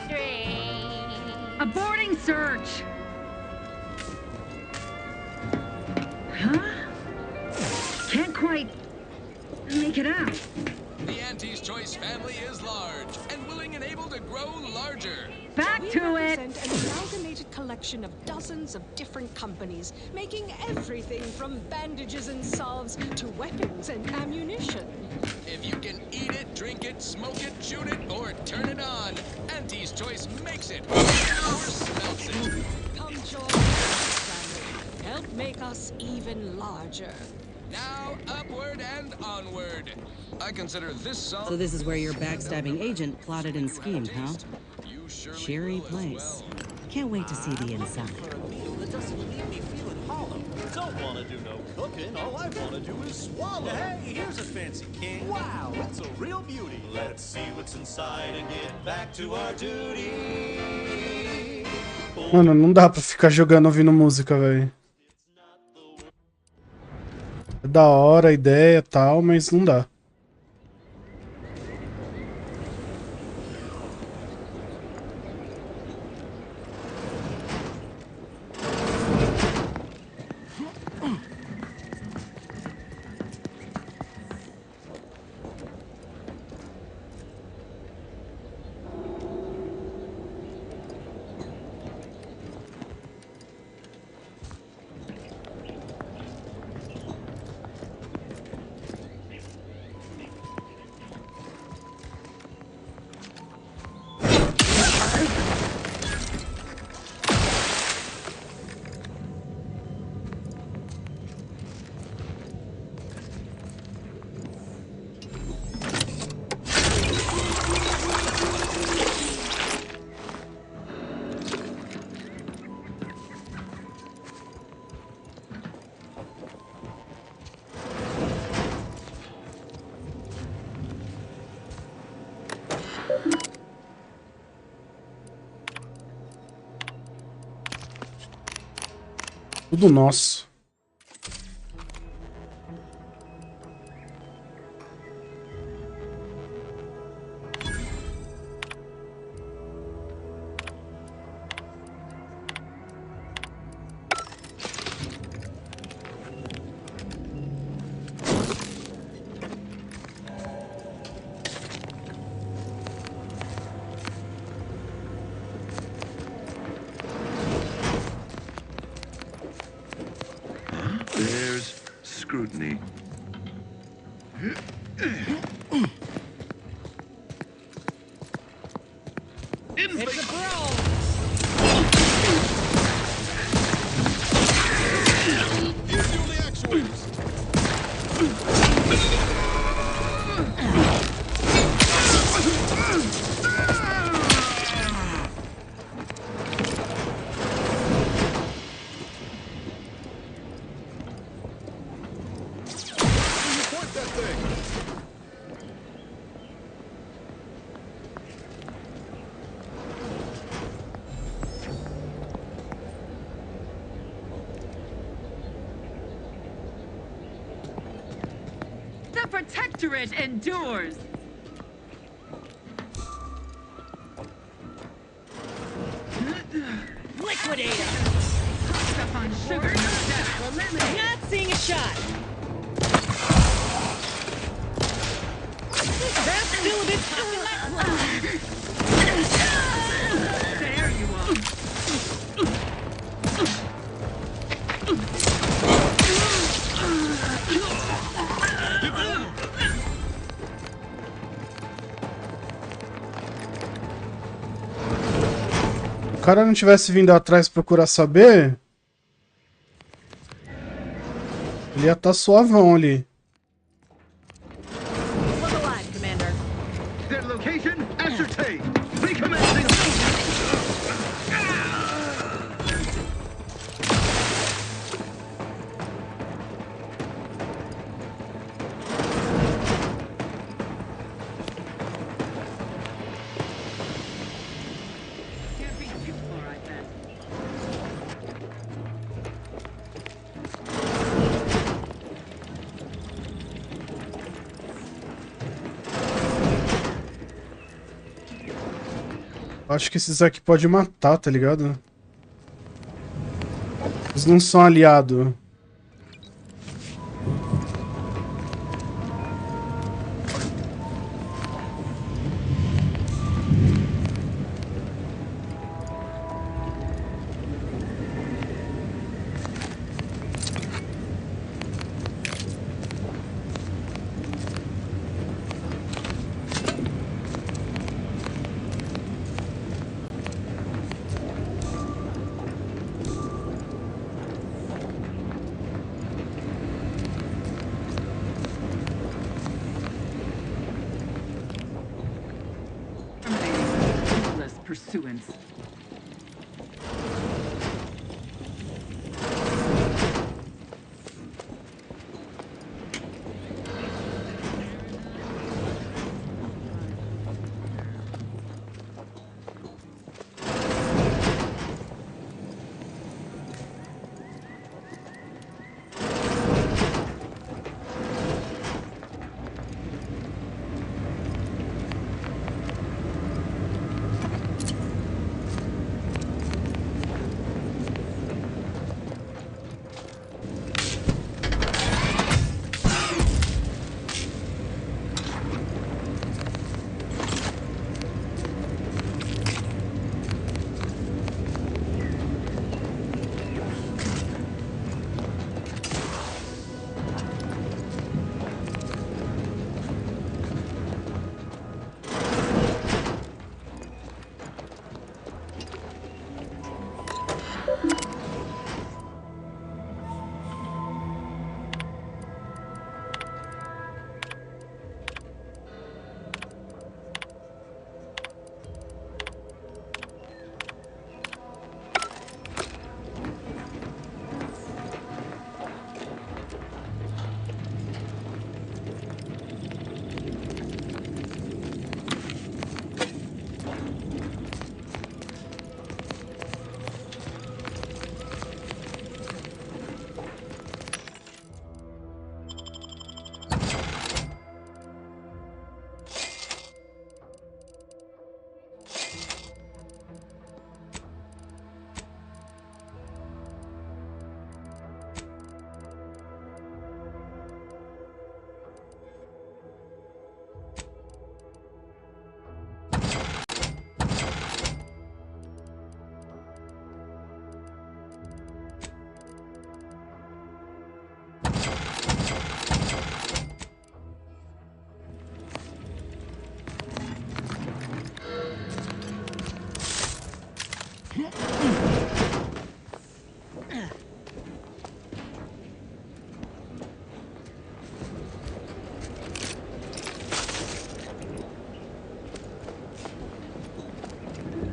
slipstream.
Aborting search. Huh? Can't quite make it out.
The Auntie's Choice family is large and willing and able to grow larger.
Back
We
to it.
represent an amalgamated collection of dozens of different companies, making everything from bandages and salves to weapons and ammunition.
If you can eat it, drink it, smoke it, shoot it, or turn it on, Auntie's Choice makes it or smells it.
Come join us, family. Help make us even larger.
Now, upward and onward. I consider this song...
So this is where your backstabbing agent plotted and schemed, huh? Cheery place. Can't wait to see the inside.
That doesn't leave me feeling hollow. Don't want to do no cooking. All I want to do is swallow. Hey, here's a fancy king. Wow, it's a real beauty. Let's see what's inside and get back to our duty.
Mano, não dá pra ficar jogando ouvindo música, velho. É da hora a ideia e tal, mas não dá. Tudo nosso.
There's scrutiny.
It's a brawl.
Refuel the actuators. Report that thing.
The Protectorate endures.
Liquidator!
Stuff on sugar, no doubt. Eliminate.
Not seeing a shot. That's still a bit
There you are.
Se o cara não tivesse vindo atrás procurar saber, ele ia estar suavão ali.
Look alive, Commander.
The
Acho que esses aqui pode matar, tá ligado? Eles não são aliados.
Endless pursuance.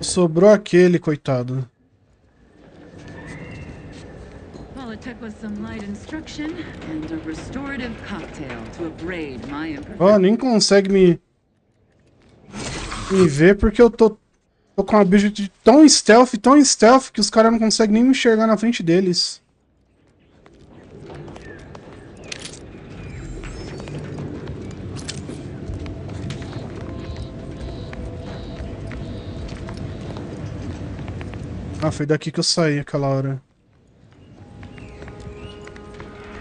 Sobrou aquele, coitado.
Politic with some light instruction and a restorative cocktail to abrade my imperfection.
Ó, nem consegue me ver porque eu tô com uma bicha de tão stealth que os caras não conseguem nem me enxergar na frente deles. Ah, foi daqui que eu saí aquela hora.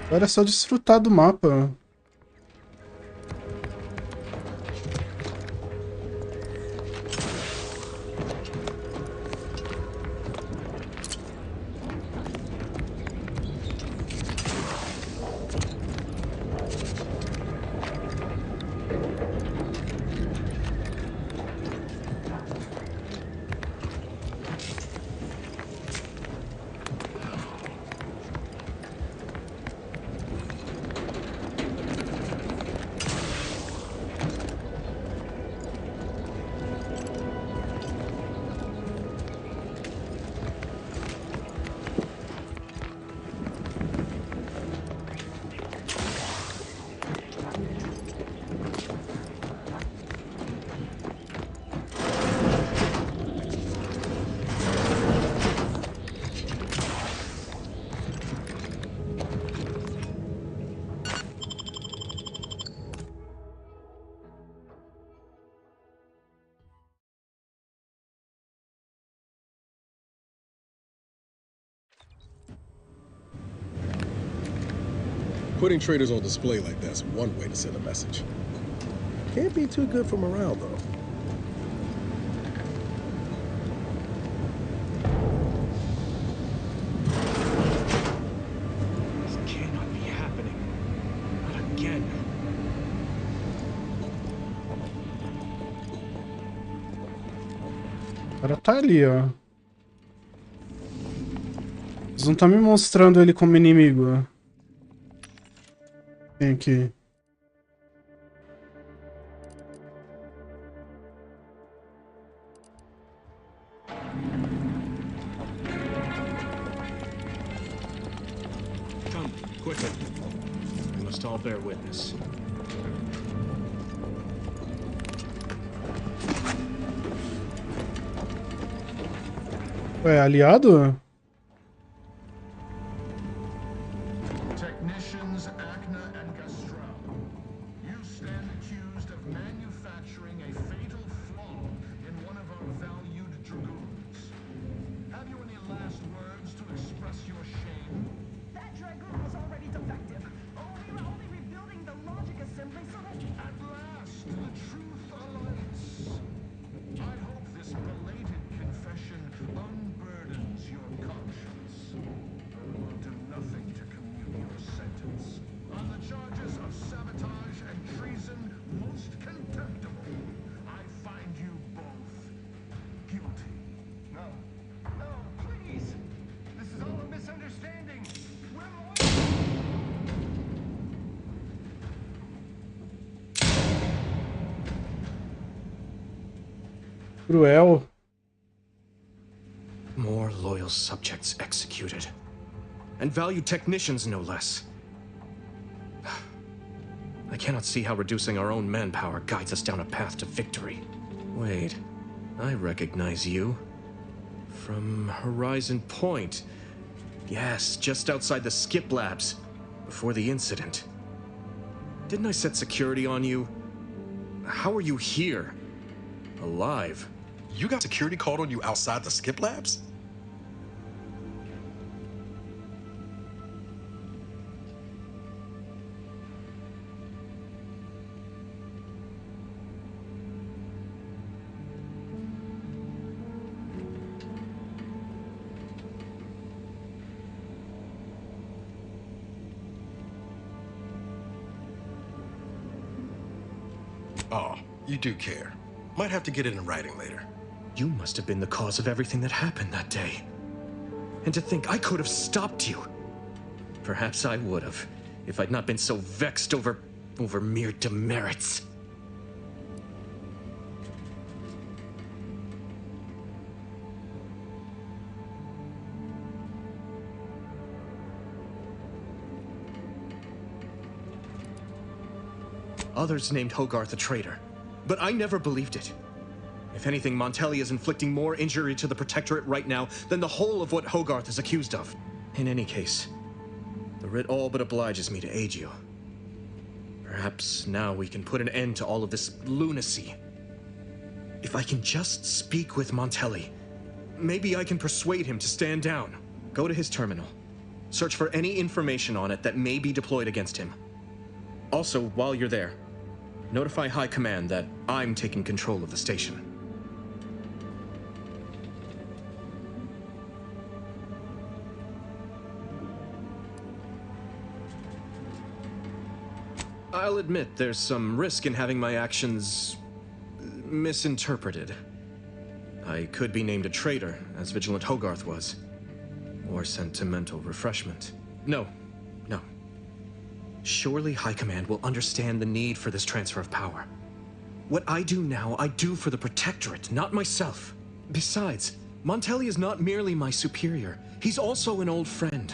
Agora é só desfrutar do mapa.
Putting traitors on display like that's one way to send a message. Can't be too good for morale, though.
This cannot be happening. Not again.
O cara tá ali, ó. Eles não estão me mostrando ele como inimigo, ó. Tem aqui.
Come, quicker. We must all bear witness.
Ué, aliado?
Technicians Acna and Gastrell, you stand accused of manufacturing a fatal flaw in one of our valued dragoons. Have you any last words to express your shame?
That dragoon was already defective. Oh, we were only rebuilding the logic assembly so that...
At last, the truth alights. I hope this belated confession unburdens your conscience. I will do nothing to commute your sentence. On the charges of sabotage and treason, most contemptible, I find you both guilty.
No. No, please. This is all a misunderstanding.
Cruel.
More loyal subjects executed. And valued technicians, no less. I cannot see how reducing our own manpower guides us down a path to victory. Wait, I recognize you. From Horizon Point. Yes, just outside the skip labs. Before the incident. Didn't I set security on you? How are you here? Alive?
You got security called on you outside the skip labs? Oh, you do care. Might have to get it in writing later.
You must have been the cause of everything that happened that day. And to think I could have stopped you. Perhaps I would have, if I'd not been so vexed over mere demerits. Others named Hogarth a traitor, but I never believed it. If anything, Montelli is inflicting more injury to the Protectorate right now than the whole of what Hogarth is accused of. In any case, the writ all but obliges me to aid you. Perhaps now we can put an end to all of this lunacy. If I can just speak with Montelli, maybe I can persuade him to stand down. Go to his terminal. Search for any information on it that may be deployed against him. Also, while you're there, notify High Command that I'm taking control of the station. I'll admit there's some risk in having my actions misinterpreted. I could be named a traitor, as Vigilant Hogarth was, or sent to mental refreshment. No. Surely High Command will understand the need for this transfer of power. What I do now, I do for the Protectorate, not myself. Besides, Montelli is not merely my superior, he's also an old friend.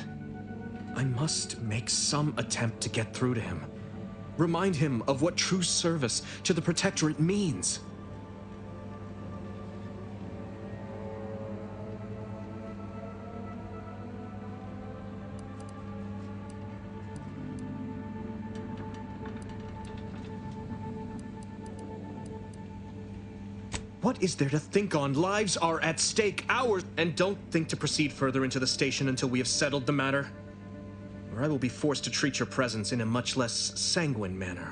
I must make some attempt to get through to him. Remind him of what true service to the Protectorate means. What is there to think on? Lives are at stake, ours, and don't think to proceed further into the station until we have settled the matter. or I will be forced to treat your presence in a much less sanguine manner.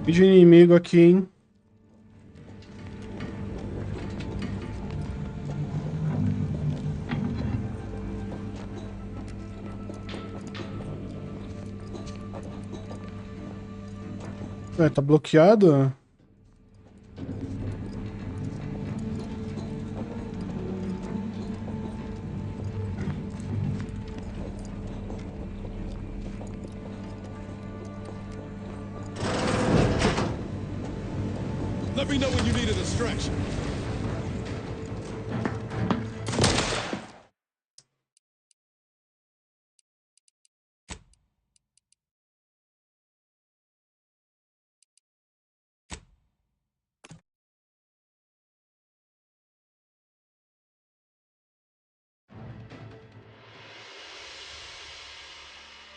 De inimigo aqui, hein? Ué, tá bloqueado?
Let me know when you need a distraction.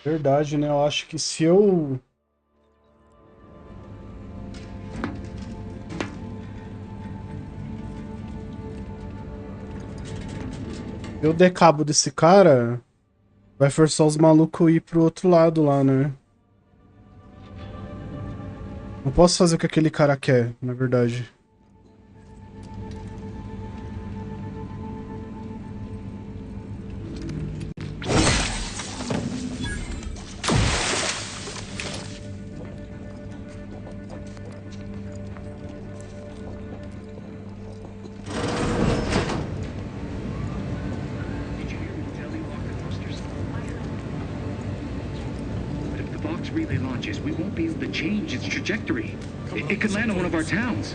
Verdade, né? Eu acho que se eu... Eu der cabo desse cara, vai forçar os malucos a ir pro outro lado lá, né? Não posso fazer o que aquele cara quer, na verdade.
Relay launches, we won't be able to change its trajectory. It could land on one of our towns.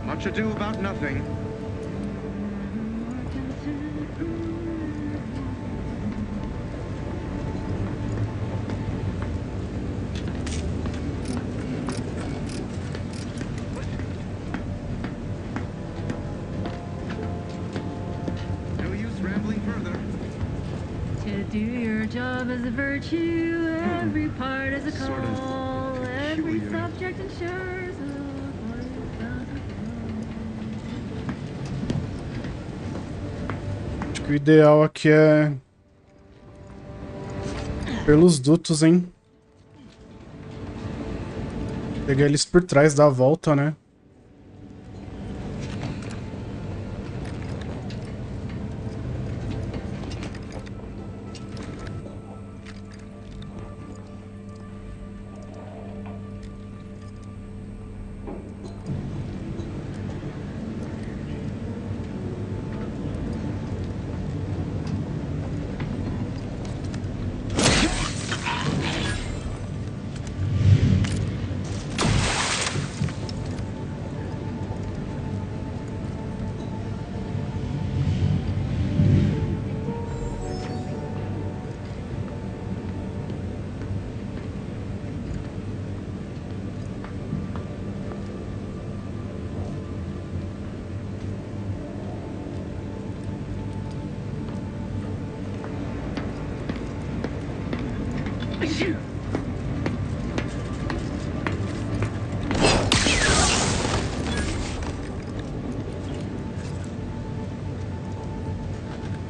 Much ado about nothing. No use rambling further.
To do your job is a virtue, every part is a call, every subject ensures a
Acho que o ideal aqui é pelos dutos, hein? Pegar eles por trás, dar a volta, né?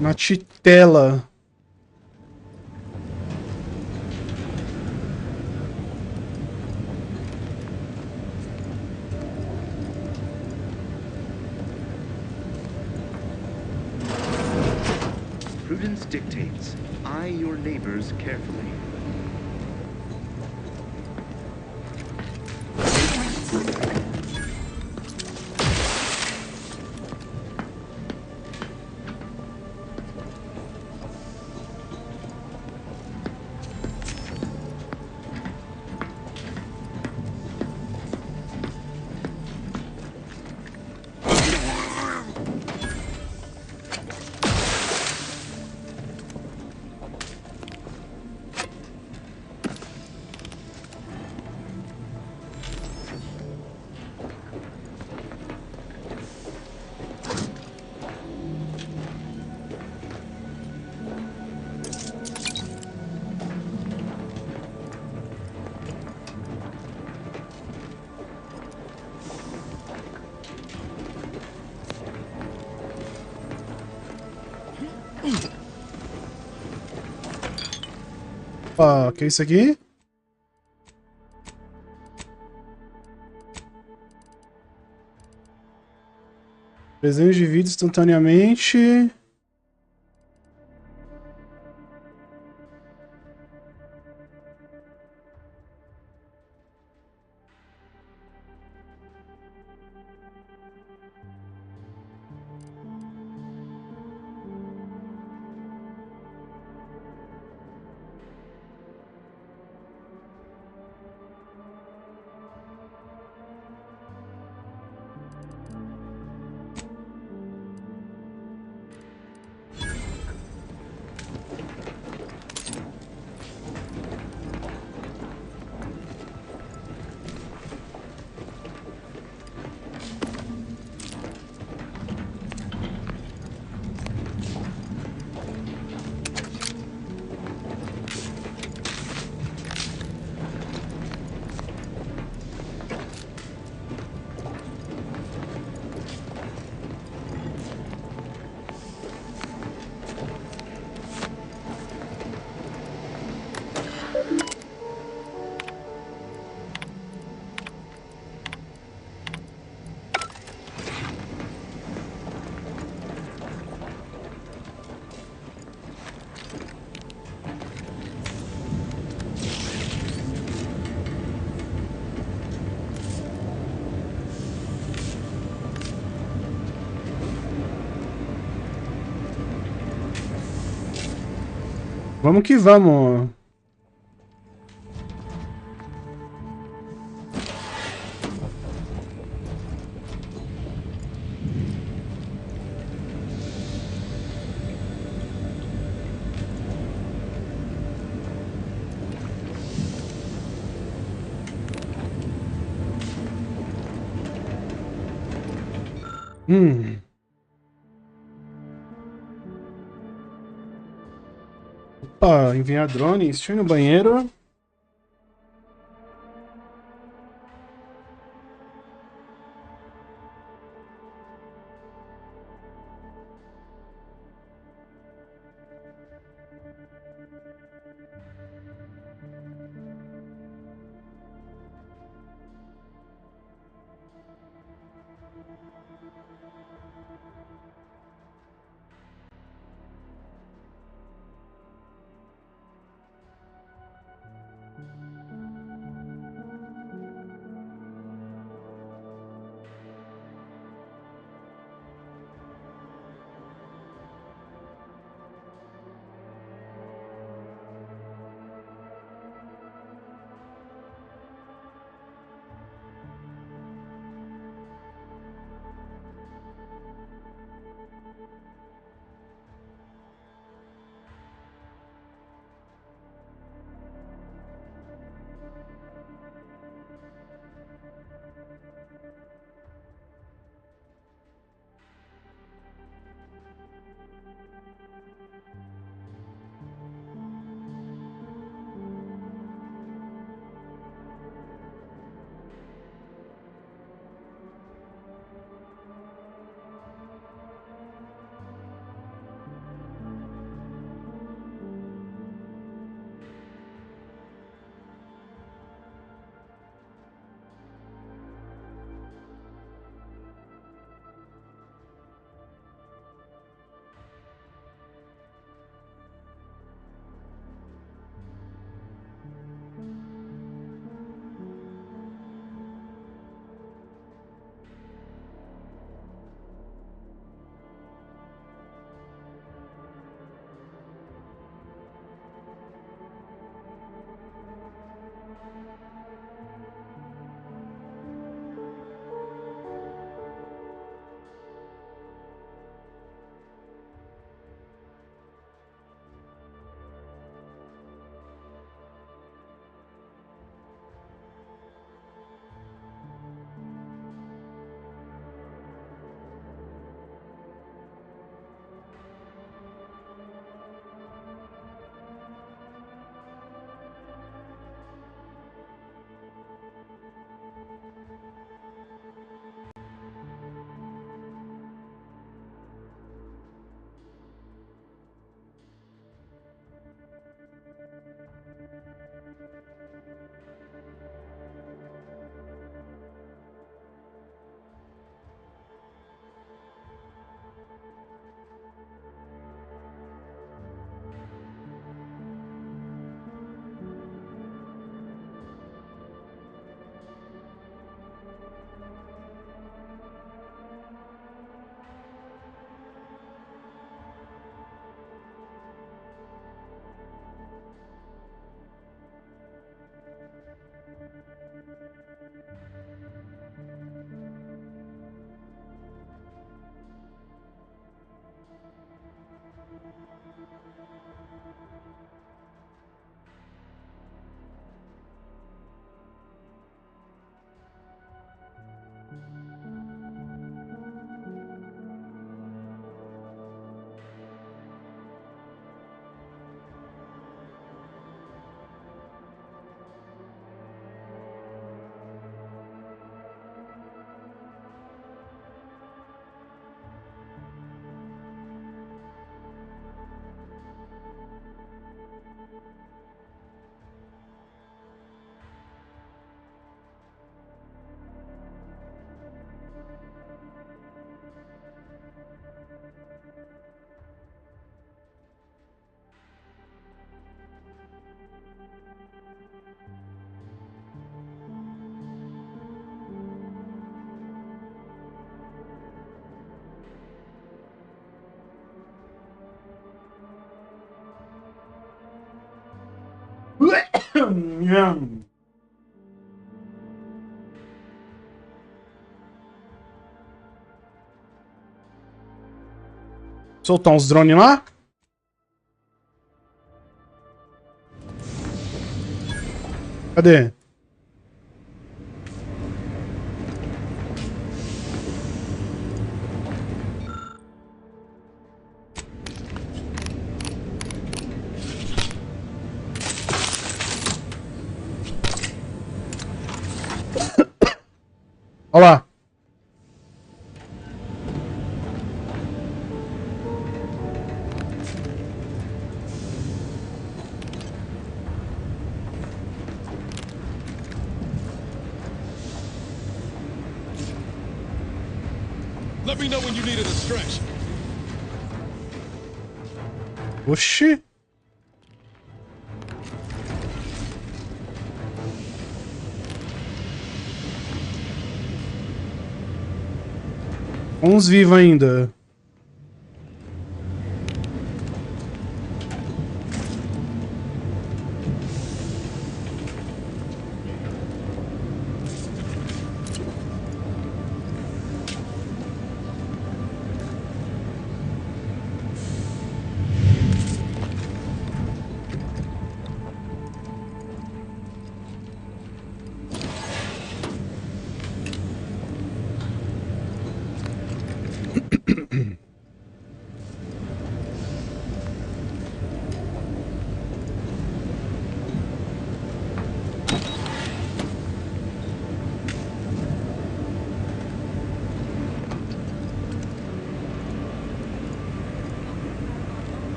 Na titela.
Prudence dictates, eye your neighbors carefully.
Opa, que é isso aqui? Desenhos de vídeo instantaneamente. Vamos que vamos. Opa, enviar drone, estou no banheiro. Soltar uns drones lá? Cadê? Olha lá.
Let me know when you needed a stretch.
Oxi. Uns vivos ainda.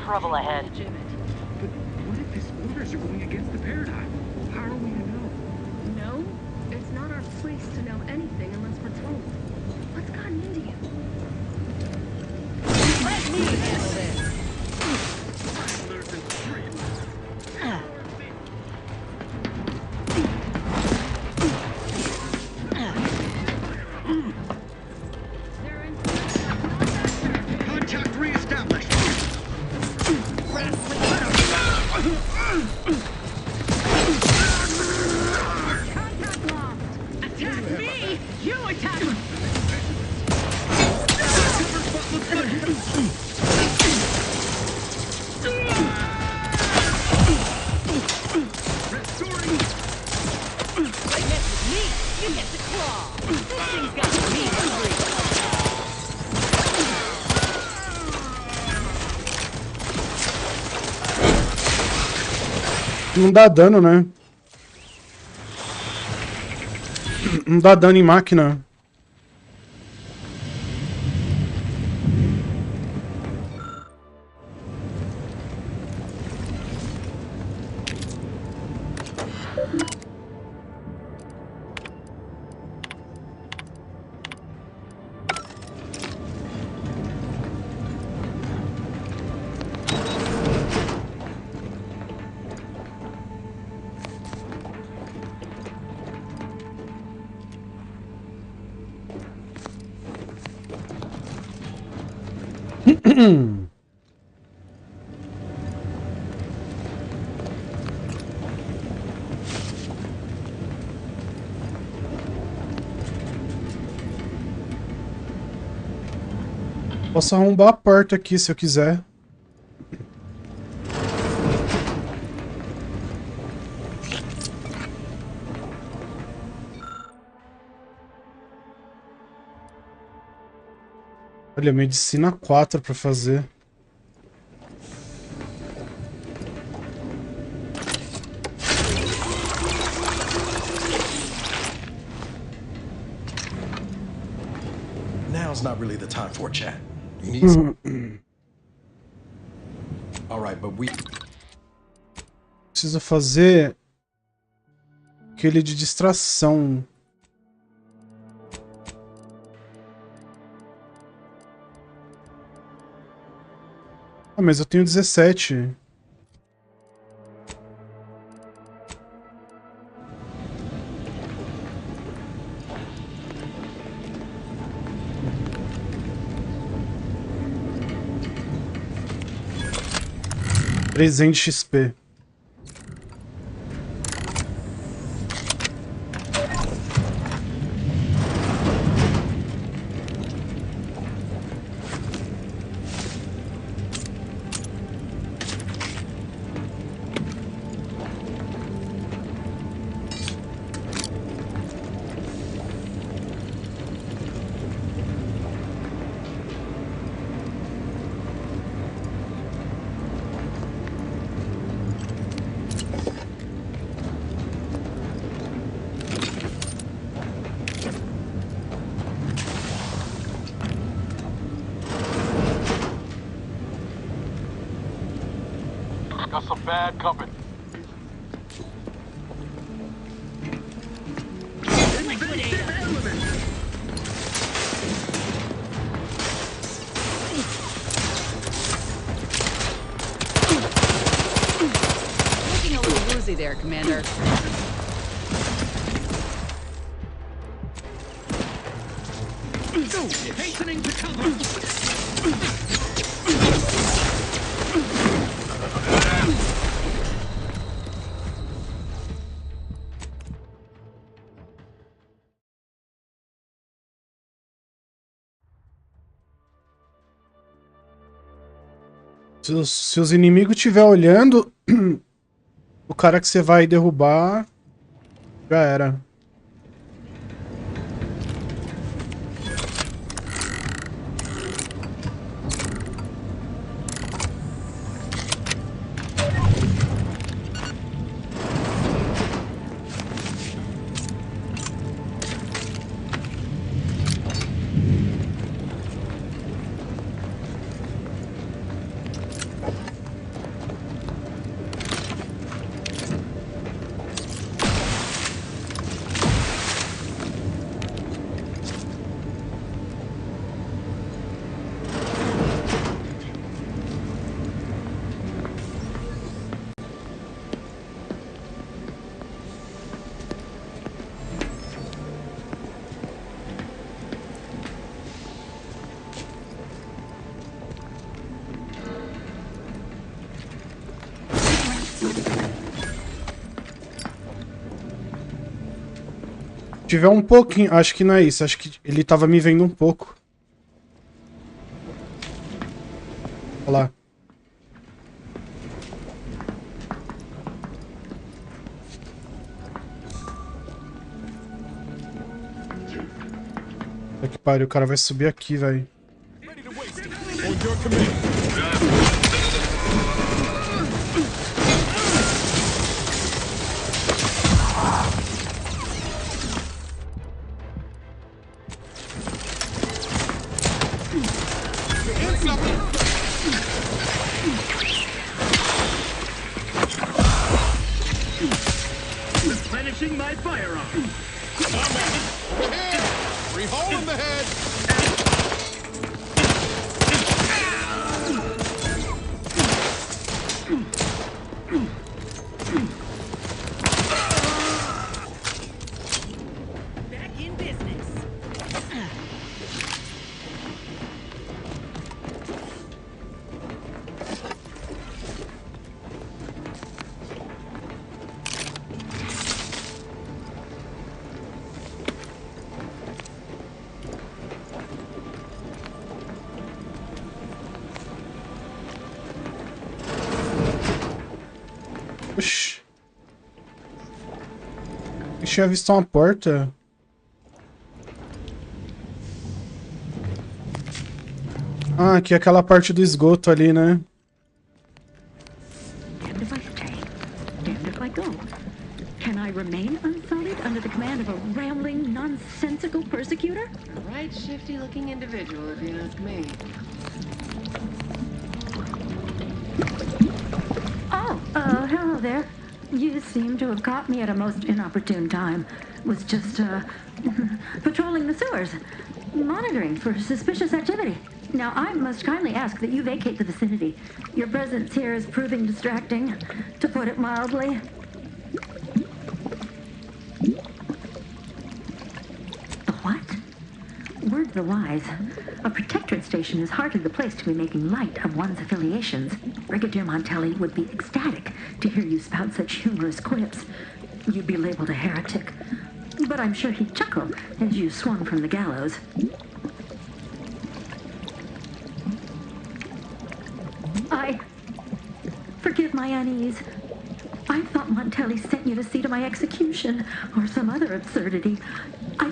Trouble ahead.
But what if his orders are going against the paradigm? How are we to know?
No? It's not our place to know anything unless we're told. What's gotten into you?
Let me handle this.
Contact reestablished.
Contact lost! Attack me! You attack me!
Right next with me, you get the claw. This thing's got me hungry.
Não dá dano, né? Não dá dano em máquina. Posso arrombar a porta aqui se eu quiser. Olha, medicina 4 pra fazer.
Now's not really the time for a chat. You need some... All right, but we...
Preciso fazer aquele de distração. Ah, mas eu tenho 17. Presente XP.
got some bad company.
Looking a little woozy there, Commander.
Hastening to cover!
Se os inimigos estiver olhando, o cara que você vai derrubar já era. Se tiver um pouquinho, acho que não é isso, acho que ele tava me vendo um pouco. Olha lá. Puta que pariu, o cara vai subir aqui, velho.
Replenishing my firearm.
Free hole in the head.
Back in business.
Oxi. Eu tinha visto uma porta. Ah, aqui é aquela parte do esgoto ali, né?
Damned if I stay, damned if I go. Can I remain unsullied under the command of a rambling, nonsensical persecutor?
A right shifty-looking individual, if you ask me.
Oh, hello there. You seem to have caught me at a most inopportune time. Was just, patrolling the sewers, monitoring for suspicious activity. Now, I must kindly ask that you vacate the vicinity. Your presence here is proving distracting, to put it mildly. What? Word of the wise. A protectorate station is hardly the place to be making light of one's affiliations. Brigadier Montelli would be ecstatic to hear you spout such humorous quips. You'd be labeled a heretic. But I'm sure he'd chuckle as you swung from the gallows. Forgive my unease. I thought Montelli sent you to see to my execution, or some other absurdity. I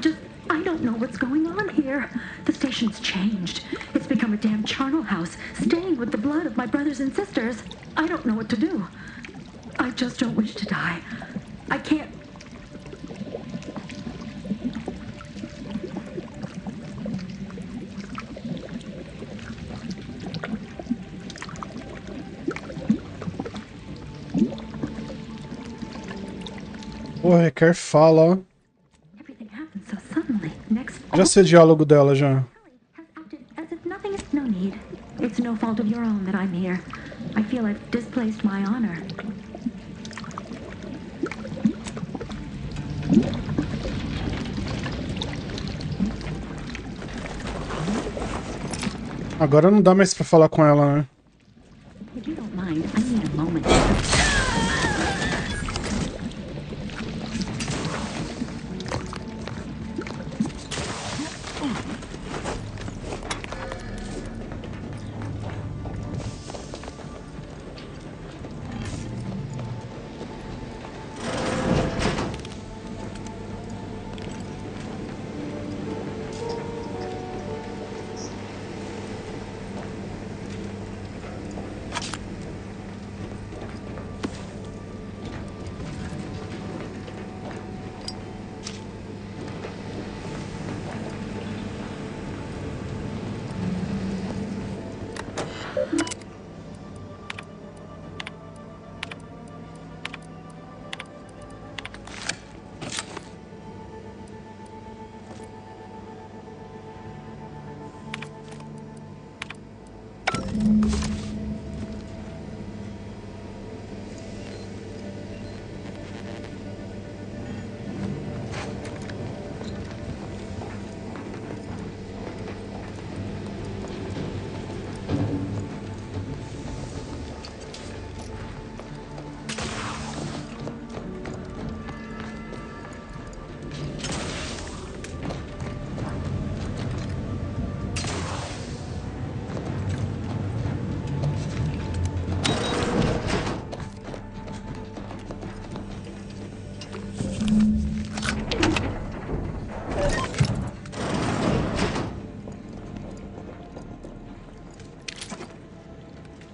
don't know what's going on here. The station's changed. It's become a damn charnel house, stained with the blood of my brothers and sisters. I don't know what to do. I just don't wish to die. I can't...
Pô, requer fala, ó.
Everything happened so suddenly. Next,
Já sei o diálogo dela, já.
as if nothing is no need. It's no fault of your own that I'm here. I feel I've displaced my honor.
Agora não dá mais pra falar com ela, né?
If you don't mind, I need a moment.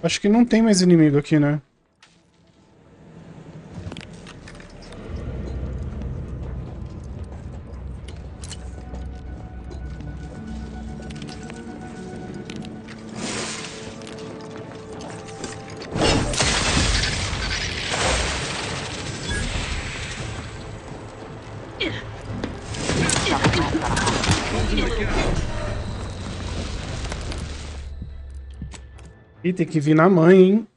Acho que não tem mais inimigo aqui, né? Ih, tem que vir na mãe, hein?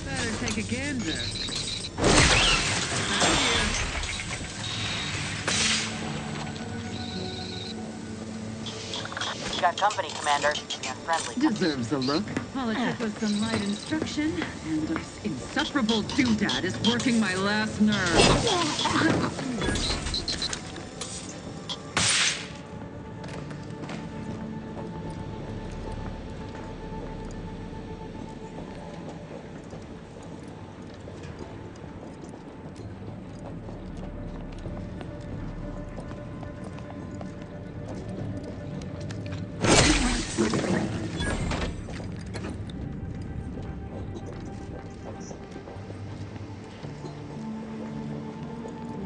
Better take a gander.
You got company, Commander. Be unfriendly.
Deserves a look. All it took was some light instruction, and this insufferable doodad is working my last nerve.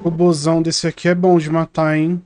O bozão desse aqui é bom de matar, hein?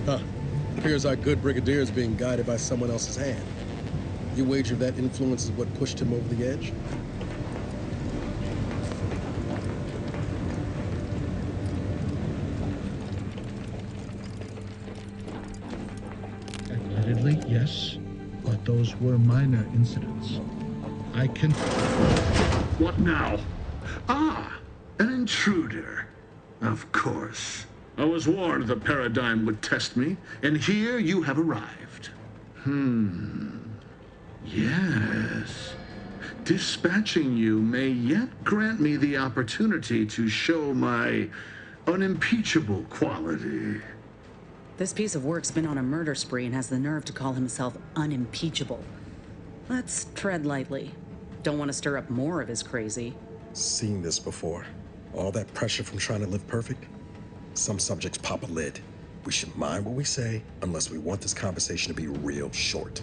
Huh. Appears our good brigadier is being guided by someone else's hand. You wager that influence is what pushed him over the edge?
Admittedly, yes, but those were minor incidents. I can...
What now? Ah, an intruder. Of course. I was warned the paradigm would test me, and here you have arrived. Yes. Dispatching you may yet grant me the opportunity to show my unimpeachable quality.
This piece of work's been on a murder spree and has the nerve to call himself unimpeachable. Let's tread lightly. Don't want to stir up more of his crazy.
Seen this before. All that pressure from trying to live perfect. Some subjects pop a lid. We should mind what we say unless we want this conversation to be real short.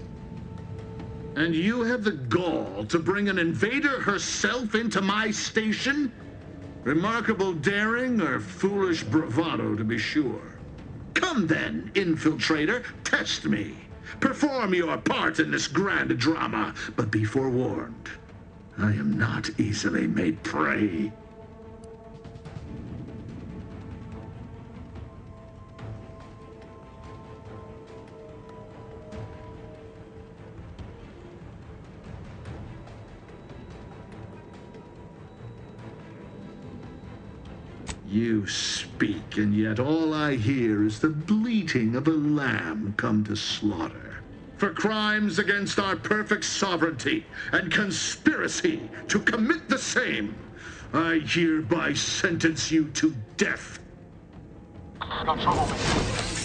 And you have the gall to bring an invader herself into my station? Remarkable daring or foolish bravado, to be sure. Come then, infiltrator, test me. Perform your part in this grand drama, but be forewarned. I am not easily made prey. You speak, and yet all I hear is the bleating of a lamb come to slaughter. For crimes against our perfect sovereignty and conspiracy to commit the same, I hereby sentence you to death.
Got trouble with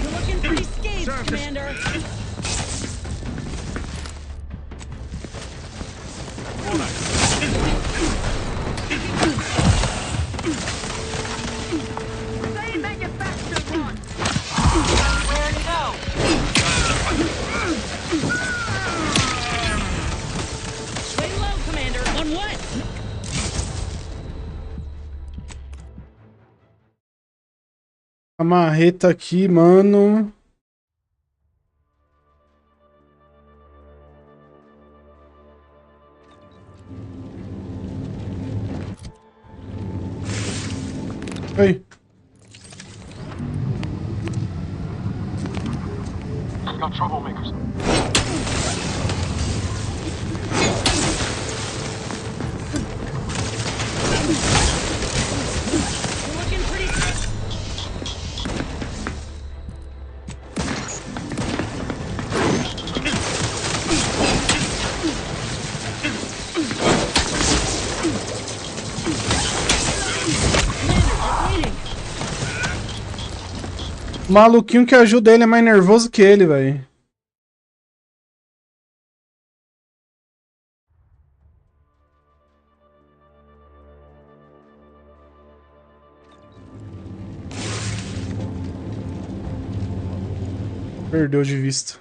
You're looking pretty scathed, Commander.
Say manufacture one.
Where to go? Lay low, Commander. On what?
A marreta aqui, mano. Hey.
Got troublemakers.
You're looking pretty...
O maluquinho que ajuda ele é mais nervoso que ele, velho. Perdeu de vista.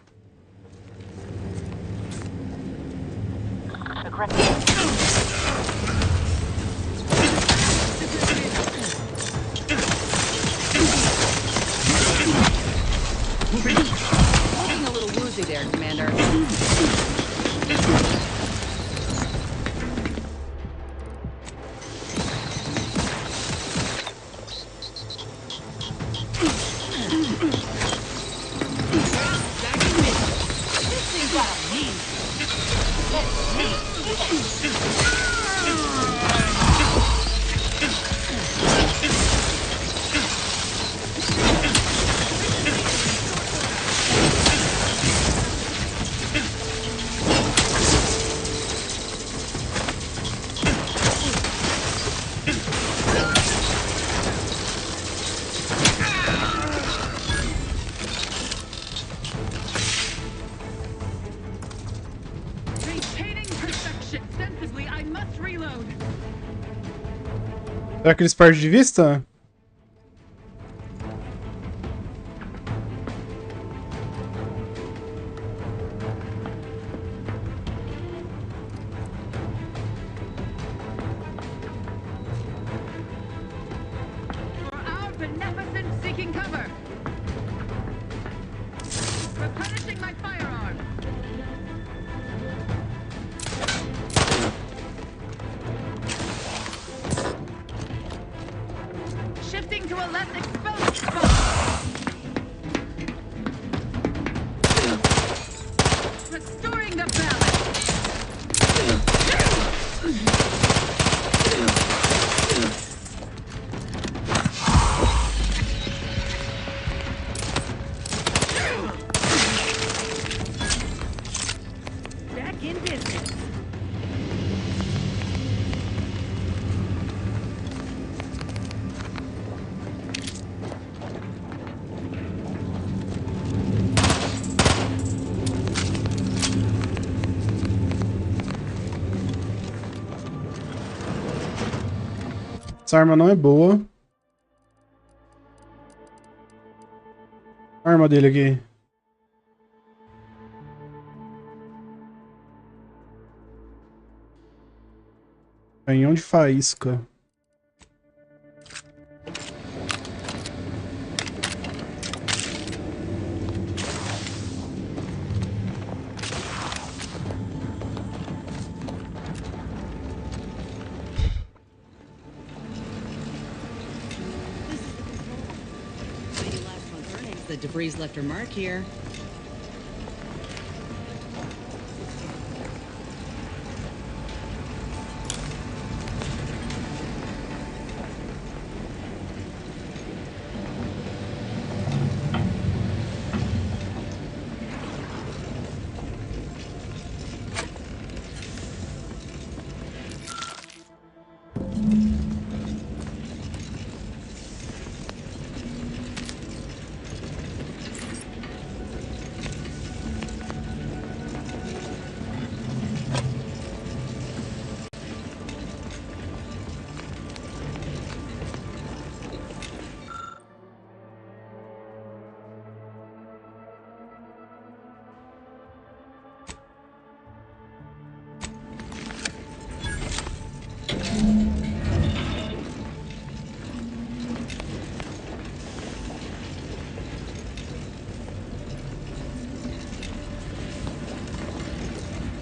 Looking a little woozy there, Commander.
Será que eles perdem de vista?
Shifting to a less exposed spot. Restoring the balance. Back in business.
Essa arma não é boa. A arma dele aqui. Canhão de faísca.
The debris left her mark here.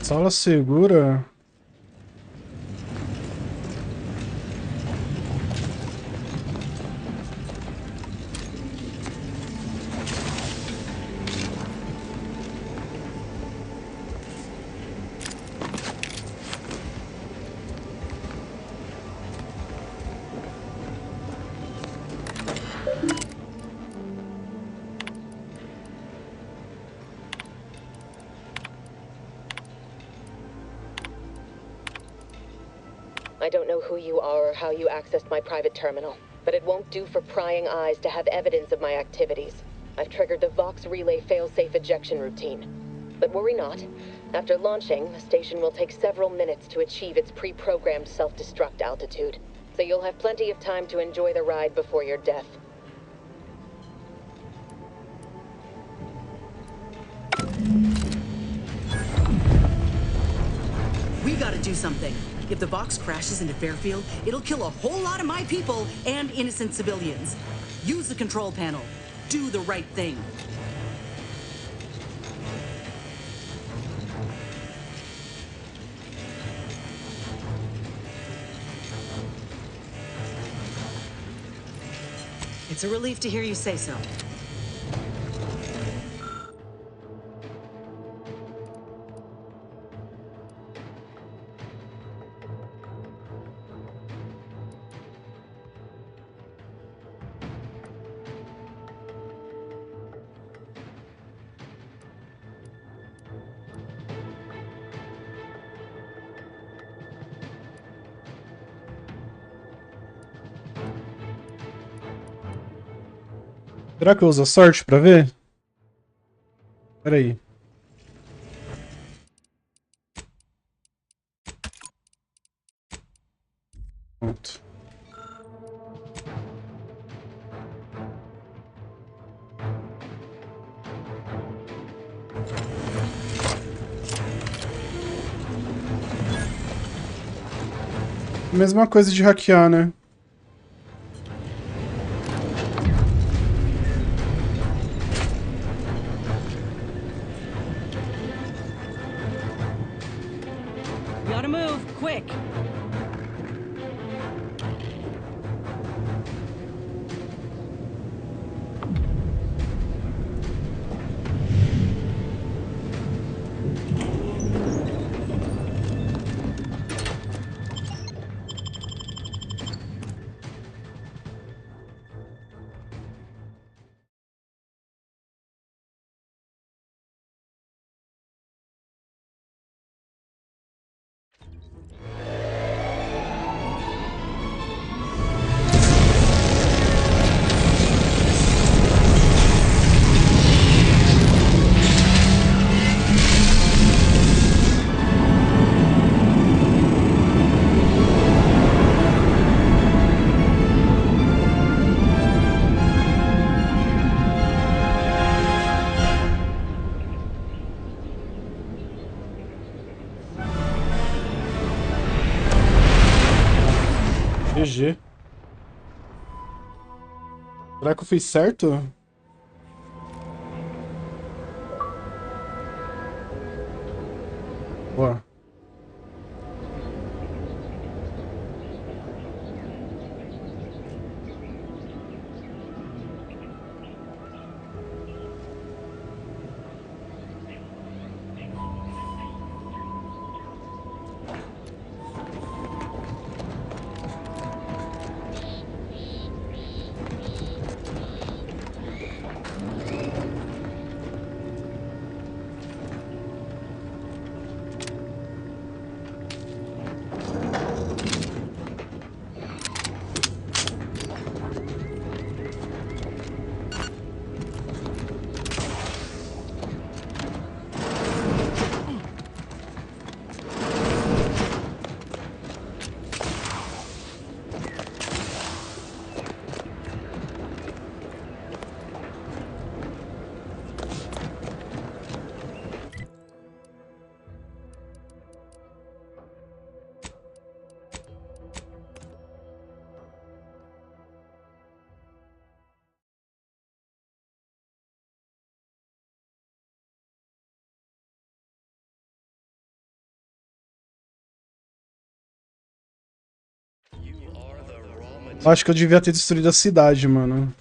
Sala segura.
I don't know who you are or how you accessed my private terminal, but it won't do for prying eyes to have evidence of my activities. I've triggered the Vox relay failsafe ejection routine. But worry not. After launching, the station will take several minutes to achieve its pre-programmed self-destruct altitude. So you'll have plenty of time to enjoy the ride before your death.
We gotta do something. If the Vox crashes into Fairfield, it'll kill a whole lot of my people and innocent civilians. Use the control panel. Do the right thing. It's a relief to hear you say so.
Será que eu uso a sorte pra ver? Pera aí. Pronto. Mesma coisa de hackear, né?
We ought to move, quick!
GG. Será que eu fiz certo? Boa. Acho que eu devia ter destruído a cidade, mano.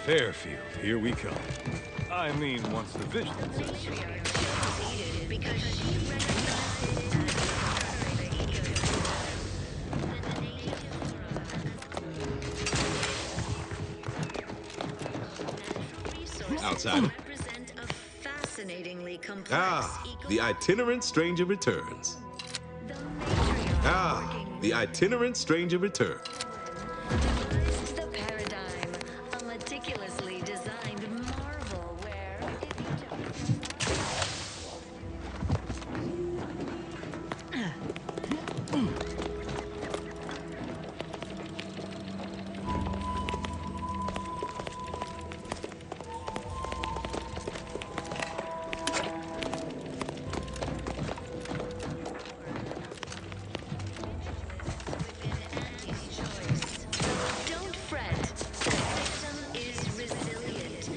Fairfield, here we come. I mean, once the vigilance is...
Outside. Represent a fascinatingly
Ah, the itinerant stranger returns. Ah, the itinerant stranger returns.
The paradigm, a meticulously designed marvel where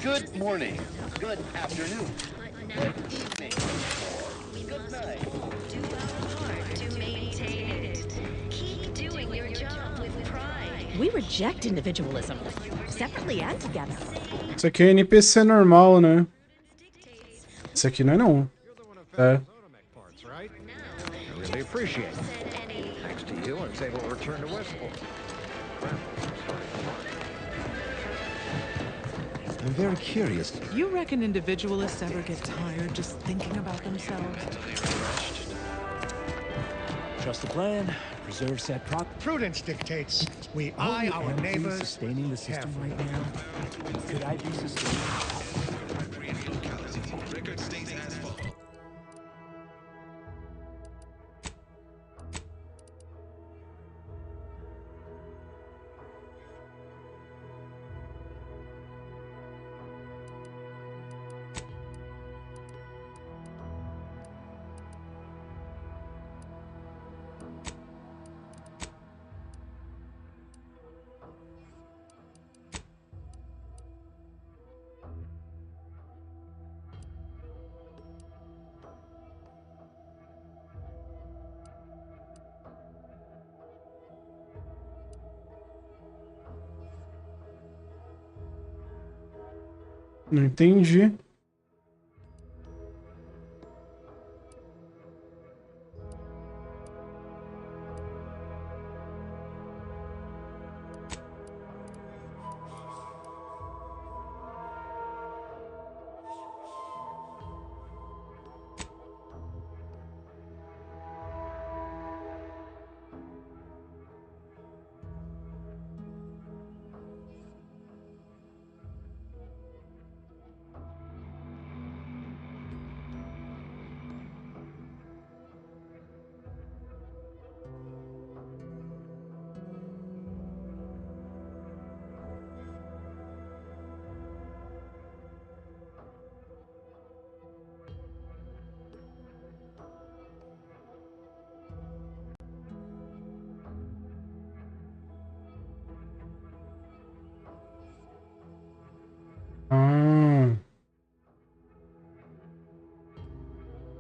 Good morning, good afternoon, good evening, good night.
do our part to maintain it. Keep doing your job with pride.
We reject individualism, separately and together.
Isso aqui é NPC normal, né? Isso aqui não é não. É.
Right? I really appreciate it. Thanks to you, I was able to return to Westport.
I'm very curious.
You reckon individualists ever get tired just thinking about themselves?
Trust the plan. Preserve said
Prudence dictates we eye our neighbors.
Sustaining the system right now. Could I be sustaining?
Record states as follows.
Não entendi. Ah.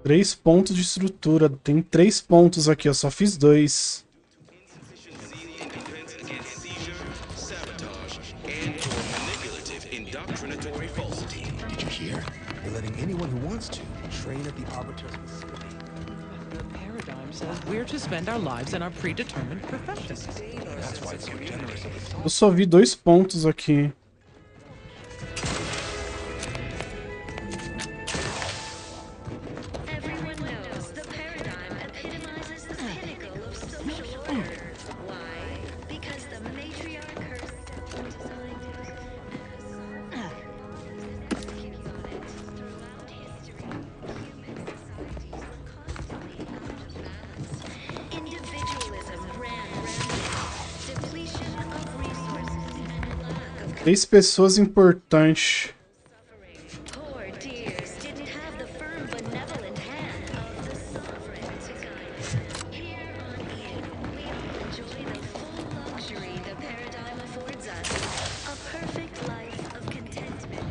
3 pontos de estrutura. Tem 3 pontos aqui, eu só fiz 2.
Did you hear? They're letting anyone who wants to train at the Arbiter's facility.
The paradigm says we're to spend our lives in our predetermined professions.
That's why it's so generous of the
Eu só vi 2 pontos aqui.
Everyone knows the paradigm epitomizes the pinnacle of social order. Why? Because the matriarch herself designed it. Throughout history, human societies were constantly out of balance. Individualism ran rampant. Depletion of resources and lack of
3 pessoas importantes.
poor dears didn't have the firm benevolent hand of the sovereign to guide them. Here on Eden, we all enjoy the full luxury the paradigm affords us. A perfect life of contentment.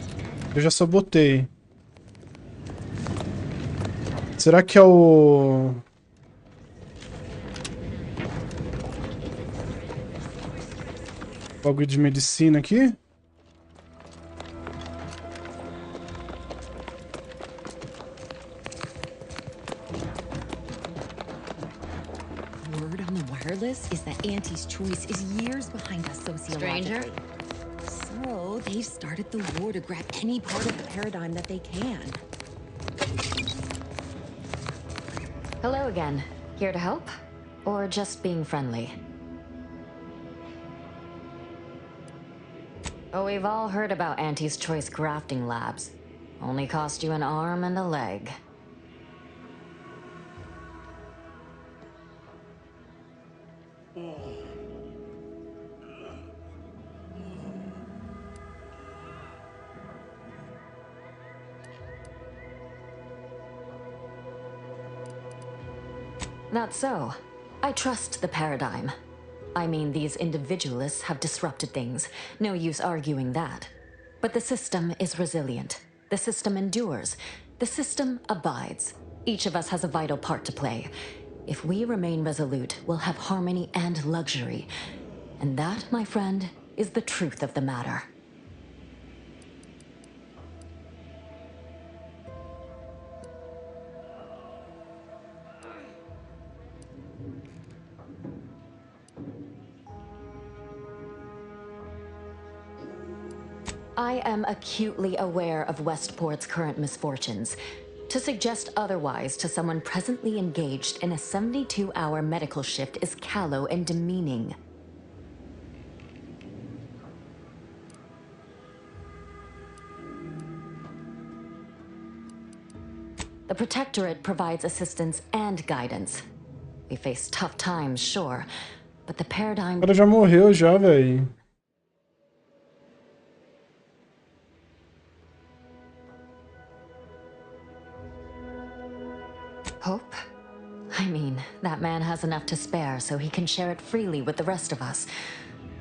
Eu já sabotei. Será que é o... bagulho de medicina aqui?
Word on the wireless is that Auntie's choice is years behind us sociologically. So they've started the war to grab any part of the paradigm that they can.
Hello again. Here to help? Or just being friendly? Oh, we've all heard about Auntie's Choice grafting labs. Only cost you an arm and a leg. That's so. I trust the paradigm. I mean, these individualists have disrupted things. No use arguing that. But the system is resilient. The system endures. The system abides. Each of us has a vital part to play. If we remain resolute, we'll have harmony and luxury. And that, my friend, is the truth of the matter. I am acutely aware of Westport's current misfortunes. To suggest otherwise to someone presently engaged in a 72-hour medical shift is callow and demeaning. The Protectorate provides assistance and guidance. We face tough times, sure, but the paradigm...
O cara já morreu já, velho.
Hope? I mean, that man has enough to spare so he can share it freely with the rest of us.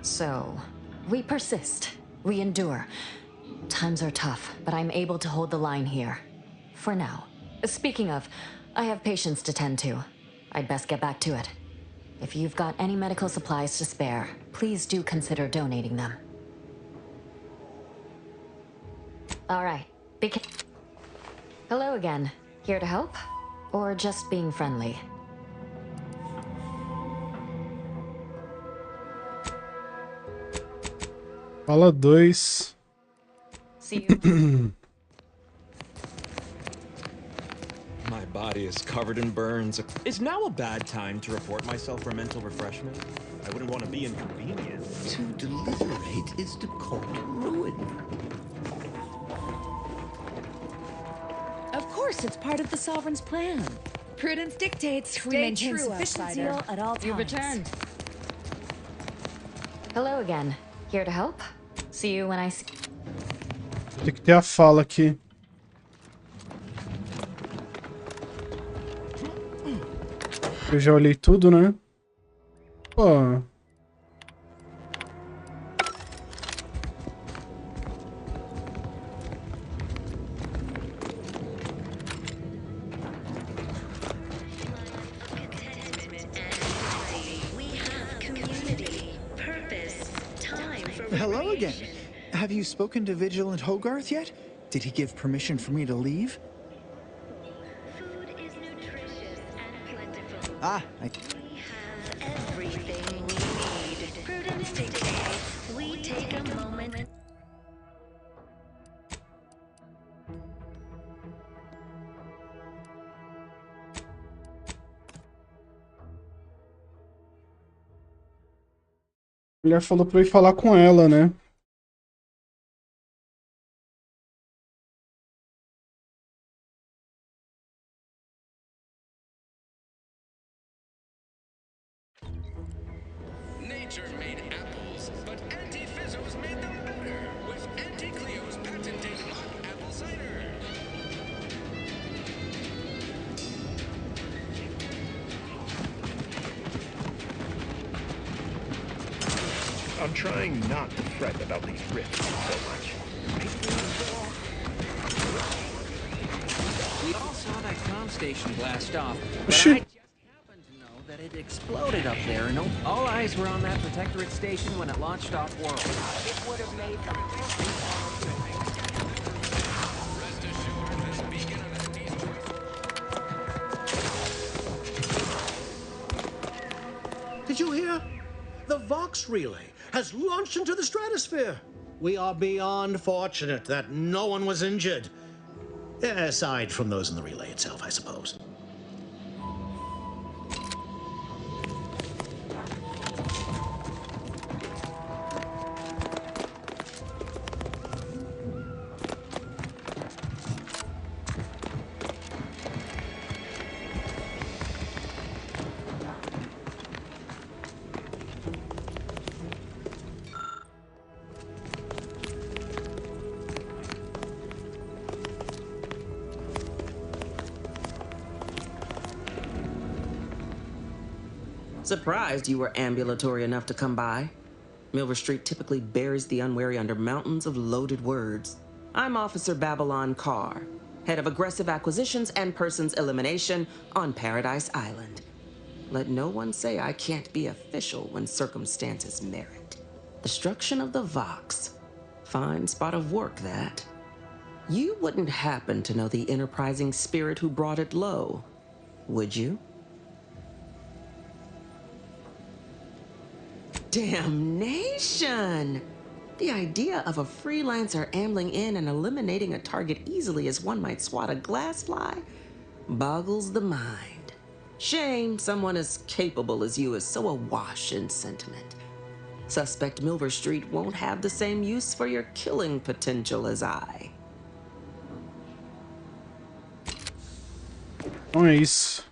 So, we persist. We endure. Times are tough, but I'm able to hold the line here. For now. Speaking of, I have patients to tend to. I'd best get back to it. If you've got any medical supplies to spare, please do consider donating them. All right. Hello again. Here to help? Or just being friendly?
Fala 2.
See you.
My body is covered in burns.
Is now a bad time to report myself for mental refreshment? I wouldn't want to be inconvenienced.
To deliberate is to court ruin.
Of course, it's part of the Sovereign's plan. Prudence dictates we maintain sufficient zeal at all times.
You've returned. Hello again. Here to help? See you when I see...
Tem que ter a fala aqui. Eu já olhei tudo, né? Pô.
Hello again. Have you spoken to Vigilant Hogarth yet? Did he give permission for me to leave? Ah,
We have everything we need. Prudence dictates we take a moment.
A mulher falou pra eu ir falar com ela, né?
Nature made apples, but Auntie Fizzo's made them better with Auntie Cleo's patented hot apple cider.
I'm trying not to fret about these rifts so much.
We all saw that comm station blast off, but
Oxi.
I just happened to know that it exploded up there, and all eyes were on that Protectorate station when it launched off-world. It would have made
Did you hear? The Vox relay has launched into the stratosphere. We are beyond fortunate that no one was injured. Aside from those in the relay itself, I suppose.
Surprised you were ambulatory enough to come by. Milver Street typically buries the unwary under mountains of loaded words. I'm Officer Babylon Carr, head of aggressive acquisitions and persons elimination on Paradise Island. Let no one say I can't be official when circumstances merit. Destruction of the Vox. Fine spot of work, that. You wouldn't happen to know the enterprising spirit who brought it low, would you? Damnation! The idea of a freelancer ambling in and eliminating a target easily as one might swat a glassfly boggles the mind. Shame someone as capable as you is so awash in sentiment. Suspect Milver Street won't have the same use for your killing potential as I.
Então é isso.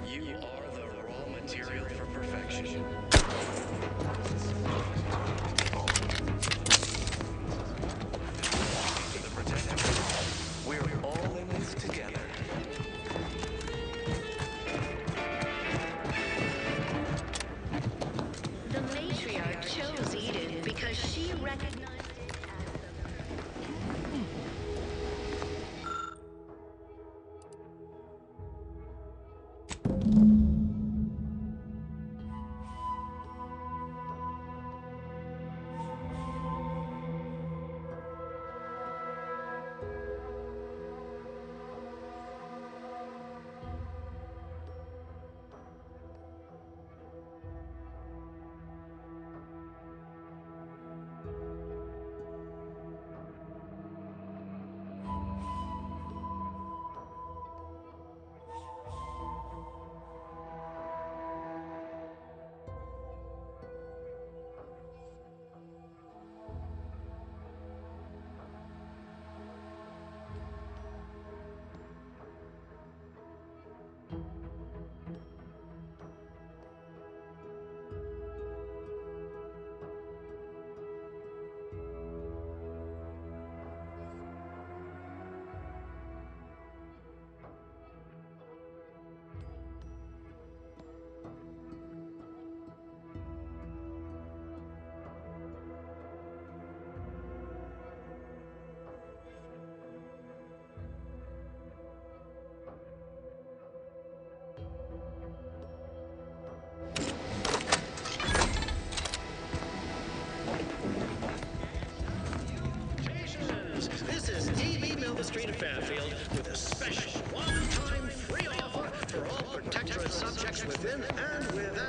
You are the raw material for perfection. The Protectorate. We're all in this together.
The matriarch chose Eden because she recognized it as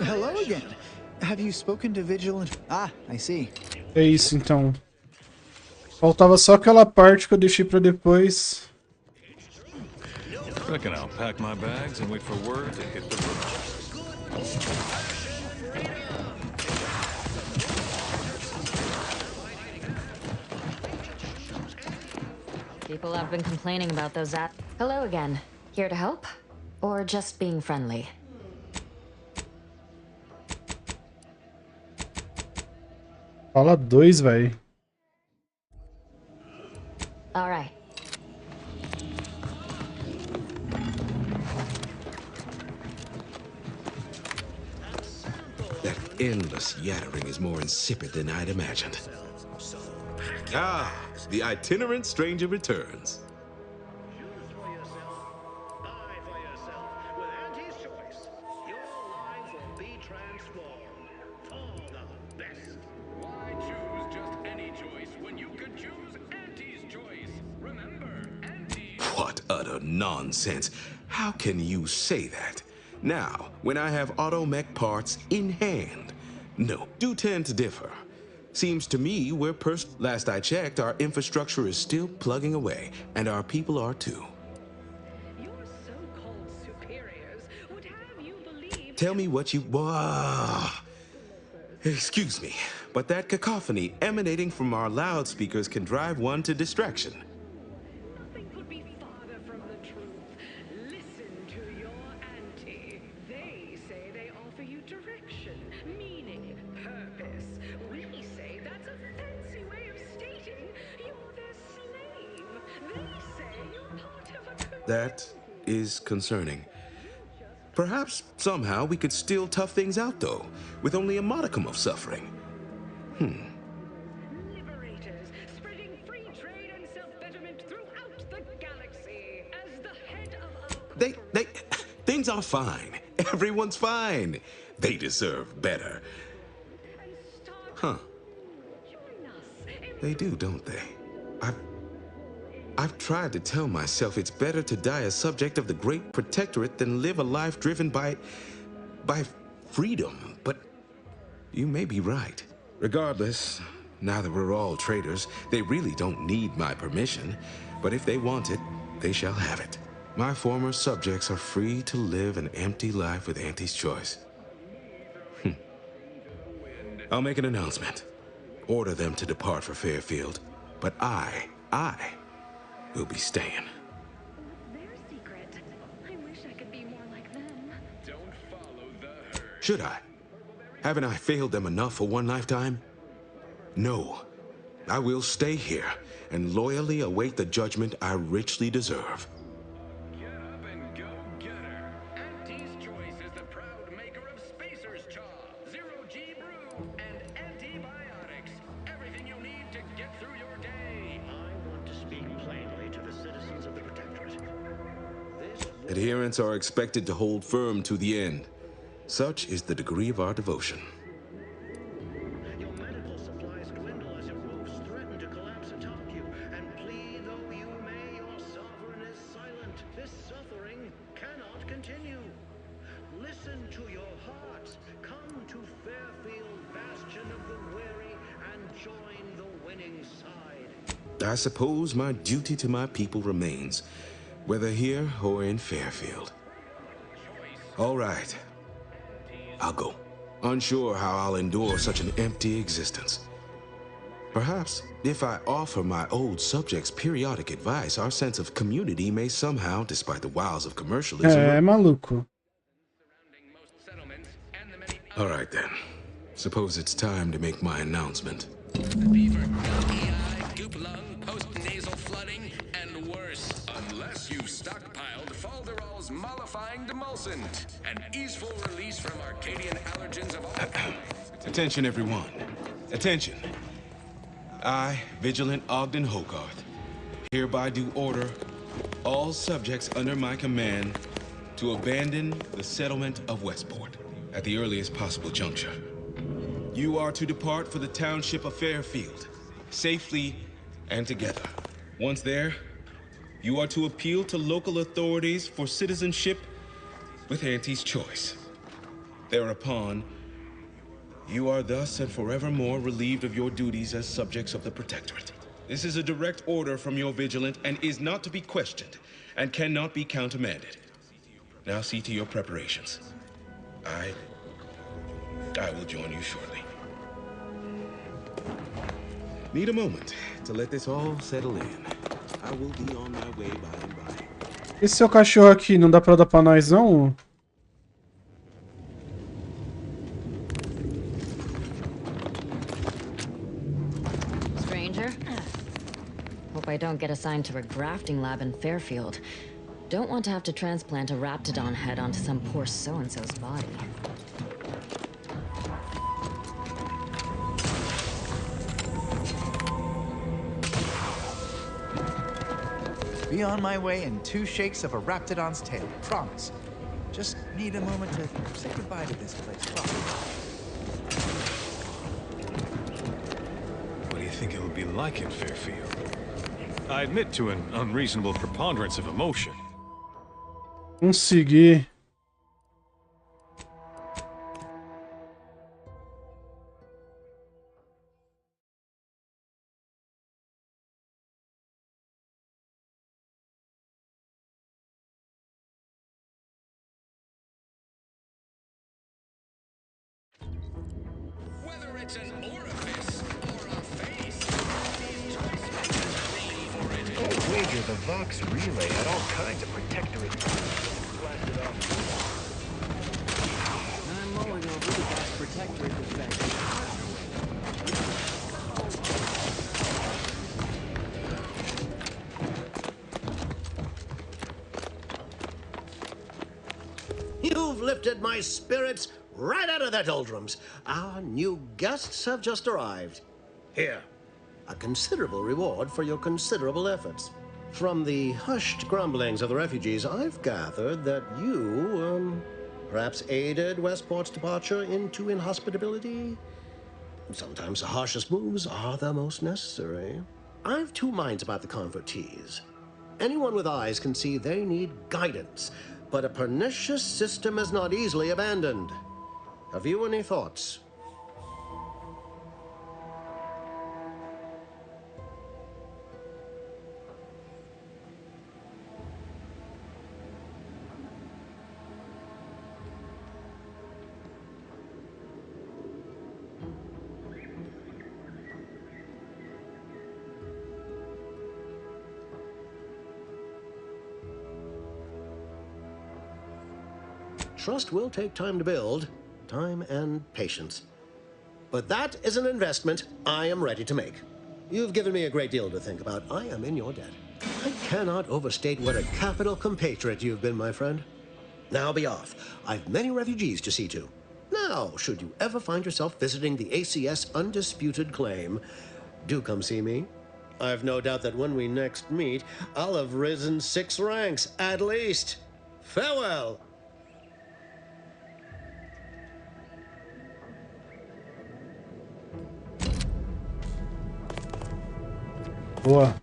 Hello again. Have you spoken to Vigilant? Ah, I see.
É isso então. Faltava só aquela parte que eu deixei pra depois.
Reckon I'll pack my bags and wait for word to hit the road.
People have been complaining about those Hello again. Here to help? Or just being friendly?
Fala 2, velho.
All right.
That endless yattering is more insipid than I'd imagined. Ah, the itinerant stranger returns. What utter nonsense. How can you say that? Now, when I have automech parts in hand. No, do tend to differ. Seems to me last I checked, our infrastructure is still plugging away, and our people are too.
Your so-called superiors would have you believe...
Tell me what you... Excuse me, but that cacophony emanating from our loudspeakers can drive one to distraction.
Nothing could be farther from the truth. Listen to your auntie. They say they offer you direction, meaning, purpose. We say that's a fancy way of stating you're their slave. They say you're part of a community.
That is concerning. Perhaps somehow we could still tough things out, though, with only a modicum of suffering.
Liberators, spreading free trade and self-betterment throughout the galaxy. As the head of our...
Things are fine. Everyone's fine. They deserve better. Huh. They do, don't they? I've tried to tell myself it's better to die a subject of the Great Protectorate than live a life driven by freedom, but you may be right. Regardless, now that we're all traitors, they really don't need my permission, but if they want it, they shall have it. My former subjects are free to live an empty life with Auntie's choice. I'll make an announcement. Order them to depart for Fairfield, but I will be staying.
Their secret. I wish I could be more like them. Don't follow the herd.
Should I? Haven't I failed them enough for one lifetime? No. I will stay here and loyally await the judgment I richly deserve.
Get up and go get her. Auntie's Choice is the proud maker of Spacer's Chaw, Zero-G Brew, and antibiotics. Everything you need to get through your day.
I want to speak plainly to the citizens of the Protectorate.
Adherents are expected to hold firm to the end. Such is the degree of our devotion.
Your medical supplies dwindle as your roofs threaten to collapse atop you, and plead though you may, your sovereign is silent. This suffering cannot continue. Listen to your hearts. Come to Fairfield, bastion of the weary, and join the winning side.
I suppose my duty to my people remains, whether here or in Fairfield. All right. I'll go. Unsure how I'll endure such an empty existence. Perhaps, if I offer my old subjects periodic advice, our sense of community may somehow, despite the wiles of commercialism...
maluco.
All right, then. Suppose it's time to make my announcement.
Beaver, milky-eyed, goop-lung, post-nasal flooding, and worse. Unless you've stockpiled Falderall's mollifying demulcent. An easeful release from Arcadian allergens of all kinds.
Attention, everyone. Attention. I, Vigilant Ogden Hogarth, hereby do order all subjects under my command to abandon the settlement of Westport at the earliest possible juncture. You are to depart for the township of Fairfield, safely and together. Once there, you are to appeal to local authorities for citizenship with Auntie's Choice. Thereupon, you are thus and forevermore relieved of your duties as subjects of the Protectorate. This is a direct order from your Vigilant and is not to be questioned and cannot be countermanded. Now see to your preparations. I will join you shortly. Need a moment to let this all settle in. I will be on my way by and by.
Esse seu cachorro aqui não dá pra dar pra nós, não?
Stranger? Hope I don't get assigned to a grafting lab in Fairfield. Don't want to have to transplant a raptidon head onto some poor so-and-so's body.
Be on my way in 2 shakes of a raptidon's tail, promise. Just need a moment to say goodbye to this place, promise.
What do you think it would be like in Fairfield? I admit to an unreasonable preponderance of emotion.
Consegui.
Whether it's an orifice or a face, these choice makers believe for it.
I'll wager the Vox relay had all kinds of protectorate blasted off.
I'm mulling over the Vox protectorate defense.
You've lifted my spirits right out of their doldrums. Our new guests have just arrived. Here, a considerable reward for your considerable efforts. From the hushed grumblings of the refugees, I've gathered that you, perhaps aided Westport's departure into inhospitability. Sometimes the harshest moves are the most necessary. I've 2 minds about the convertees. Anyone with eyes can see they need guidance, but a pernicious system is not easily abandoned. Have you any thoughts? Trust will take time to build, time and patience. But that is an investment I am ready to make. You've given me a great deal to think about. I am in your debt. I cannot overstate what a capital compatriot you've been, my friend. Now be off. I've many refugees to see to. Now, should you ever find yourself visiting the ACS undisputed claim, do come see me. I've no doubt that when we next meet, I'll have risen 6 ranks, at least. Farewell.
Boa.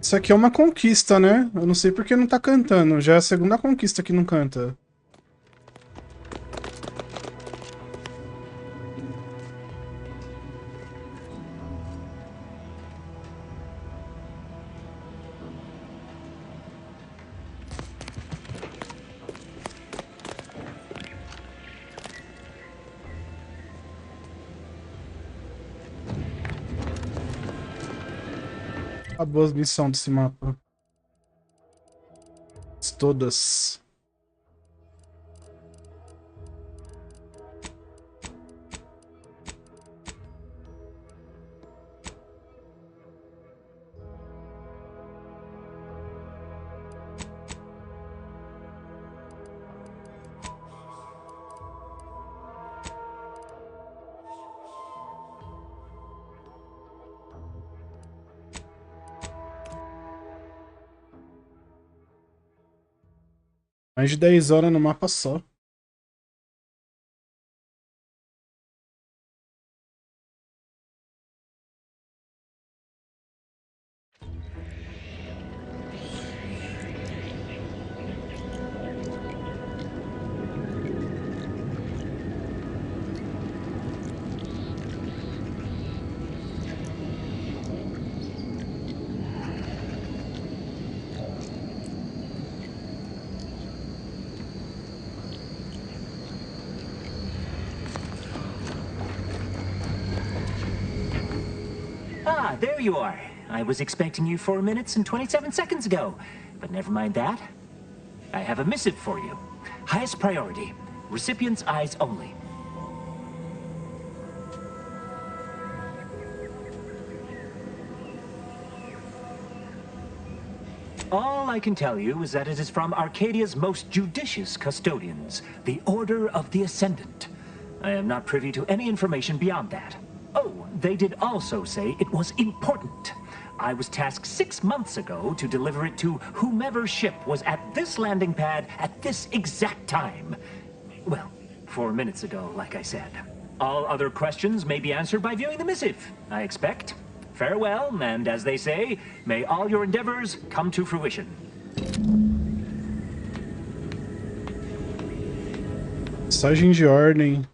Isso aqui é uma conquista, né? Eu não sei porque não tá cantando. Já é a segunda conquista que não canta. Acabou as missões desse mapa. Todas. Mais de 10 horas no mapa só.
Ah, there you are. I was expecting you 4 minutes and 27 seconds ago. But never mind that. I have a missive for you. Highest priority. Recipient's eyes only. All I can tell you is that it is from Arcadia's most judicious custodians, the Order of the Ascendant. I am not privy to any information beyond that. Oh, they did also say it was important. I was tasked 6 months ago to deliver it to whomever ship was at this landing pad at this exact time. Well, 4 minutes ago, like I said. All other questions may be answered by viewing the missive, I expect. Farewell, and as they say, may all your endeavors come to fruition.
Mensagem de ordem.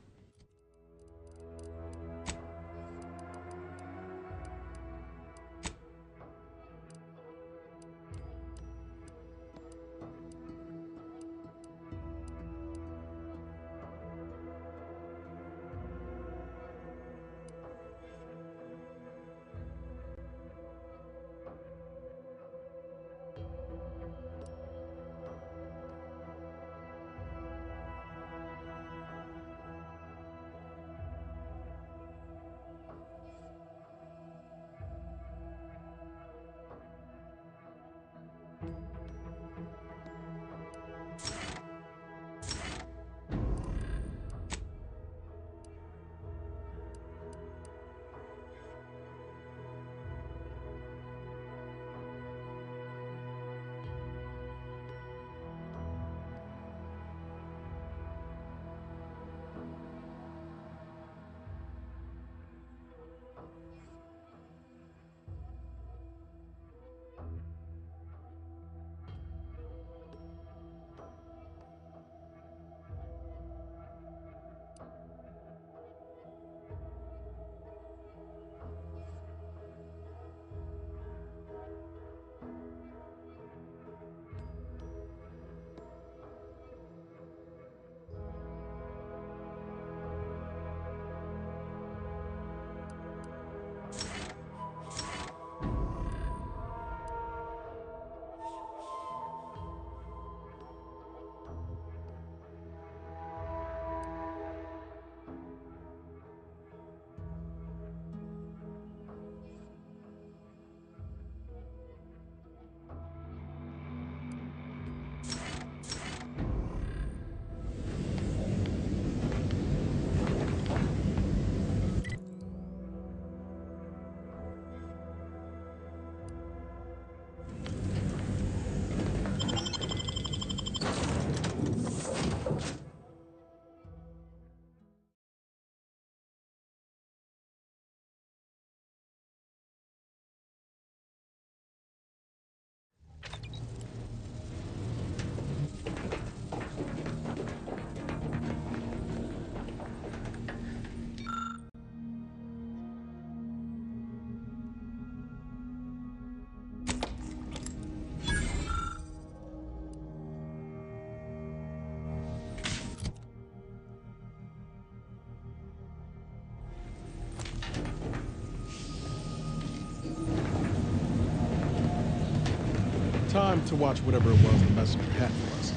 Time to watch whatever it was the messenger had for us.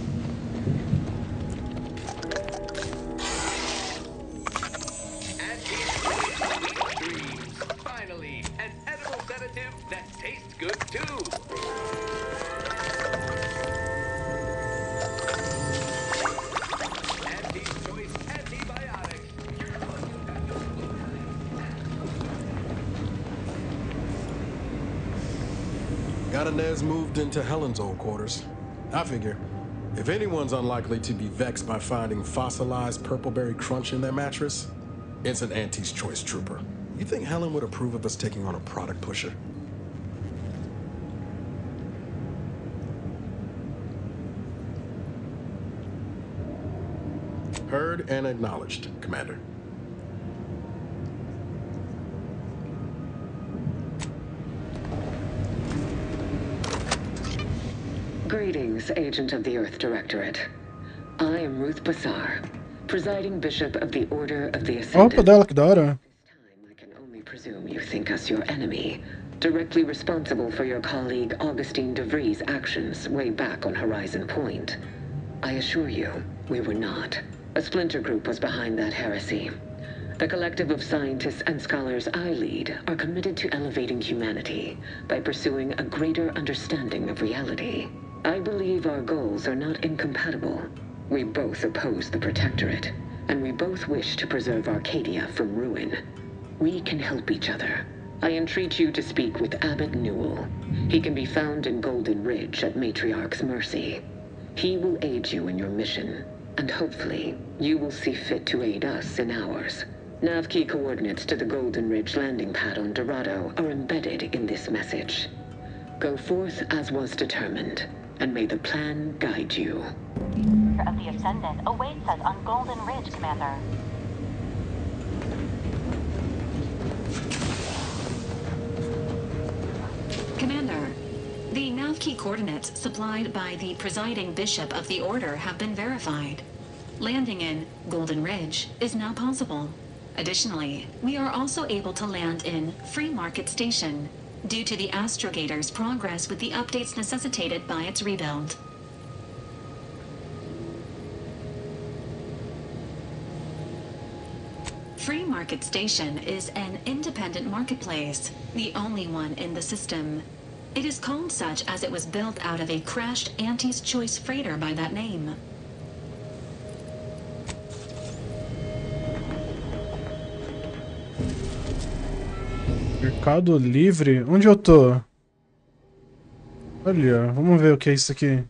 Finally, an edible sedative that tastes good too. Anti-choice antibiotics.
Got Inez moved into Helen's old quarters. I figure, if anyone's unlikely to be vexed by finding fossilized purpleberry crunch in their mattress, it's an Auntie's Choice trooper. You think Helen would approve of us taking on a product pusher? Heard and acknowledged, Commander.
Greetings, Agent of the Earth Directorate. I am Ruth Bassar, presiding Bishop of the Order of the Ascendant.
Opa, dela, que da hora.
assume you think us your enemy, directly responsible for your colleague Augustine DeVries' actions way back on Horizon Point. I assure you, we were not. A splinter group was behind that heresy. The collective of scientists and scholars I lead are committed to elevating humanity by pursuing a greater understanding of reality. I believe our goals are not incompatible. We both oppose the Protectorate, and we both wish to preserve Arcadia from ruin. We can help each other. I entreat you to speak with Abbot Newell. He can be found in Golden Ridge at Matriarch's mercy. He will aid you in your mission, and hopefully, you will see fit to aid us in ours. Nav key coordinates to the Golden Ridge landing pad on Dorado are embedded in this message. Go forth as was determined, and may the plan guide you.
Of the Ascendant awaits us on Golden Ridge, Commander.
Commander, the nav key coordinates supplied by the presiding bishop of the Order have been verified. Landing in Golden Ridge is now possible. Additionally, we are also able to land in Free Market Station, due to the Astrogator's progress with the updates necessitated by its rebuild. Free Market Station is an independent marketplace, the only one in the system. It is called such as it was built out of a crashed Auntie's Choice freighter by that name.
Mercado Livre? Onde eu tô? Olha, vamos ver o que é isso aqui.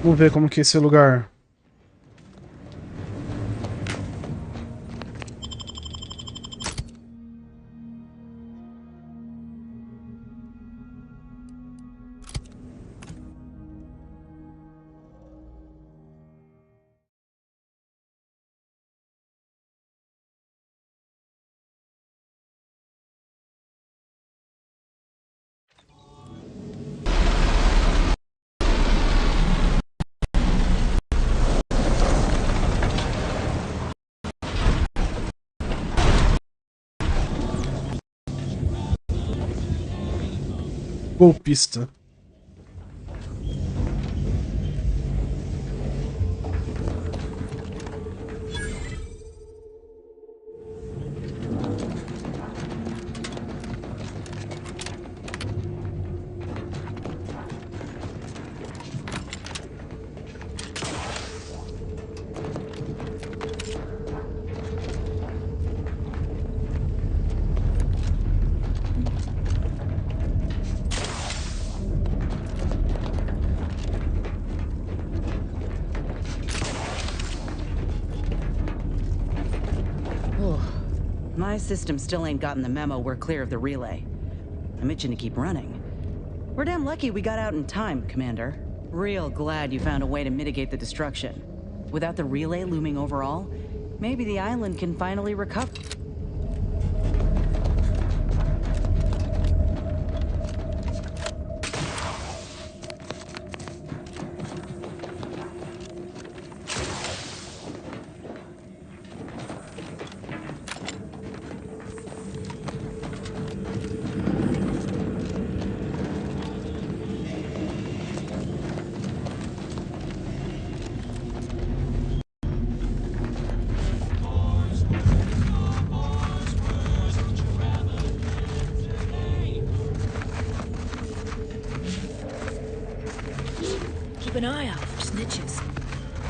Vamos ver como que é esse lugar. Golpista.
My system still ain't gotten the memo we're clear of the relay. I'm itching to keep running. We're damn lucky we got out in time, Commander. Real glad you found a way to mitigate the destruction. Without the relay looming over all, maybe the island can finally recover.
Keep an eye out for snitches.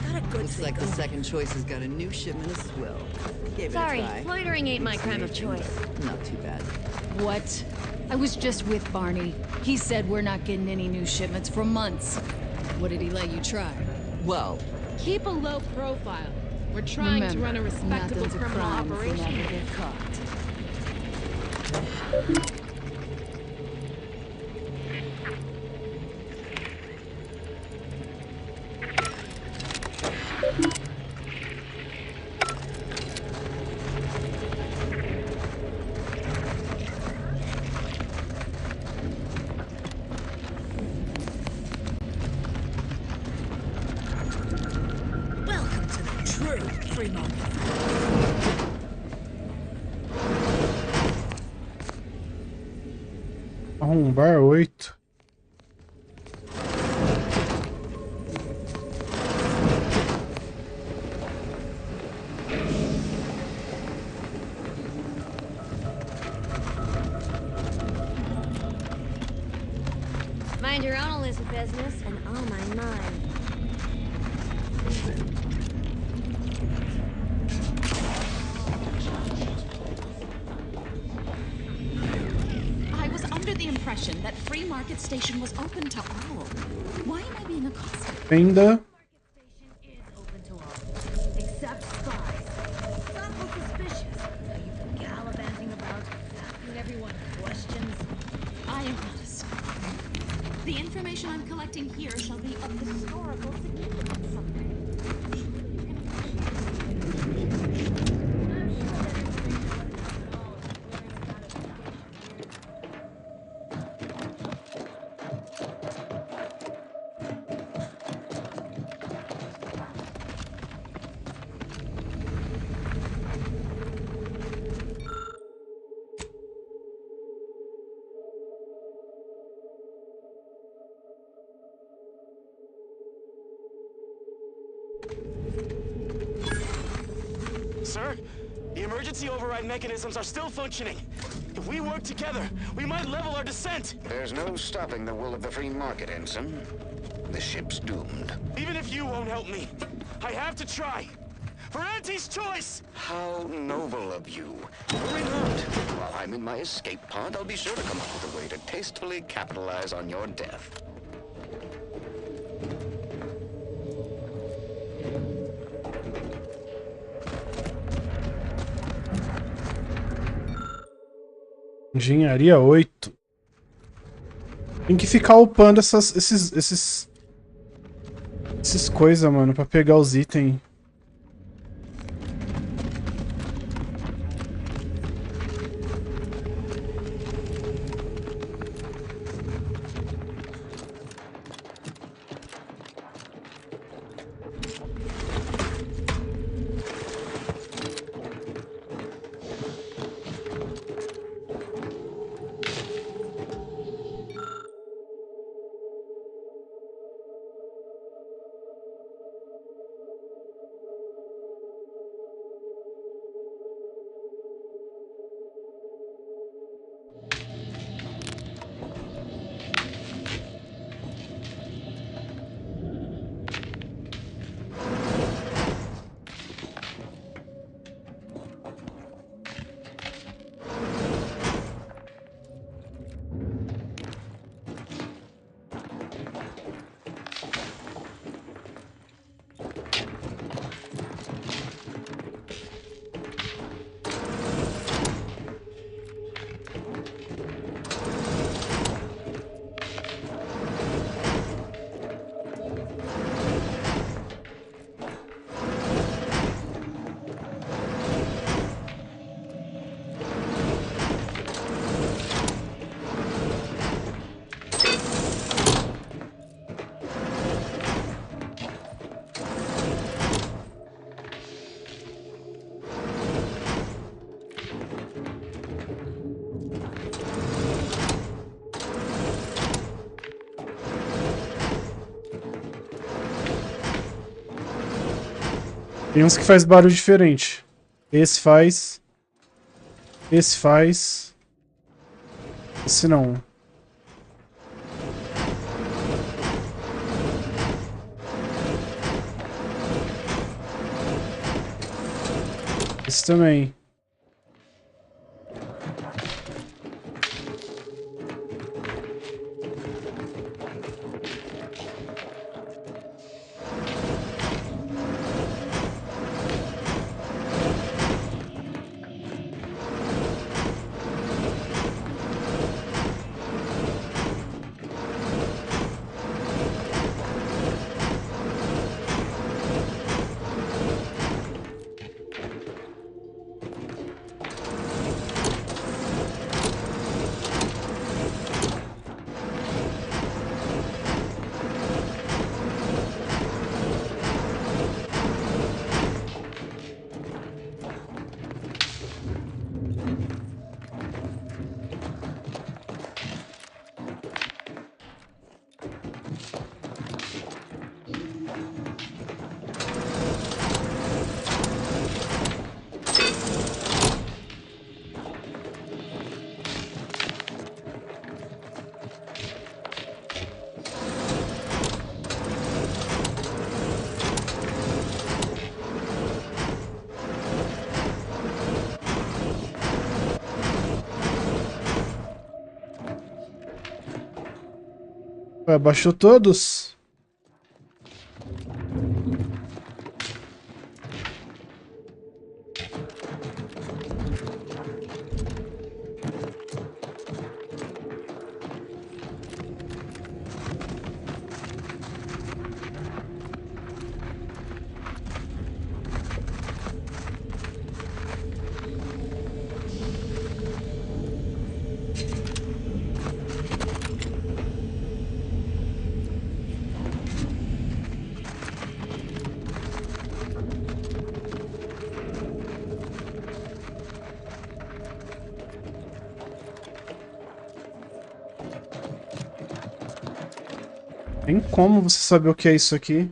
Got a good
Looks like the second choice has got a new shipment of swill. Gave
Sorry,
it a try.
loitering ain't my crime of choice.
Not too bad.
What? I was just with Barney. He said we're not getting any new shipments for months. What did he let you try?
Well,
Keep a low profile.
We're trying to
Remember,
run a respectable
nothing's a
criminal
crime if we
operation.
never get caught.
Welcome to the true free market.
Arrombar 8.
Mind your own illicit business, and I'll mind mine.
I was under the impression that Free Market Station was open to all. Why am I being accosted?
Ainda.
Open to all, except spies. Not look suspicious. Are you gallivanting about, asking everyone questions?
I am not a spy. The information I'm collecting here shall be of historical significance someday.
Sir, the emergency override mechanisms are still functioning. If we work together, we might level our descent.
There's no stopping the will of the free market, Ensign. The ship's doomed.
Even if you won't help me, I have to try. For Auntie's choice!
How noble of you. Worry not. While I'm in my escape pod, I'll be sure to come up with a way to tastefully capitalize on your death.
Engenharia 8. Tem que ficar upando esses coisas, mano, pra pegar os itens. Tem uns que faz barulho diferente. Esse faz. Esse faz. Esse não. Esse também. Ué, baixou todos? Tem como você saber o que é isso aqui?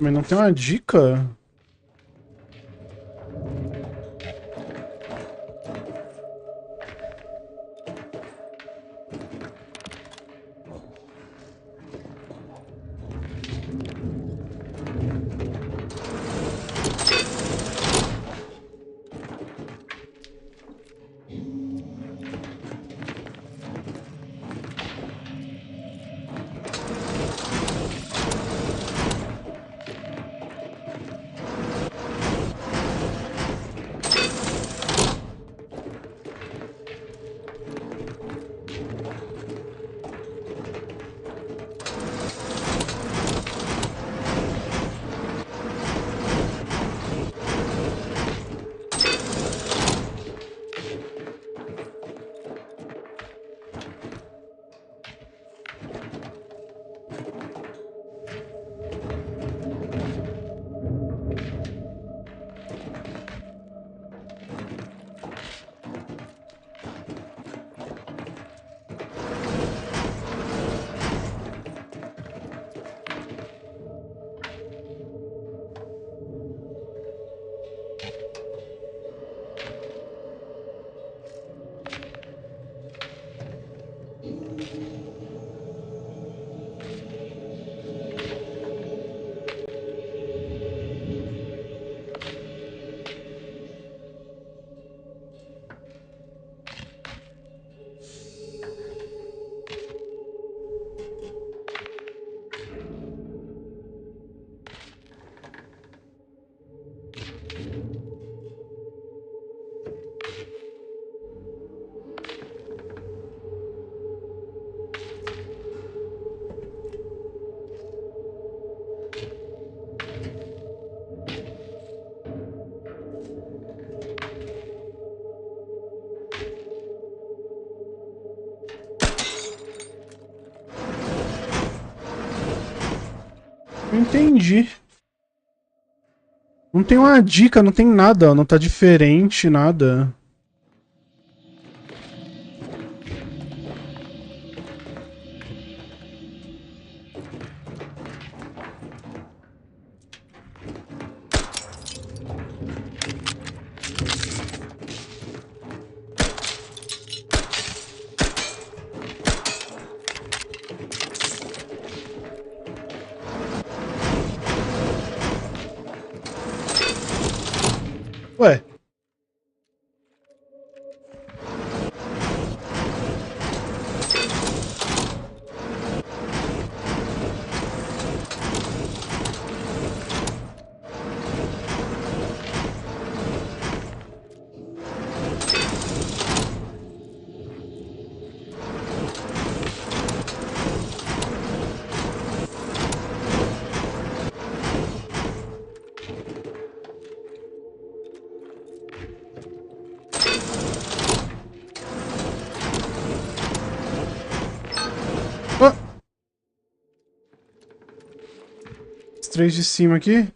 Mas não tem uma dica? Não entendi. Não tem uma dica, não tem nada, ó, não tá diferente, nada. Ué. Os três de cima aqui.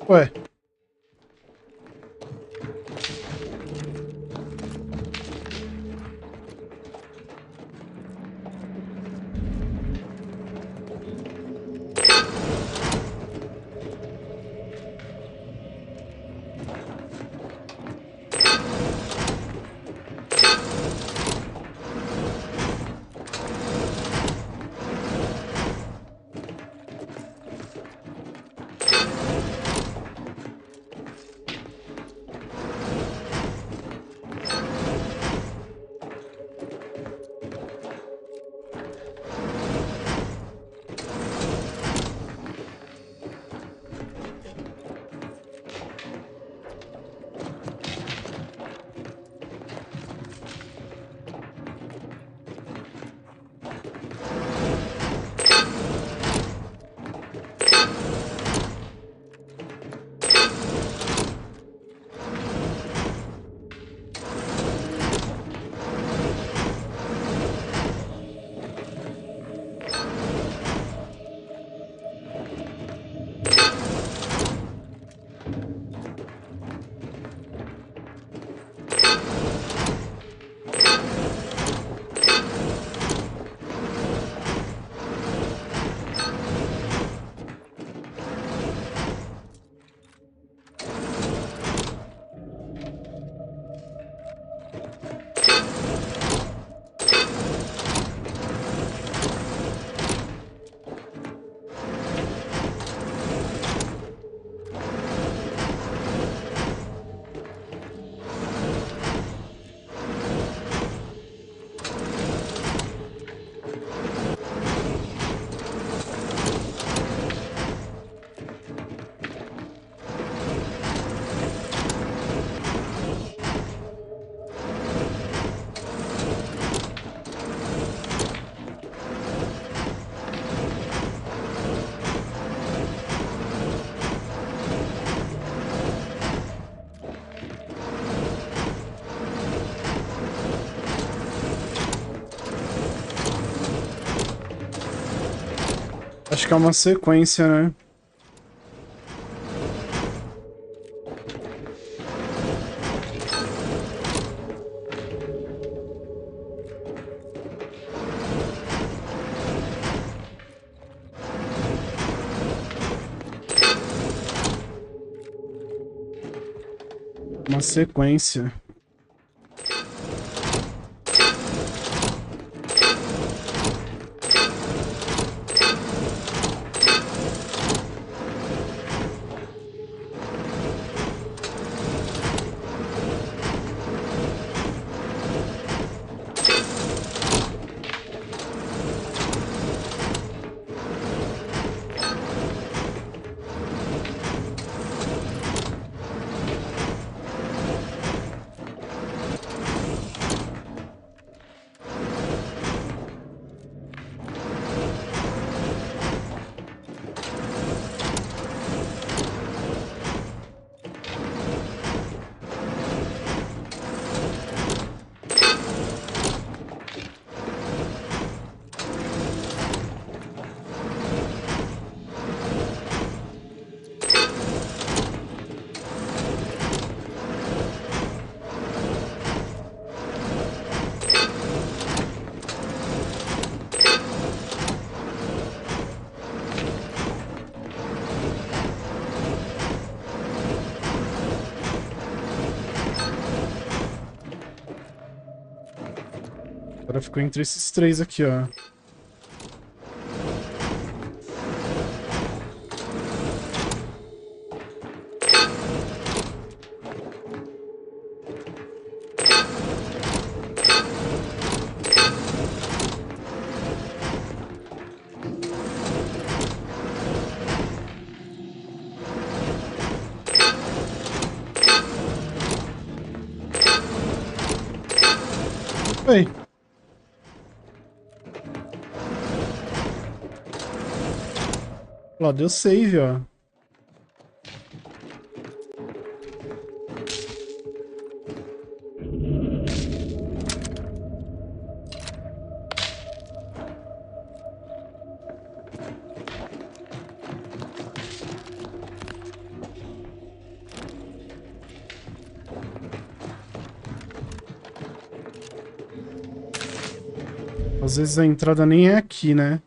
Ué. Acho que é uma sequência, né? Uma sequência. Agora ficou entre esses três aqui, ó. Oi. Ó, deu save, ó. Às vezes a entrada nem é aqui, né?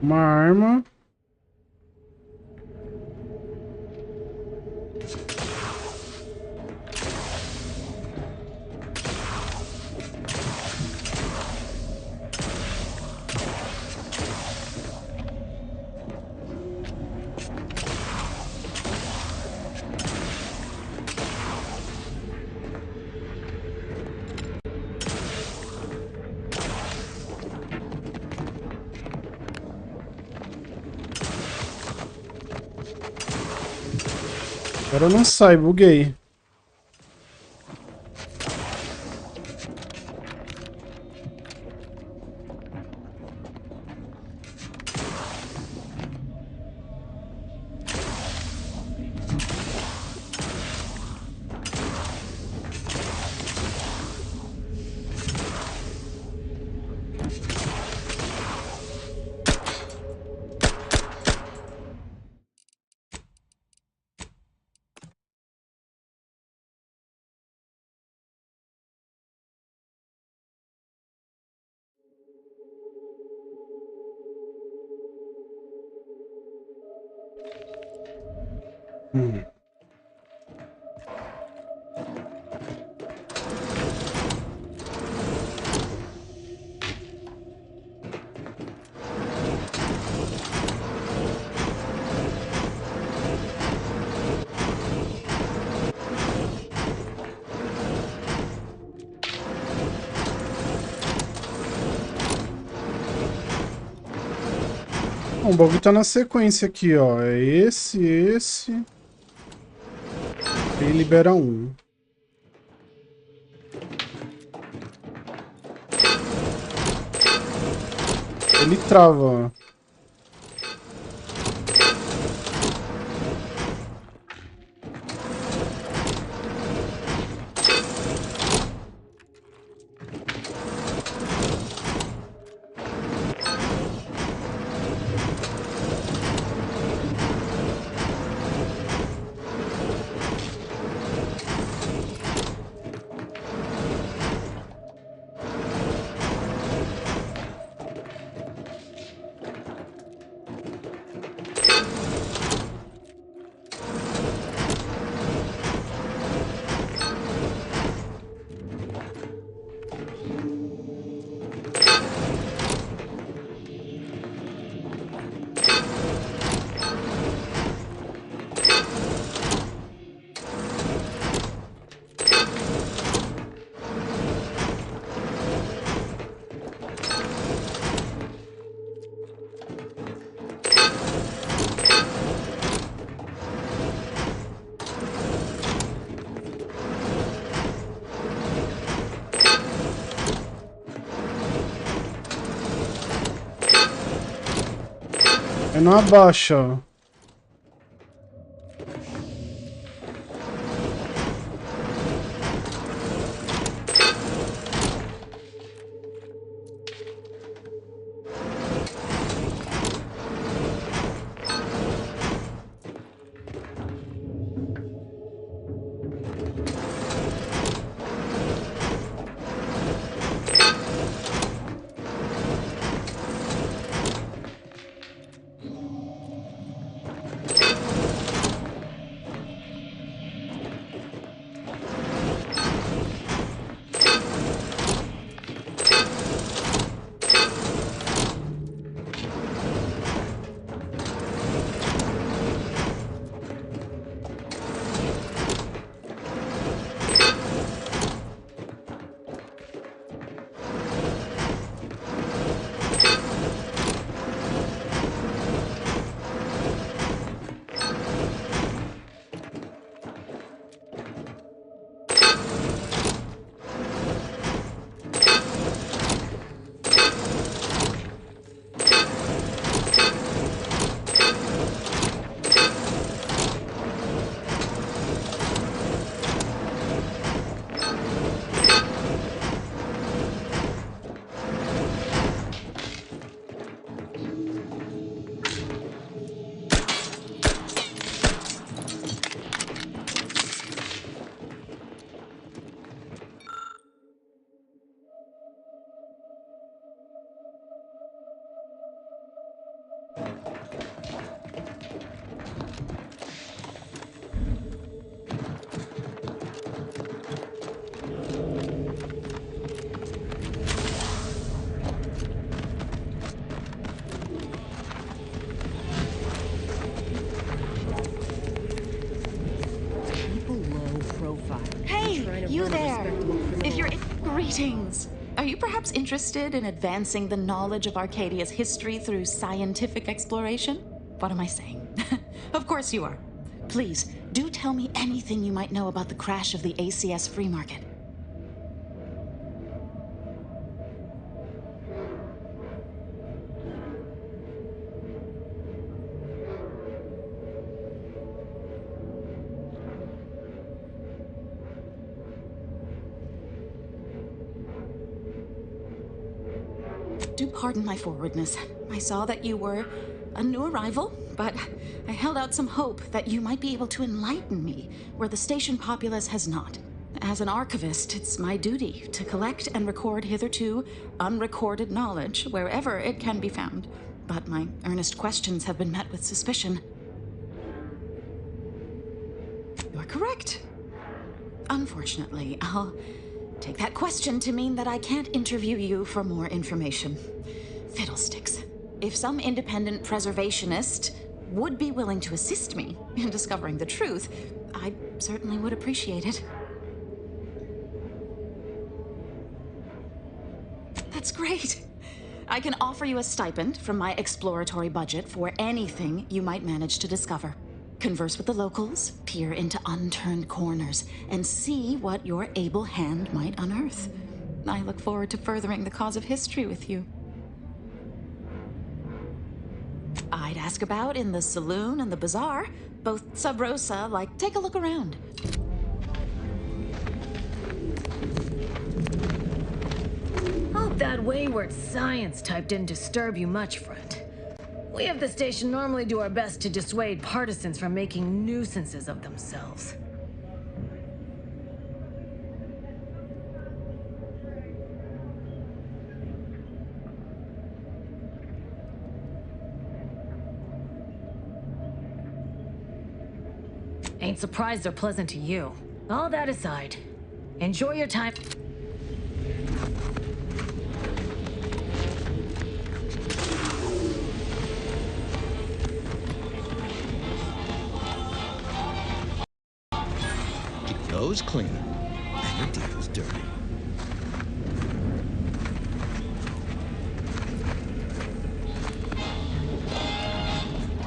Uma arma. Agora não sai, buguei. Bom, o bagulho tá na sequência aqui, ó. É esse. E libera um. Ele trava, ó. Não abaixa, ó.
Hey, you there! If you're greetings! Are you perhaps interested in advancing the knowledge of Arcadia's history through scientific exploration? What am I saying? Of course you are. Please, do tell me anything you might know about the crash of the ACS free market. Do pardon my forwardness. I saw that you were a new arrival, but I held out some hope that you might be able to enlighten me where the station populace has not. As an archivist, it's my duty to collect and record hitherto unrecorded knowledge wherever it can be found. But my earnest questions have been met with suspicion. correct. Unfortunately, I'll take that question to mean that I can't interview you for more information. Fiddlesticks. If some independent preservationist would be willing to assist me in discovering the truth, I certainly would appreciate it. That's great. I can offer you a stipend from my exploratory budget for anything you might manage to discover. Converse with the locals, peer into unturned corners, and see what your able hand might unearth. I look forward to furthering the cause of history with you. I'd ask about in the saloon and the bazaar. Both Sub Rosa, take a look around.
Hope that wayward science type didn't disturb you much, friend. We of the station normally do our best to dissuade partisans from making nuisances of themselves. Ain't surprised they're pleasant to you. All that aside, enjoy your time.
Goes clean, and your deal's dirty.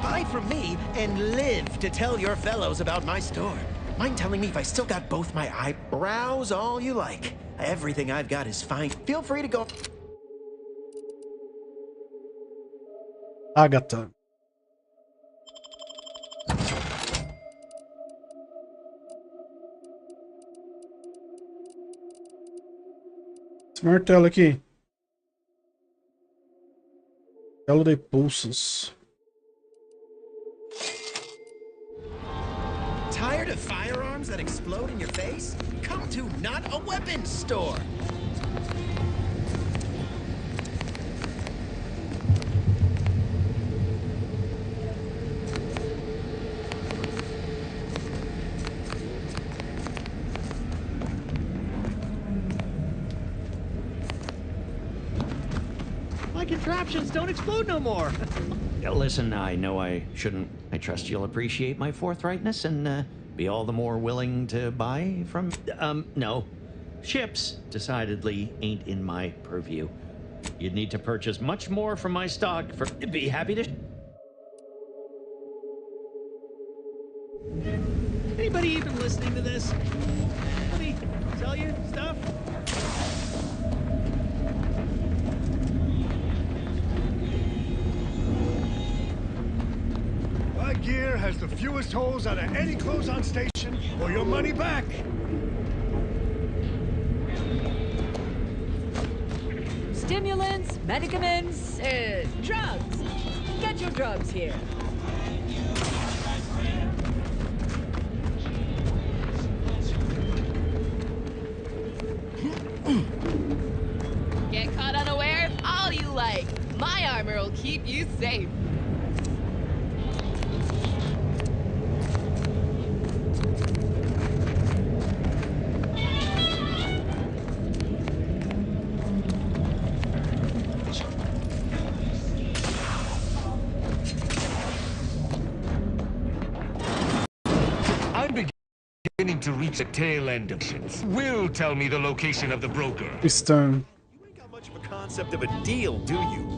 Buy from me and live to tell your fellows about my store. Mind telling me if I still got both my eyebrows? All you like. Everything I've got is fine. Feel free to go.
Agatha. Esse martelo aqui. Martelo de pulsos.
Tired of firearms that explode in your face? Come to Not a Weapons Store.
My contraptions don't explode no more.
Listen, I know I shouldn't. I trust you'll appreciate my forthrightness and be all the more willing to buy from... no. Ships decidedly ain't in my purview. You'd need to purchase much more from my stock for... Be happy to...
Anybody even listening to this? Let me sell you stuff?
My gear has the fewest holes out of any close-on station, or your money back.
Stimulants, medicaments, drugs. Get your drugs here.
Get caught unaware? All you like. My armor will keep you safe.
Beginning to reach the tail end of it. Will ttell me the location of the broker.
Stone.
Much of a concept of a deal, do you?